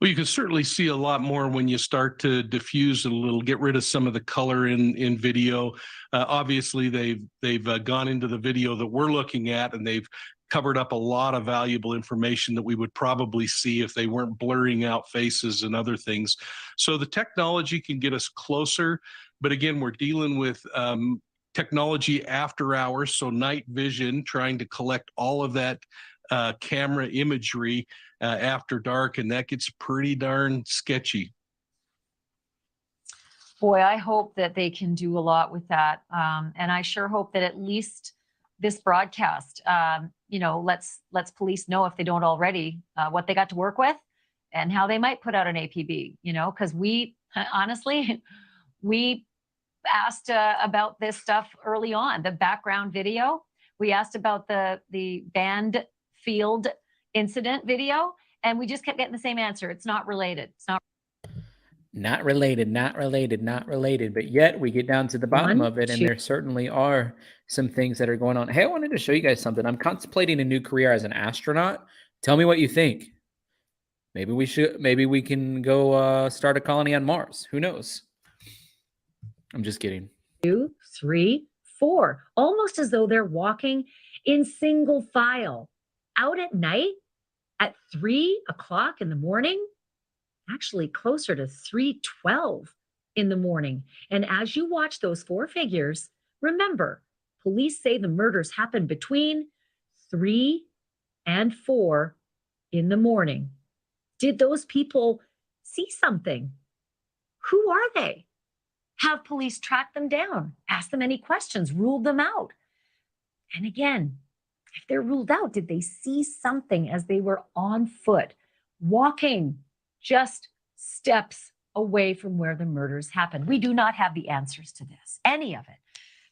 Well, you can certainly see a lot more when you start to diffuse it a little, get rid of some of the color in video. Obviously, they've gone into the video that we're looking at, and they've covered up a lot of valuable information that we would probably see if they weren't blurring out faces and other things. So the technology can get us closer, but again, we're dealing with technology after hours, so night vision, trying to collect all of that camera imagery after dark, and that gets pretty darn sketchy. Boy, I hope that they can do a lot with that. And I sure hope that at least this broadcast, you know, lets police know, if they don't already, what they got to work with and how they might put out an APB, you know, because we honestly, we asked about this stuff early on, the background video. We asked about the band field incident video, and we just kept getting the same answer. It's not related. It's Not related, not related, not related. But yet we get down to the bottom One, of it, and two. there certainly are some things that are going on. Hey, I wanted to show you guys something. I'm contemplating a new career as an astronaut. Tell me what you think. Maybe we can go start a colony on Mars. Who knows? I'm just kidding. 2, 3, 4, almost as though they're walking in single file out at night at 3 o'clock in the morning, actually closer to 3:12 in the morning. And as you watch those 4 figures, remember, police say the murders happened between 3 and 4 in the morning. Did those people see something? Who are they? Have police tracked them down, asked them any questions, ruled them out? And again, if they're ruled out, did they see something as they were on foot, walking just steps away from where the murders happened? We do not have the answers to this, any of it.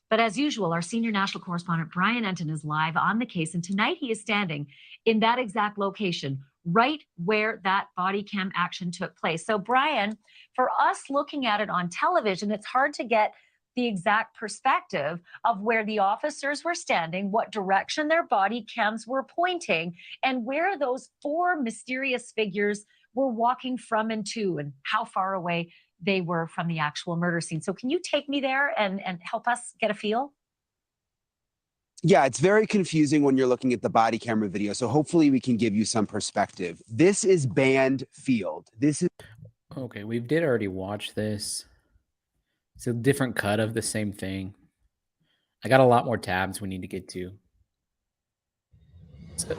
But as usual, our senior national correspondent, Brian Enton, is live on the case. And tonight he is standing in that exact location, right where that body cam action took place. So Brian, for us looking at it on television, it's hard to get the exact perspective of where the officers were standing, what direction their body cams were pointing, and where those 4 mysterious figures were walking from and to, and how far away they were from the actual murder scene. So can you take me there and help us get a feel? Yeah, it's very confusing when you're looking at the body camera video. So hopefully we can give you some perspective. This is Band Field. This is Okay, we did already watch this. It's a different cut of the same thing. I got a lot more tabs we need to get to.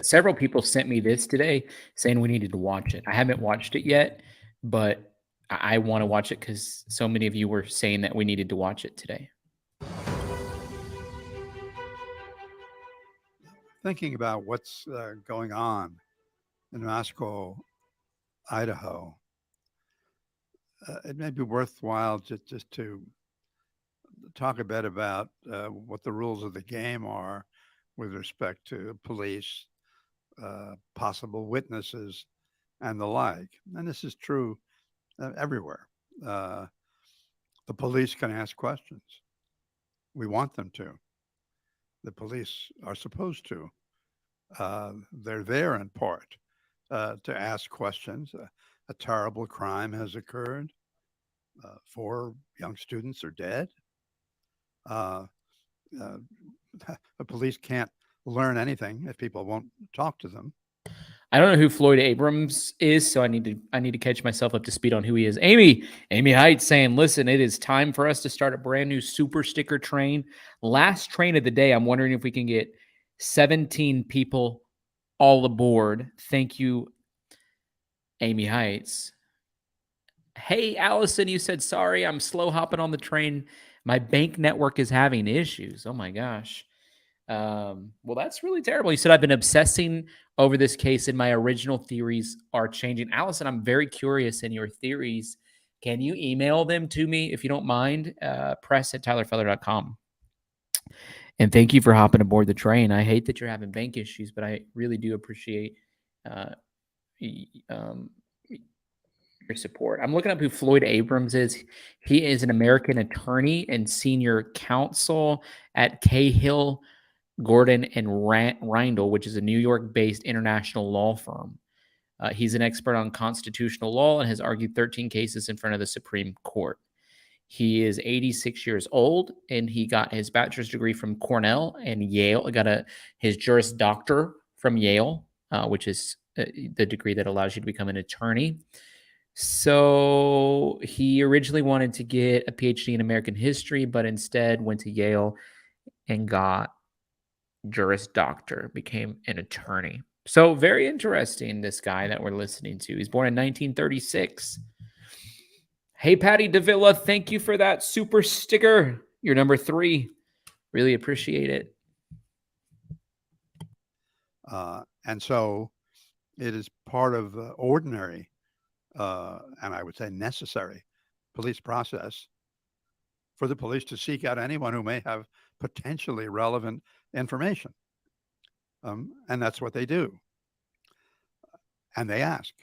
Several people sent me this today saying we needed to watch it. I haven't watched it yet, but I want to watch it because so many of you were saying that we needed to watch it today. Thinking about what's going on in Moscow, Idaho, it may be worthwhile just to talk a bit about what the rules of the game are with respect to police, possible witnesses, and the like. And this is true everywhere. The police can ask questions. We want them to. The police are supposed to. They're there in part to ask questions. A terrible crime has occurred. 4 young students are dead. The police can't learn anything if people won't talk to them. I don't know who Floyd Abrams is, so I need to catch myself up to speed on who he is. Amy Heights saying, listen, it is time for us to start a brand new super sticker train. Last train of the day. I'm wondering if we can get 17 people all aboard. Thank you, Amy Heights. Hey, Allison, you said, sorry, I'm slow hopping on the train. My bank network is having issues. Oh my gosh. Well, that's really terrible. You said, I've been obsessing over this case and my original theories are changing. Allison, I'm very curious in your theories. Can you email them to me if you don't mind? press@tylerfeller.com. And thank you for hopping aboard the train. I hate that you're having bank issues, but I really do appreciate your support. I'm looking up who Floyd Abrams is. He is an American attorney and senior counsel at Cahill, Gordon, and Reindl, which is a New York-based international law firm. He's an expert on constitutional law and has argued 13 cases in front of the Supreme Court. He is 86 years old, and he got his bachelor's degree from Cornell and Yale. He got his Juris Doctor from Yale, which is the degree that allows you to become an attorney. So he originally wanted to get a PhD in American history, but instead went to Yale and got Juris Doctor, became an attorney. So very interesting, this guy that we're listening to. He's born in 1936. Hey, Patty Davila, thank you for that super sticker. You're number 3. Really appreciate it. And so it is part of the ordinary, and I would say necessary, police process for the police to seek out anyone who may have potentially relevant information. And that's what they do. And they ask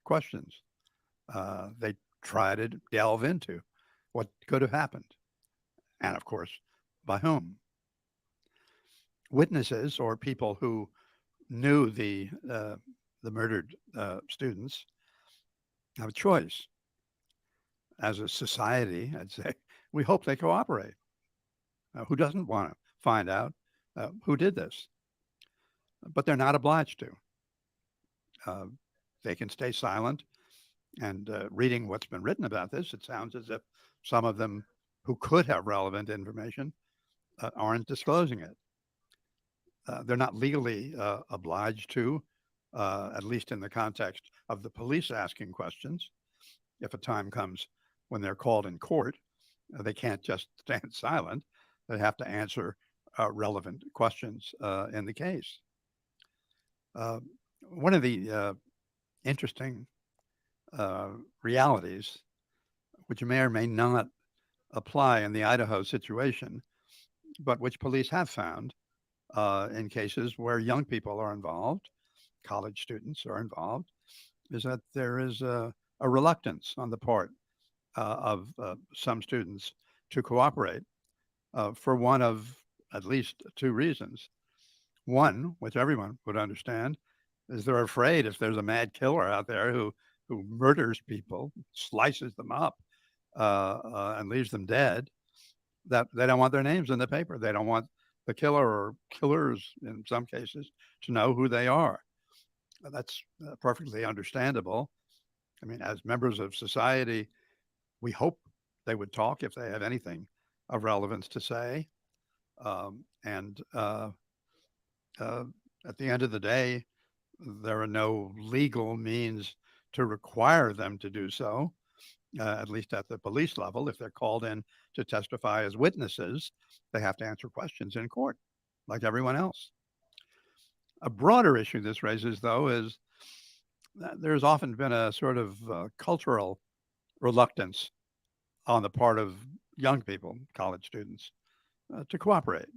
questions. They try to delve into what could have happened. And of course, by whom? Witnesses or people who knew the murdered students have a choice. As a society, I'd say, we hope they cooperate. Who doesn't want to find out who did this? But they're not obliged to. They can stay silent. And reading what's been written about this, it sounds as if some of them who could have relevant information aren't disclosing it. They're not legally obliged to, at least in the context of the police asking questions. If a time comes when they're called in court, they can't just stand silent. They have to answer relevant questions in the case. One of the interesting realities, which may or may not apply in the Idaho situation, but which police have found in cases where young people are involved, college students are involved, is that there is a reluctance on the part of some students to cooperate for one of at least two reasons. One, which everyone would understand, is they're afraid if there's a mad killer out there who murders people, slices them up, and leaves them dead, that they don't want their names in the paper. They don't want the killer or killers, in some cases, to know who they are. That's perfectly understandable. I mean, as members of society, we hope they would talk if they have anything of relevance to say. And at the end of the day, there are no legal means to require them to do so, at least at the police level. If they're called in to testify as witnesses, they have to answer questions in court, like everyone else. A broader issue this raises, though, is that there's often been a sort of cultural reluctance on the part of young people, college students, to cooperate,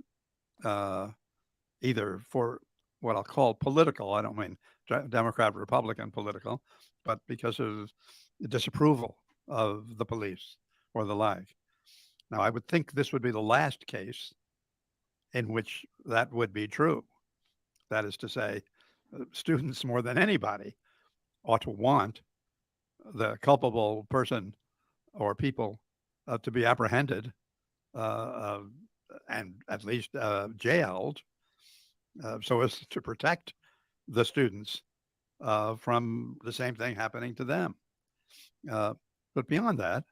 either for what I'll call political, I don't mean Democrat, Republican political, but because of the disapproval of the police or the like. Now, I would think this would be the last case in which that would be true. That is to say, students more than anybody ought to want the culpable person or people to be apprehended and at least jailed so as to protect the students from the same thing happening to them. But beyond that,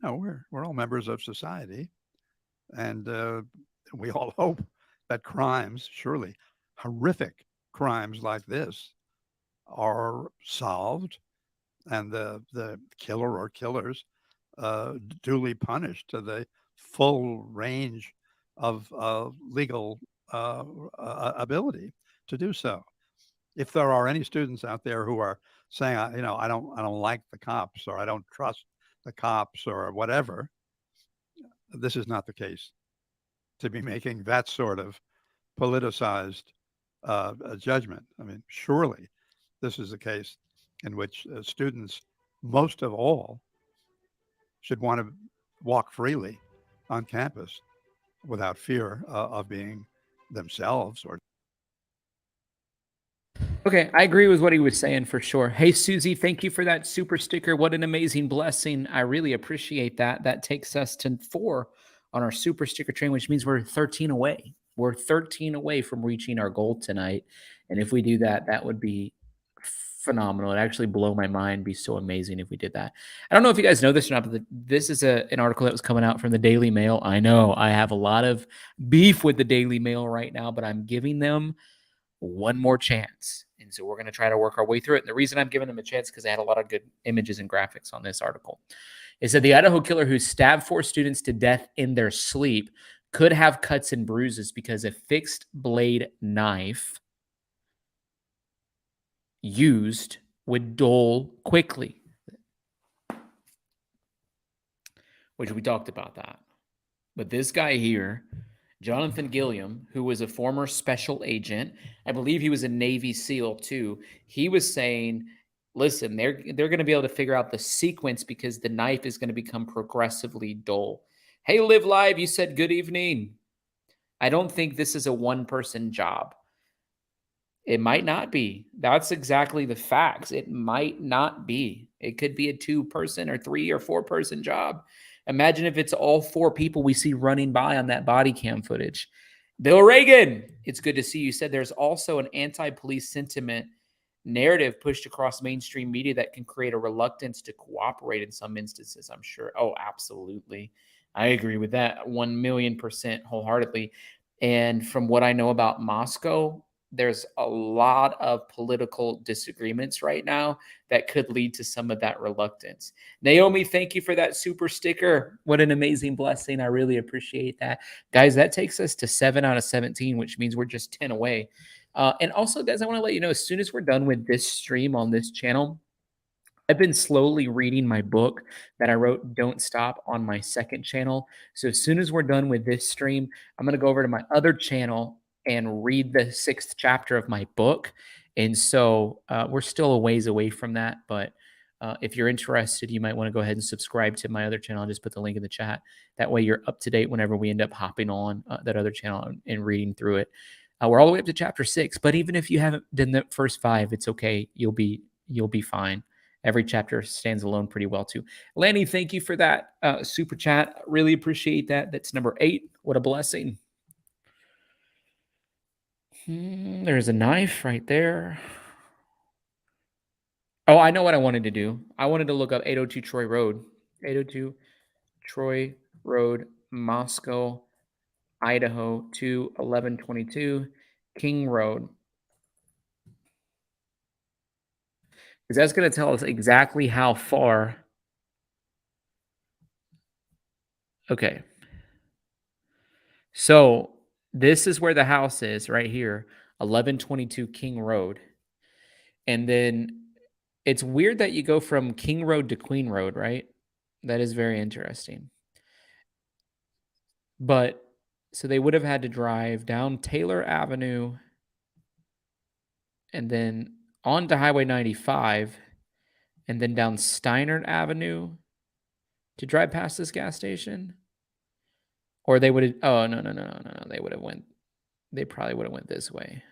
no, we're all members of society, and we all hope that crimes, surely horrific crimes like this, are solved and the killer or killers duly punished to the full range of legal ability to do so. If there are any students out there who are saying, I don't like the cops, or I don't trust the cops, or whatever, this is not the case to be making that sort of politicized judgment. I mean, surely this is a case in which students, most of all, should want to walk freely on campus without fear of being themselves or. Okay, I agree with what he was saying for sure. Hey, Susie, thank you for that super sticker. What an amazing blessing. I really appreciate that. That takes us to 4 on our super sticker train, which means we're 13 away. We're 13 away from reaching our goal tonight. And if we do that, that would be phenomenal. It'd actually blow my mind, be so amazing if we did that. I don't know if you guys know this or not, but this is an article that was coming out from the Daily Mail. I know I have a lot of beef with the Daily Mail right now, but I'm giving them one more chance. And so we're going to try to work our way through it. And the reason I'm giving them a chance because they had a lot of good images and graphics on this article. It said the Idaho killer who stabbed 4 students to death in their sleep could have cuts and bruises because a fixed blade knife used would dull quickly. Which we talked about that. But this guy here Jonathan Gilliam, who was a former special agent, I believe he was a Navy SEAL too. He was saying, listen, they're going to be able to figure out the sequence because the knife is going to become progressively dull. Hey, Live Live, you said good evening. I don't think this is a one-person job. It might not be. That's exactly the facts. It might not be. It could be a 2-person or 3 or 4-person job. Imagine if it's all 4 people we see running by on that body cam footage. Bill Reagan, it's good to see you. Said there's also an anti-police sentiment narrative pushed across mainstream media that can create a reluctance to cooperate in some instances, I'm sure. Oh, absolutely. I agree with that 1,000,000% wholeheartedly. And from what I know about Moscow, there's a lot of political disagreements right now that could lead to some of that reluctance. Naomi, thank you for that super sticker. What an amazing blessing. I really appreciate that. Guys, that takes us to 7 out of 17, which means we're just 10 away. And also, guys, I want to let you know, as soon as we're done with this stream on this channel, I've been slowly reading my book that I wrote, Don't Stop, on my second channel. So as soon as we're done with this stream, I'm going to go over to my other channel and read the 6th chapter of my book. And so we're still a ways away from that. But if you're interested, you might want to go ahead and subscribe to my other channel. I'll just put the link in the chat. That way you're up to date whenever we end up hopping on that other channel and reading through it. We're all the way up to chapter 6. But even if you haven't done the first 5, it's okay. You'll be fine. Every chapter stands alone pretty well too. Lanny, thank you for that super chat. Really appreciate that. That's number 8. What a blessing. There's a knife right there. Oh, I know what I wanted to do. I wanted to look up 802 Troy Road. 802 Troy Road, Moscow, Idaho, 21122 King Road. Because that's going to tell us exactly how far. Okay. So this is where the house is right here, 1122 King Road. And then it's weird that you go from King Road to Queen Road, right? That is very interesting. But so they would have had to drive down Taylor Avenue and then onto Highway 95 and then down Steinert Avenue to drive past this gas station. Or they would have, oh, no. They would have went, they probably would have went this way.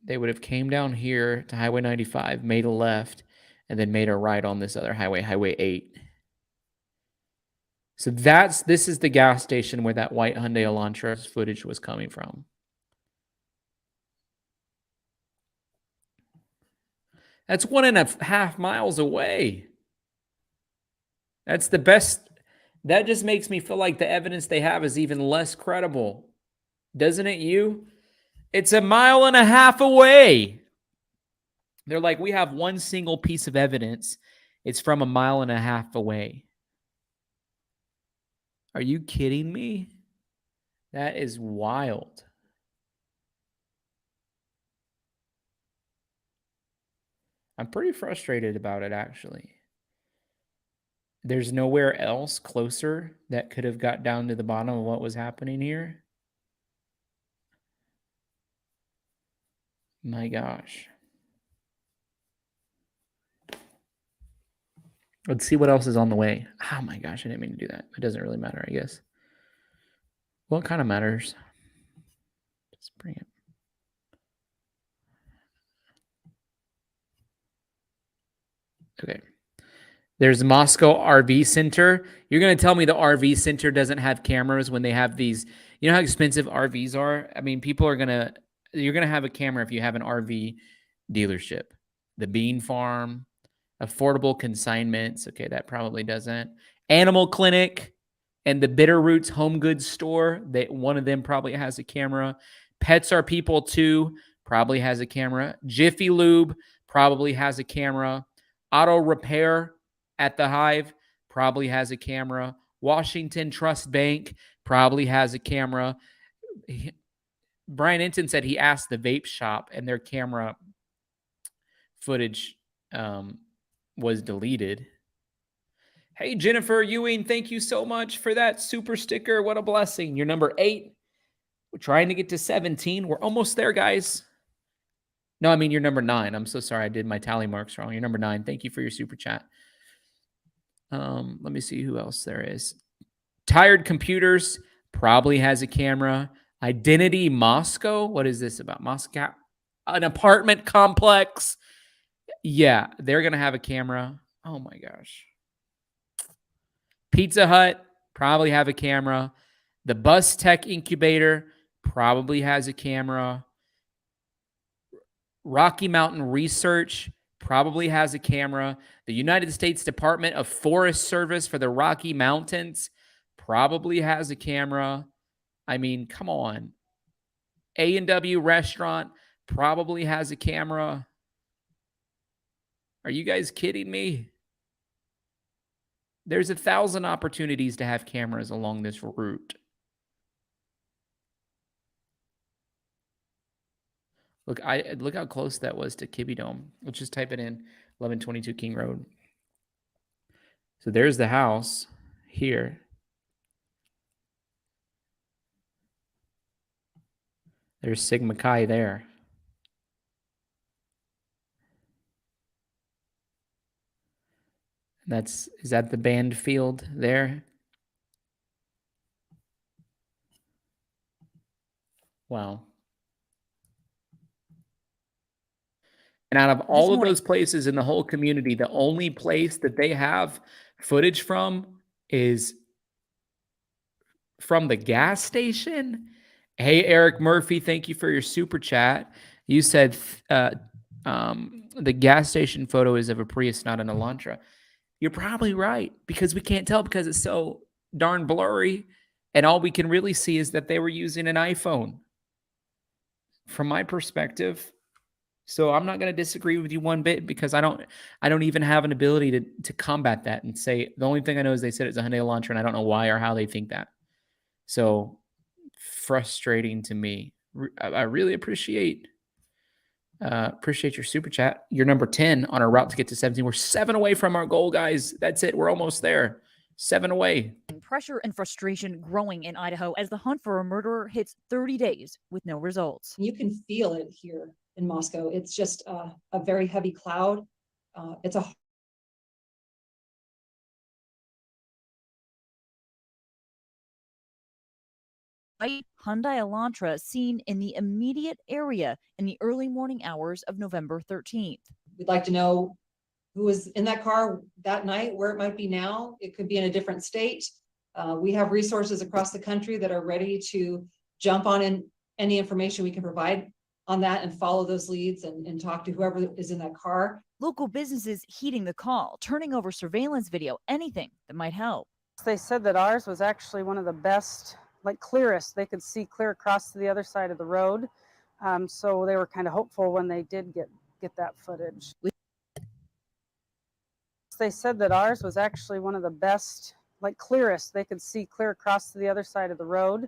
They would have came down here to Highway 95, made a left, and then made a right on this other highway, Highway 8. So this is the gas station where that white Hyundai Elantra footage was coming from. That's 1.5 miles away. That's the best. That just makes me feel like the evidence they have is even less credible. Doesn't it you? It's 1.5 miles away. They're like, we have one single piece of evidence. It's from 1.5 miles away. Are you kidding me? That is wild. I'm pretty frustrated about it, actually. There's nowhere else closer that could have got down to the bottom of what was happening here. My gosh. Let's see what else is on the way. Oh my gosh, I didn't mean to do that. It doesn't really matter, I guess. Well, it kind of matters. Just bring it. Okay. There's Moscow RV Center. You're going to tell me the RV Center doesn't have cameras when they have these, you know how expensive RVs are? I mean, you're going to have a camera if you have an RV dealership. The Bean Farm, affordable consignments. Okay, that probably doesn't. Animal Clinic and the Bitter Roots Home Goods Store. One of them probably has a camera. Pets Are People 2 probably has a camera. Jiffy Lube probably has a camera. Auto Repair at the Hive probably has a camera. Washington Trust Bank probably has a camera. Brian Enton said he asked the vape shop and their camera footage was deleted. Hey, Jennifer Ewing, thank you so much for that super sticker. What a blessing. You're number 8. We're trying to get to 17. We're almost there, guys. No, I mean, you're number 9. I'm so sorry. I did my tally marks wrong. You're number 9. Thank you for your super chat. Let me see who else there is. Tired Computers probably has a camera. Identity Moscow. What is this about? Moscow? An apartment complex. Yeah, they're going to have a camera. Oh my gosh. Pizza Hut probably have a camera. The Bus Tech Incubator probably has a camera. Rocky Mountain Research probably has a camera. The United States Department of Forest Service for the Rocky Mountains probably has a camera. I mean, come on. A&W Restaurant probably has a camera. Are you guys kidding me? There's 1,000 opportunities to have cameras along this route. Look how close that was to Kibbe Dome. Let's just type it in, 1122 King Road. So there's the house here. There's Sigma Chi there. Is that the band field there? Wow. And out of all of those places in the whole community, the only place that they have footage from is from the gas station. Hey, Eric Murphy, thank you for your super chat. You said the gas station photo is of a Prius, not an Elantra. You're probably right, because we can't tell because it's so darn blurry. And all we can really see is that they were using an iPhone from my perspective. So I'm not going to disagree with you one bit, because I don't even have an ability to combat that and say, the only thing I know is they said it's a Hyundai Elantra, and I don't know why or how they think that. So frustrating to me. I really appreciate your super chat. You're number 10 on our route to get to 17. We're 7 away from our goal, guys. That's it. We're almost there. 7 away. Pressure and frustration growing in Idaho as the hunt for a murderer hits 30 days with no results. You can feel it here in Moscow. It's just a very heavy cloud. It's a white Hyundai Elantra seen in the immediate area in the early morning hours of November 13th. We'd like to know who was in that car that night, where it might be now. It could be in a different state. We have resources across the country that are ready to jump on in any information we can provide on that and follow those leads and talk to whoever is in that car. Local businesses heeding the call, turning over surveillance video, anything that might help. They said that ours was actually one of the best, like clearest. They could see clear across to the other side of the road. So they were kind of hopeful when they did get that footage. They said that ours was actually one of the best, like clearest. They could see clear across to the other side of the road.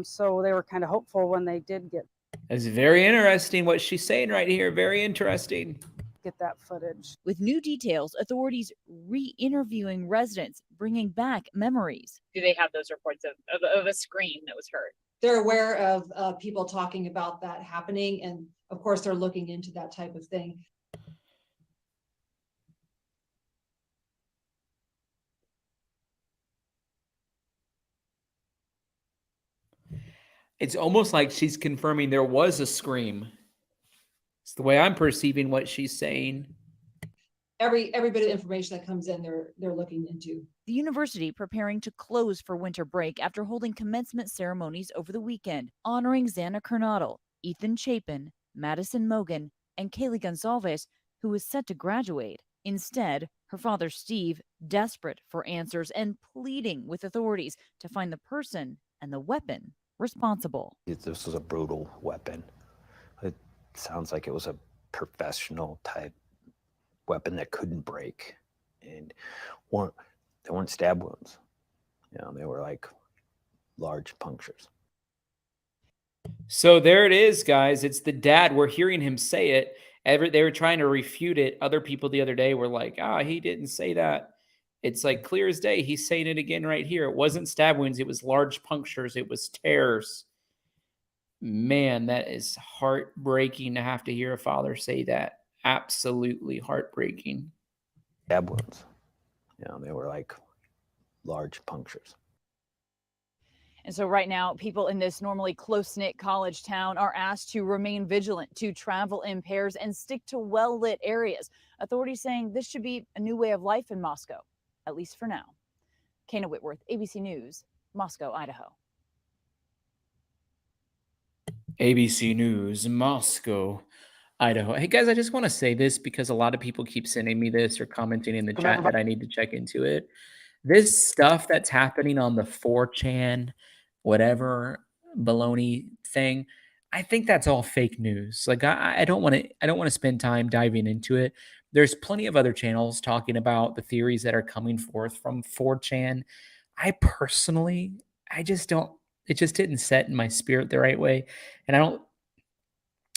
So they were kind of hopeful when they did get. It's very interesting what she's saying right here. Very interesting. Get that footage. With new details, authorities re-interviewing residents, bringing back memories. Do they have those reports of a scream that was heard? They're aware of people talking about that happening. And of course, they're looking into that type of thing. It's almost like she's confirming there was a scream. It's the way I'm perceiving what she's saying. Every bit of information that comes in, they're looking into. The university preparing to close for winter break after holding commencement ceremonies over the weekend, honoring Xana Kernodle, Ethan Chapin, Madison Mogan, and Kaylee Gonzalez, who was set to graduate. Instead, her father Steve, desperate for answers and pleading with authorities to find the person and the weapon responsible. This was a brutal weapon. It sounds like it was a professional type weapon that couldn't break, and they weren't stab wounds. You know, they were like large punctures. So there it is, guys. It's the dad. We're hearing him say it. They were trying to refute it. Other people the other day were like, he didn't say that. It's like clear as day. He's saying it again right here. It wasn't stab wounds. It was large punctures. It was tears. Man, that is heartbreaking to have to hear a father say that. Absolutely heartbreaking. Stab wounds. You know, they were like large punctures. And so right now, people in this normally close-knit college town are asked to remain vigilant, to travel in pairs, and stick to well-lit areas. Authorities saying this should be a new way of life in Moscow, at least for now. Kana Whitworth, ABC News, Moscow, Idaho. ABC News, Moscow, Idaho. Hey guys, I just want to say this because a lot of people keep sending me this or commenting in the chat that I need to check into it. This stuff that's happening on the 4chan, whatever baloney thing, I think that's all fake news. Like I don't want to spend time diving into it. There's plenty of other channels talking about the theories that are coming forth from 4chan. I personally, I just don't, it just didn't set in my spirit the right way. And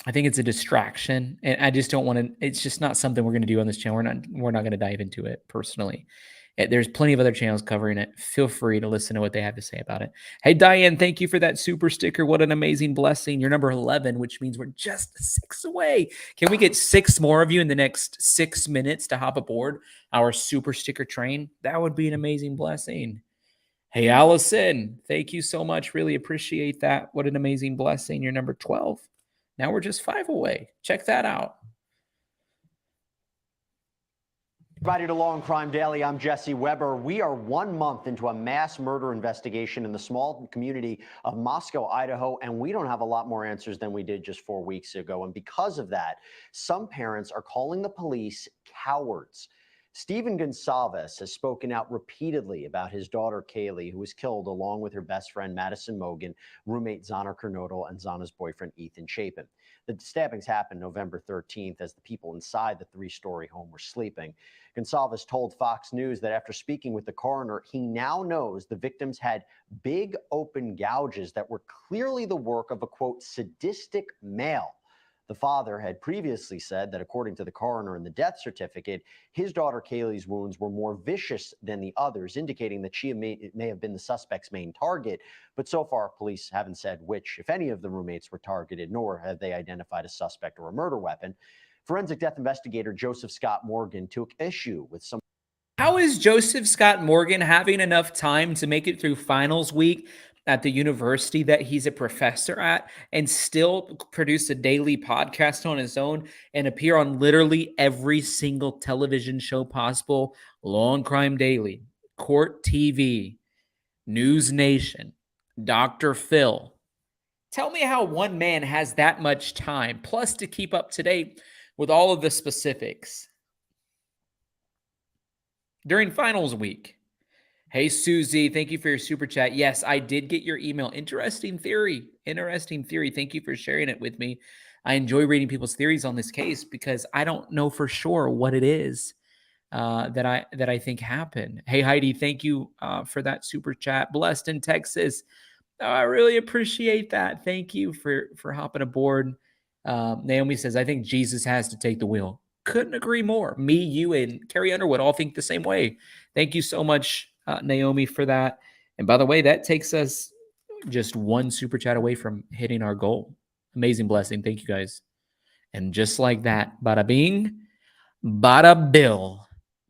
I think it's a distraction, and I just don't want to. It's just not something we're going to do on this channel. We're not going to dive into it personally. There's plenty of other channels covering it. Feel free to listen to what they have to say about it. Hey, Diane, thank you for that super sticker. What an amazing blessing. You're number 11, which means we're just 6 away. Can we get 6 more of you in the next 6 minutes to hop aboard our super sticker train? That would be an amazing blessing. Hey, Allison, thank you so much. Really appreciate that. What an amazing blessing. You're number 12. Now we're just 5 away. Check that out. Everybody to Law and Crime Daily, I'm Jesse Weber. We are 1 month into a mass murder investigation in the small community of Moscow, Idaho, and we don't have a lot more answers than we did just 4 weeks ago. And because of that, some parents are calling the police cowards. Stephen Gonsalves has spoken out repeatedly about his daughter, Kaylee, who was killed along with her best friend, Madison Mogen, roommate Zana Kernodle, and Zana's boyfriend, Ethan Chapin. The stabbings happened November 13th as the people inside the 3-story home were sleeping. Gonsalves told Fox News that after speaking with the coroner, he now knows the victims had big open gouges that were clearly the work of a, quote, sadistic male. The father had previously said that according to the coroner in the death certificate, his daughter Kaylee's wounds were more vicious than the others, indicating that she may have been the suspect's main target. But so far, police haven't said which, if any, of the roommates were targeted, nor have they identified a suspect or a murder weapon. Forensic death investigator Joseph Scott Morgan took issue with some. How is Joseph Scott Morgan having enough time to make it through finals week at the university that he's a professor at and still produce a daily podcast on his own and appear on literally every single television show possible? Law and Crime Daily, Court TV, News Nation, Dr. Phil. Tell me how one man has that much time, plus to keep up to date with all of the specifics during finals week. Hey, Susie, thank you for your super chat. Yes, I did get your email. Interesting theory. Interesting theory. Thank you for sharing it with me. I enjoy reading people's theories on this case because I don't know for sure what it is that I think happened. Hey, Heidi, thank you for that super chat. Blessed in Texas. I really appreciate that. Thank you for hopping aboard. Naomi says, I think Jesus has to take the wheel. Couldn't agree more. Me, you, and Carrie Underwood all think the same way. Thank you so much, Naomi, for that. And by the way, that takes us just 1 super chat away from hitting our goal. Amazing blessing. Thank you, guys. And just like that, bada bing, bada bill.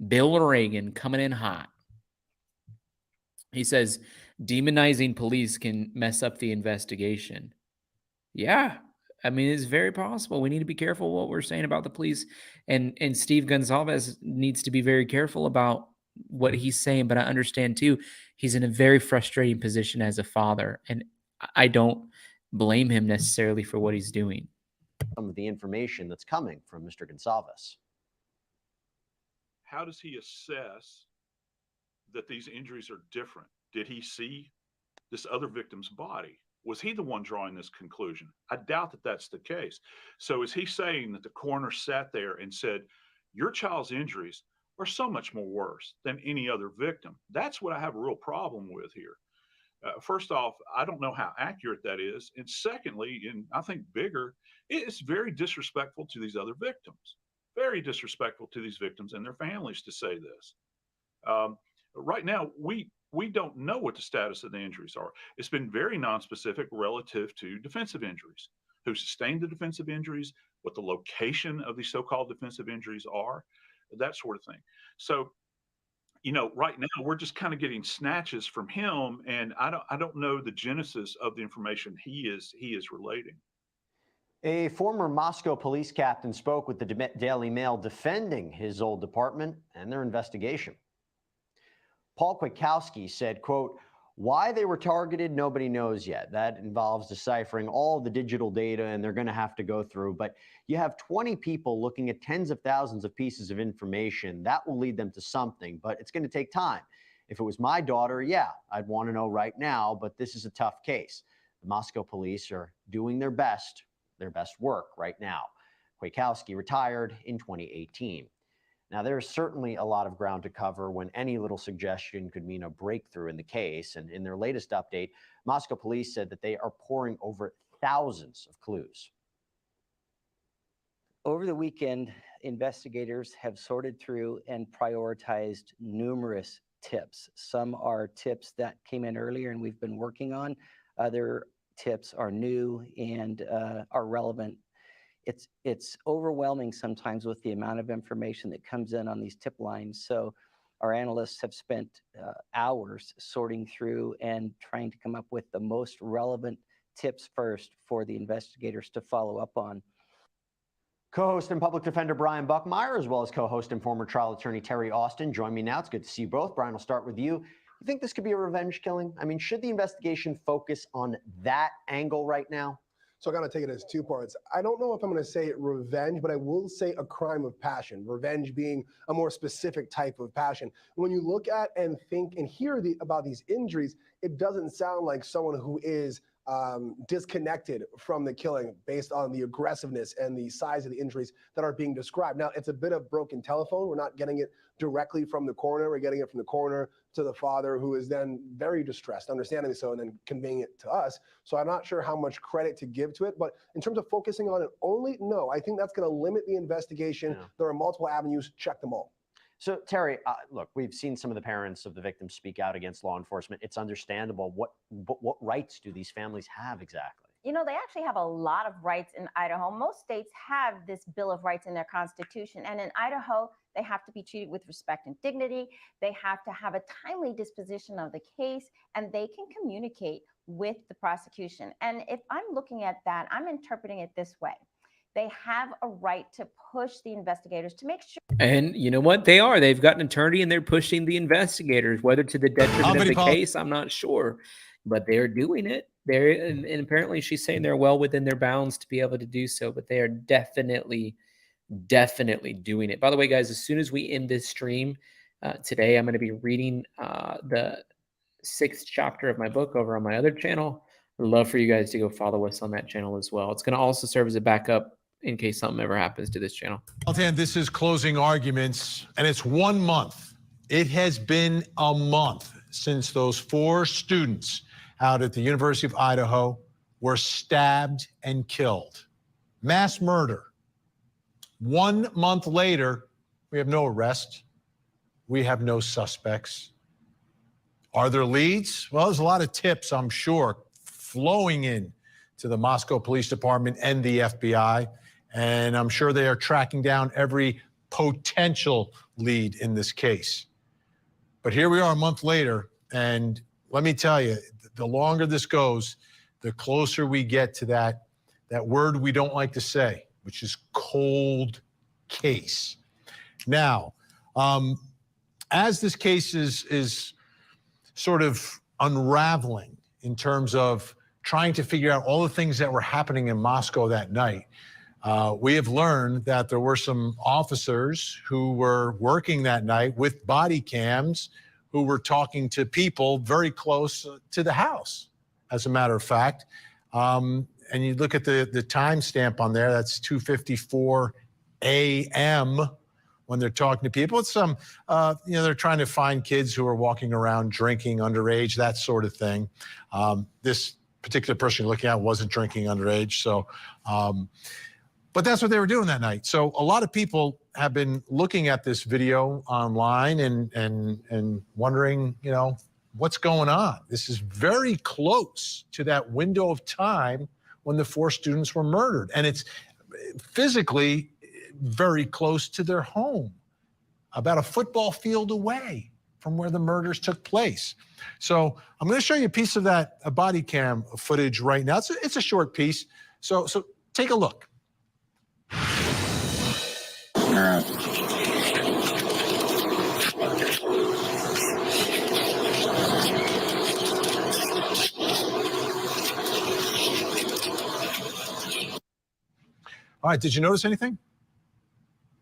Bill Reagan coming in hot. He says, demonizing police can mess up the investigation. Yeah. I mean, it's very possible. We need to be careful what we're saying about the police. And Steve Gonsalves needs to be very careful about what he's saying. But I understand, too, he's in a very frustrating position as a father. And I don't blame him necessarily for what he's doing. Some of the information that's coming from Mr. Gonsalves. How does he assess that these injuries are different? Did he see this other victim's body? Was he the one drawing this conclusion? I doubt that that's the case. So is he saying that the coroner sat there and said, your child's injuries are so much more worse than any other victim? That's what I have a real problem with here. First off, I don't know how accurate that is. And secondly, and I think bigger, it's very disrespectful to these other victims. Very disrespectful to these victims and their families to say this. right now, we don't know what the status of the injuries are. It's been very nonspecific relative to defensive injuries, who sustained the defensive injuries, what the location of these so-called defensive injuries are, that sort of thing. So, you know, right now we're just kind of getting snatches from him, and I don't know the genesis of the information he is relating. A former Moscow police captain spoke with the Daily Mail defending his old department and their investigation. Paul Kwiatkowski said, quote, "Why they were targeted, nobody knows yet. That involves deciphering all the digital data, and they're going to have to go through. But you have 20 people looking at tens of thousands of pieces of information. That will lead them to something, but it's going to take time. If it was my daughter, yeah, I'd want to know right now, but this is a tough case. The Moscow police are doing their best work right now." Kwiatkowski retired in 2018. Now, there's certainly a lot of ground to cover when any little suggestion could mean a breakthrough in the case. And in their latest update, Moscow police said that they are poring over thousands of clues. Over the weekend, investigators have sorted through and prioritized numerous tips. Some are tips that came in earlier and we've been working on. Other tips are new and are relevant. It's overwhelming sometimes with the amount of information that comes in on these tip lines. So our analysts have spent hours sorting through and trying to come up with the most relevant tips first for the investigators to follow up on. Co-host and public defender Brian Buckmeyer, as well as co-host and former trial attorney Terry Austin, join me now. It's good to see you both. Brian, I'll start with you. You think this could be a revenge killing? I mean, should the investigation focus on that angle right now? So I got to take it as two parts. I don't know if I'm going to say revenge, but I will say a crime of passion. Revenge being a more specific type of passion. When you look at and think and hear about these injuries, it doesn't sound like someone who is disconnected from the killing based on the aggressiveness and the size of the injuries that are being described. Now, it's a bit of broken telephone. We're not getting it directly from the coroner. We're getting it from the coroner to the father, who is then very distressed, understandably so, and then conveying it to us. So I'm not sure how much credit to give to it. But in terms of focusing on it only, no, I think that's going to limit the investigation. Yeah. There are multiple avenues. Check them all. So, Terry, look, we've seen some of the parents of the victims speak out against law enforcement. It's understandable. What rights do these families have exactly? You know, they actually have a lot of rights in Idaho. Most states have this Bill of Rights in their constitution. And in Idaho, they have to be treated with respect and dignity. They have to have a timely disposition of the case, and they can communicate with the prosecution. And if I'm looking at that, I'm interpreting it this way. They have a right to push the investigators to make sure. And you know what? They are. They've got an attorney and they're pushing the investigators, whether to the detriment of the case, I'm not sure. But they're doing it. And apparently she's saying they're well within their bounds to be able to do so. But they are definitely doing it. By the way, guys, as soon as we end this stream today, I'm going to be reading the 6th chapter of my book over on my other channel. I'd love for you guys to go follow us on that channel as well. It's going to also serve as a backup in case something ever happens to this channel. This is closing arguments, and it's 1 month. It has been a month since those 4 students out at the University of Idaho were stabbed and killed. Mass murder. 1 month later, we have no arrest. We have no suspects. Are there leads? Well, there's a lot of tips, I'm sure, flowing in to the Moscow Police Department and the FBI. And I'm sure they are tracking down every potential lead in this case. But here we are a month later, and let me tell you, the longer this goes, the closer we get to that word we don't like to say, which is cold case. Now, as this case is sort of unraveling in terms of trying to figure out all the things that were happening in Moscow that night, we have learned that there were some officers who were working that night with body cams who were talking to people very close to the house, as a matter of fact. And you look at the timestamp on there, that's 2:54 a.m. when they're talking to people. It's some, they're trying to find kids who are walking around drinking underage, that sort of thing. This particular person you're looking at wasn't drinking underage. So But that's what they were doing that night. So a lot of people have been looking at this video online and wondering, you know, what's going on? This is very close to that window of time when the 4 students were murdered. And it's physically very close to their home, about a football field away from where the murders took place. So I'm going to show you a piece of that body cam footage right now. It's a short piece. So take a look. All right, did you notice anything?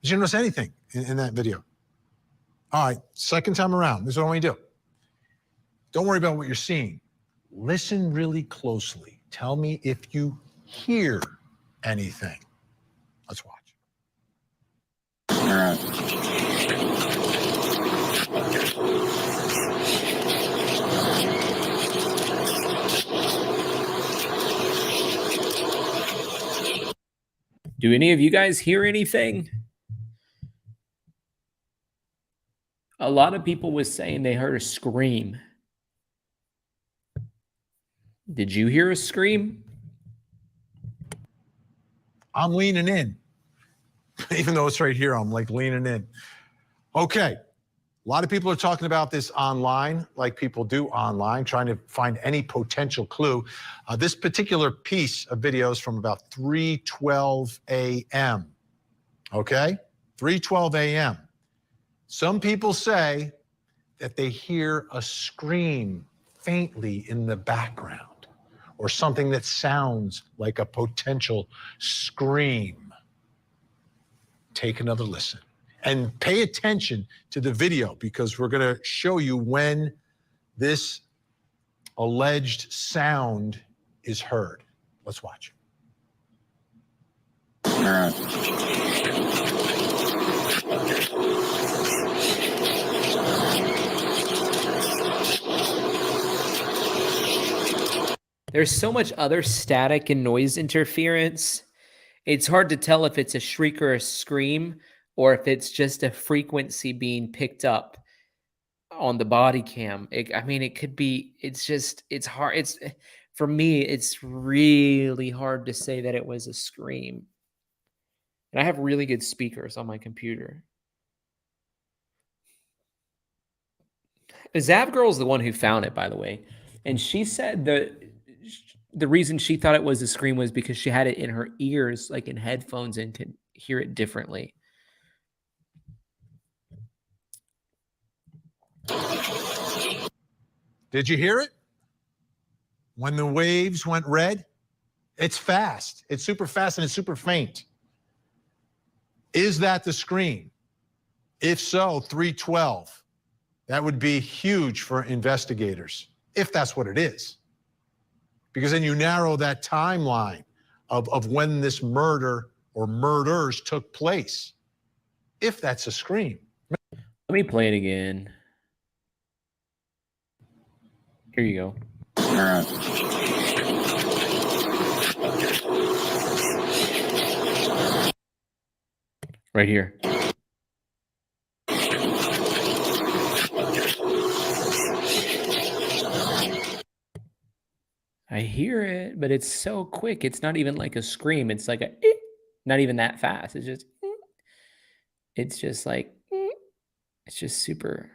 Did you notice anything in that video? All right, second time around, this is what I want you to do. Don't worry about what you're seeing. Listen really closely. Tell me if you hear anything. Let's watch. Do any of you guys hear anything? A lot of people was saying they heard a scream. Did you hear a scream? I'm leaning in. Even though it's right here, I'm like leaning in. Okay. A lot of people are talking about this online, like people do online, trying to find any potential clue. This particular piece of video is from about 3:12 a.m. Okay? 3:12 a.m. Some people say that they hear a scream faintly in the background or something that sounds like a potential scream. Take another listen. And pay attention to the video because we're going to show you when this alleged sound is heard. Let's watch. There's so much other static and noise interference. It's hard to tell if it's a shriek or a scream, or if it's just a frequency being picked up on the body cam. I mean, it could be, it's hard. For me, it's really hard to say that it was a scream. And I have really good speakers on my computer. Zav Girl is the one who found it, by the way. And she said the reason she thought it was a scream was because she had it in her ears, like in headphones, and could hear it differently. Did you hear it? When the waves went red? It's fast. It's super fast and it's super faint. Is that the scream? If so, 3:12. That would be huge for investigators, if that's what it is. Because then you narrow that timeline of when this murder or murders took place, if that's a scream. Let me play it again. Here you go. Right here. I hear it, but it's so quick. It's not even like a scream. It's like not even that fast. It's just like, it's just super.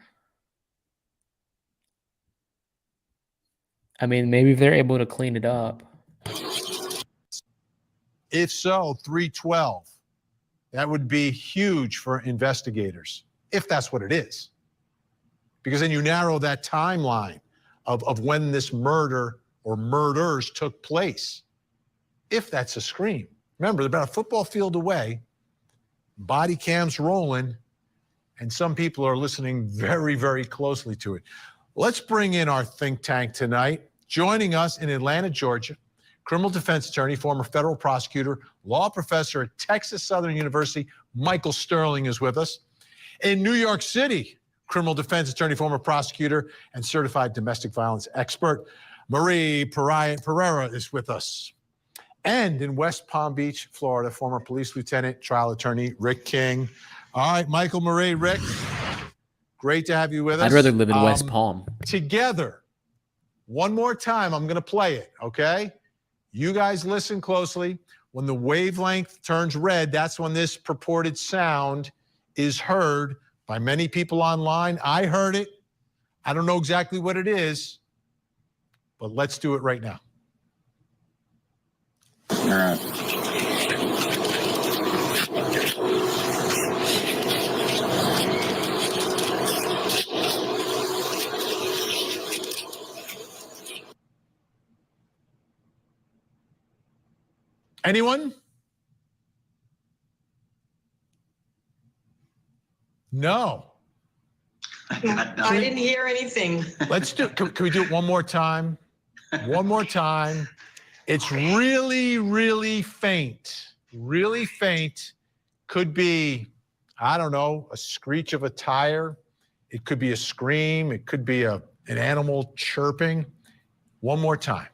I mean, maybe if they're able to clean it up. If so, 3:12. That would be huge for investigators, if that's what it is. Because then you narrow that timeline of when this murder or murders took place, if that's a scream. Remember, they're about a football field away, body cams rolling, and some people are listening very, very closely to it. Let's bring in our think tank tonight. Joining us in Atlanta, Georgia, criminal defense attorney, former federal prosecutor, law professor at Texas Southern University, Michael Sterling is with us. In New York City, criminal defense attorney, former prosecutor, and certified domestic violence expert, Marie Pereira is with us. And in West Palm Beach, Florida, former police lieutenant, trial attorney Rick King. All right, Michael, Marie, Rick, great to have you with us. I'd rather live in West Palm. Together, one more time, I'm going to play it, okay? You guys listen closely. When the wavelength turns red, that's when this purported sound is heard by many people online. I heard it. I don't know exactly what it is, but let's do it right now. Anyone? No. I didn't hear anything. Let's do, can we do it one more time? One more time. It's really, really faint. Really faint. Could be, I don't know, a screech of a tire. It could be a scream. It could be an animal chirping. One more time.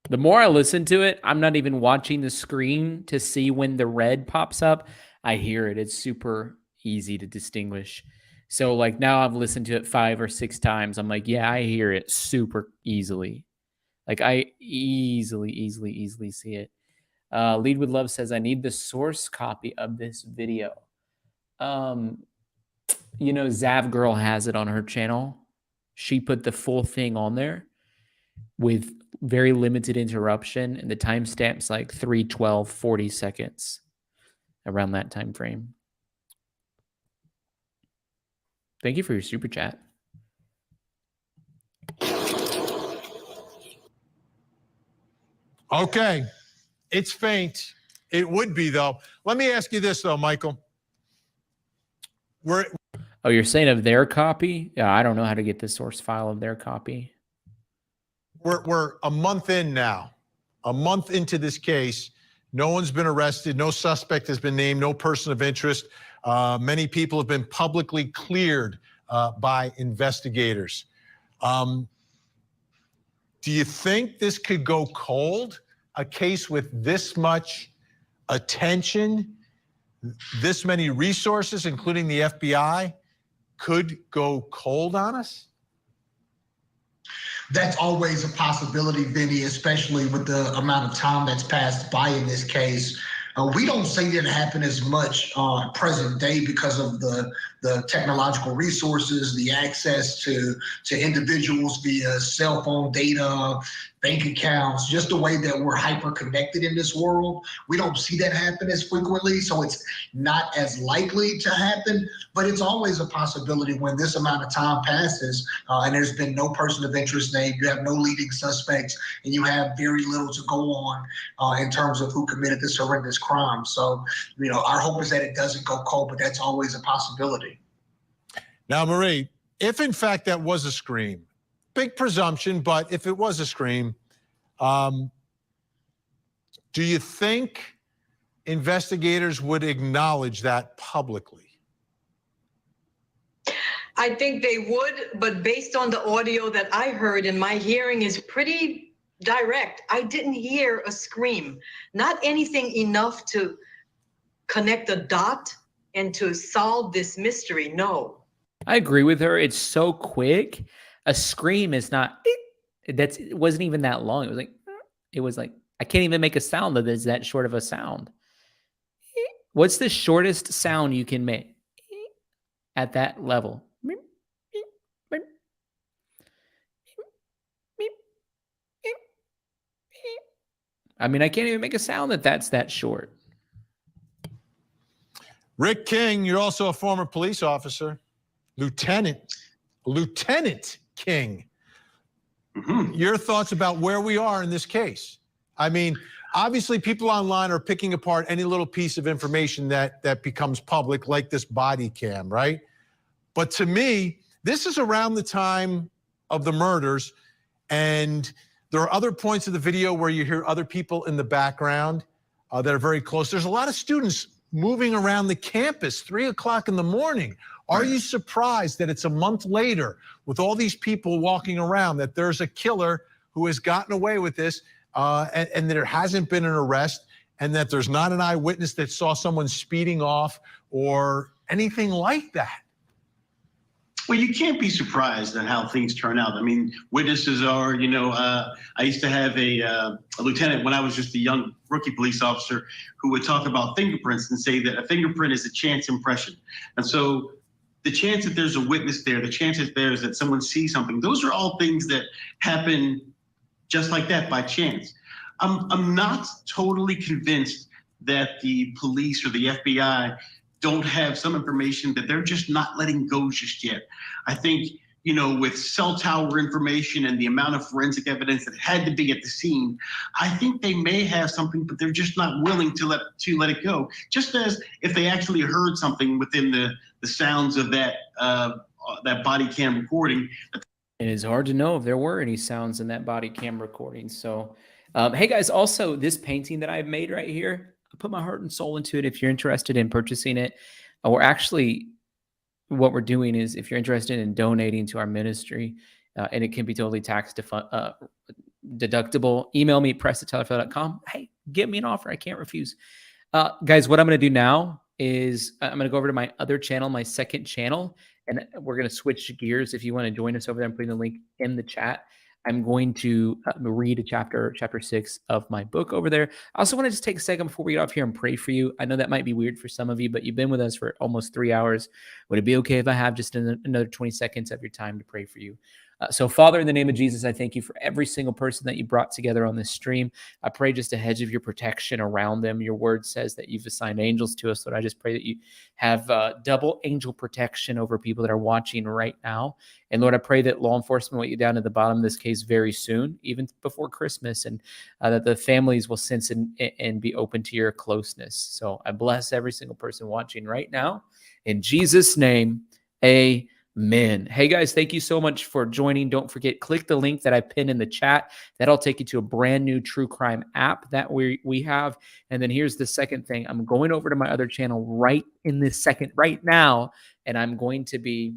The more I listen to it, I'm not even watching the screen to see when the red pops up. I hear it. It's super easy to distinguish. So like now I've listened to it 5 or 6 times. I'm like, yeah, I hear it super easily. Like I easily see it. Lead with Love says, I need the source copy of this video. You know, Zav Girl has it on her channel. She put the full thing on there with very limited interruption, and the timestamp's like 3:12:40 seconds, around that time frame. Thank you for your super chat. Okay, it's faint. It would be though. Let me ask you this though, Michael. Oh, you're saying of their copy? Yeah, I don't know how to get the source file of their copy. We're a month in now. A month into this case. No one's been arrested. No suspect has been named. No person of interest. Many people have been publicly cleared by investigators. Do you think this could go cold? A case with this much attention, this many resources, including the FBI, could go cold on us? That's always a possibility, Vinny, especially with the amount of time that's passed by in this case. We don't see it happen as much present day because of the technological resources, the access to individuals via cell phone data, bank accounts, just the way that we're hyper connected in this world. We don't see that happen as frequently, so it's not as likely to happen, but it's always a possibility when this amount of time passes and there's been no person of interest named, you have no leading suspects, and you have very little to go on in terms of who committed this horrendous crime. So, you know, our hope is that it doesn't go cold, but that's always a possibility. Now, Marie, if in fact that was a scream, big presumption, but if it was a scream, do you think investigators would acknowledge that publicly? I think they would, but based on the audio that I heard, and my hearing is pretty direct, I didn't hear a scream. Not anything enough to connect a dot and to solve this mystery, no. I agree with her. It's so quick. A scream is not, it wasn't even that long. It was like, I can't even make a sound that is that short of a sound. What's the shortest sound you can make at that level? I mean, I can't even make a sound that's that short. Rick King, you're also a former police officer. Lieutenant King. Your thoughts about where we are in this case? I mean, obviously people online are picking apart any little piece of information that becomes public, like this body cam, right? But to me, this is around the time of the murders, and there are other points of the video where you hear other people in the background. that are very close. There's a lot of students moving around the campus 3 o'clock in the morning. Are you surprised that it's a month later with all these people walking around that there's a killer who has gotten away with this and there hasn't been an arrest and that there's not an eyewitness that saw someone speeding off or anything like that? Well, you can't be surprised at how things turn out. I mean, witnesses are, I used to have a lieutenant when I was just a young rookie police officer who would talk about fingerprints and say that a fingerprint is a chance impression. And so the chance that there's a witness there, the chance that there's that someone sees something, those are all things that happen just like that by chance. I'm not totally convinced that the police or the FBI don't have some information that they're just not letting go just yet. I think, with cell tower information and the amount of forensic evidence that had to be at the scene, I think they may have something, but they're just not willing to let it go. Just as if they actually heard something within the sounds of that body cam recording. It is hard to know if there were any sounds in that body cam recording. So, hey guys, also this painting that I've made right here, I put my heart and soul into it. If you're interested in purchasing it, or actually what we're doing is if you're interested in donating to our ministry, and it can be totally tax deductible, email me, press@tylerfeld.com. Hey, get me an offer. I can't refuse. Guys, what I'm going to do now is I'm going to go over to my other channel, my second channel, and we're going to switch gears. If you want to join us over there, I'm putting the link in the chat. I'm going to read a chapter 6 of my book over there. I also want to just take a second before we get off here and pray for you. I know that might be weird for some of you, but you've been with us for almost 3 hours. Would it be okay if I have just another 20 seconds of your time to pray for you? So, Father, in the name of Jesus, I thank you for every single person that you brought together on this stream. I pray just a hedge of your protection around them. Your word says that you've assigned angels to us. Lord, I just pray that you have double angel protection over people that are watching right now. And Lord, I pray that law enforcement will get down to the bottom of this case very soon, even before Christmas, and that the families will sense and be open to your closeness. So I bless every single person watching right now. In Jesus' name, amen. Hey guys, thank you so much for joining. Don't forget, click the link that I pinned in the chat. That'll take you to a brand new true crime app that we have. And then here's the second thing. I'm going over to my other channel right in this second, right now, and I'm going to be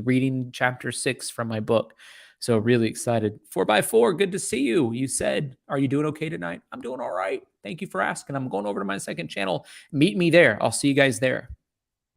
reading chapter 6 from my book. So really excited. 4x4, good to see you. You said, are you doing okay tonight? I'm doing all right. Thank you for asking. I'm going over to my second channel. Meet me there. I'll see you guys there.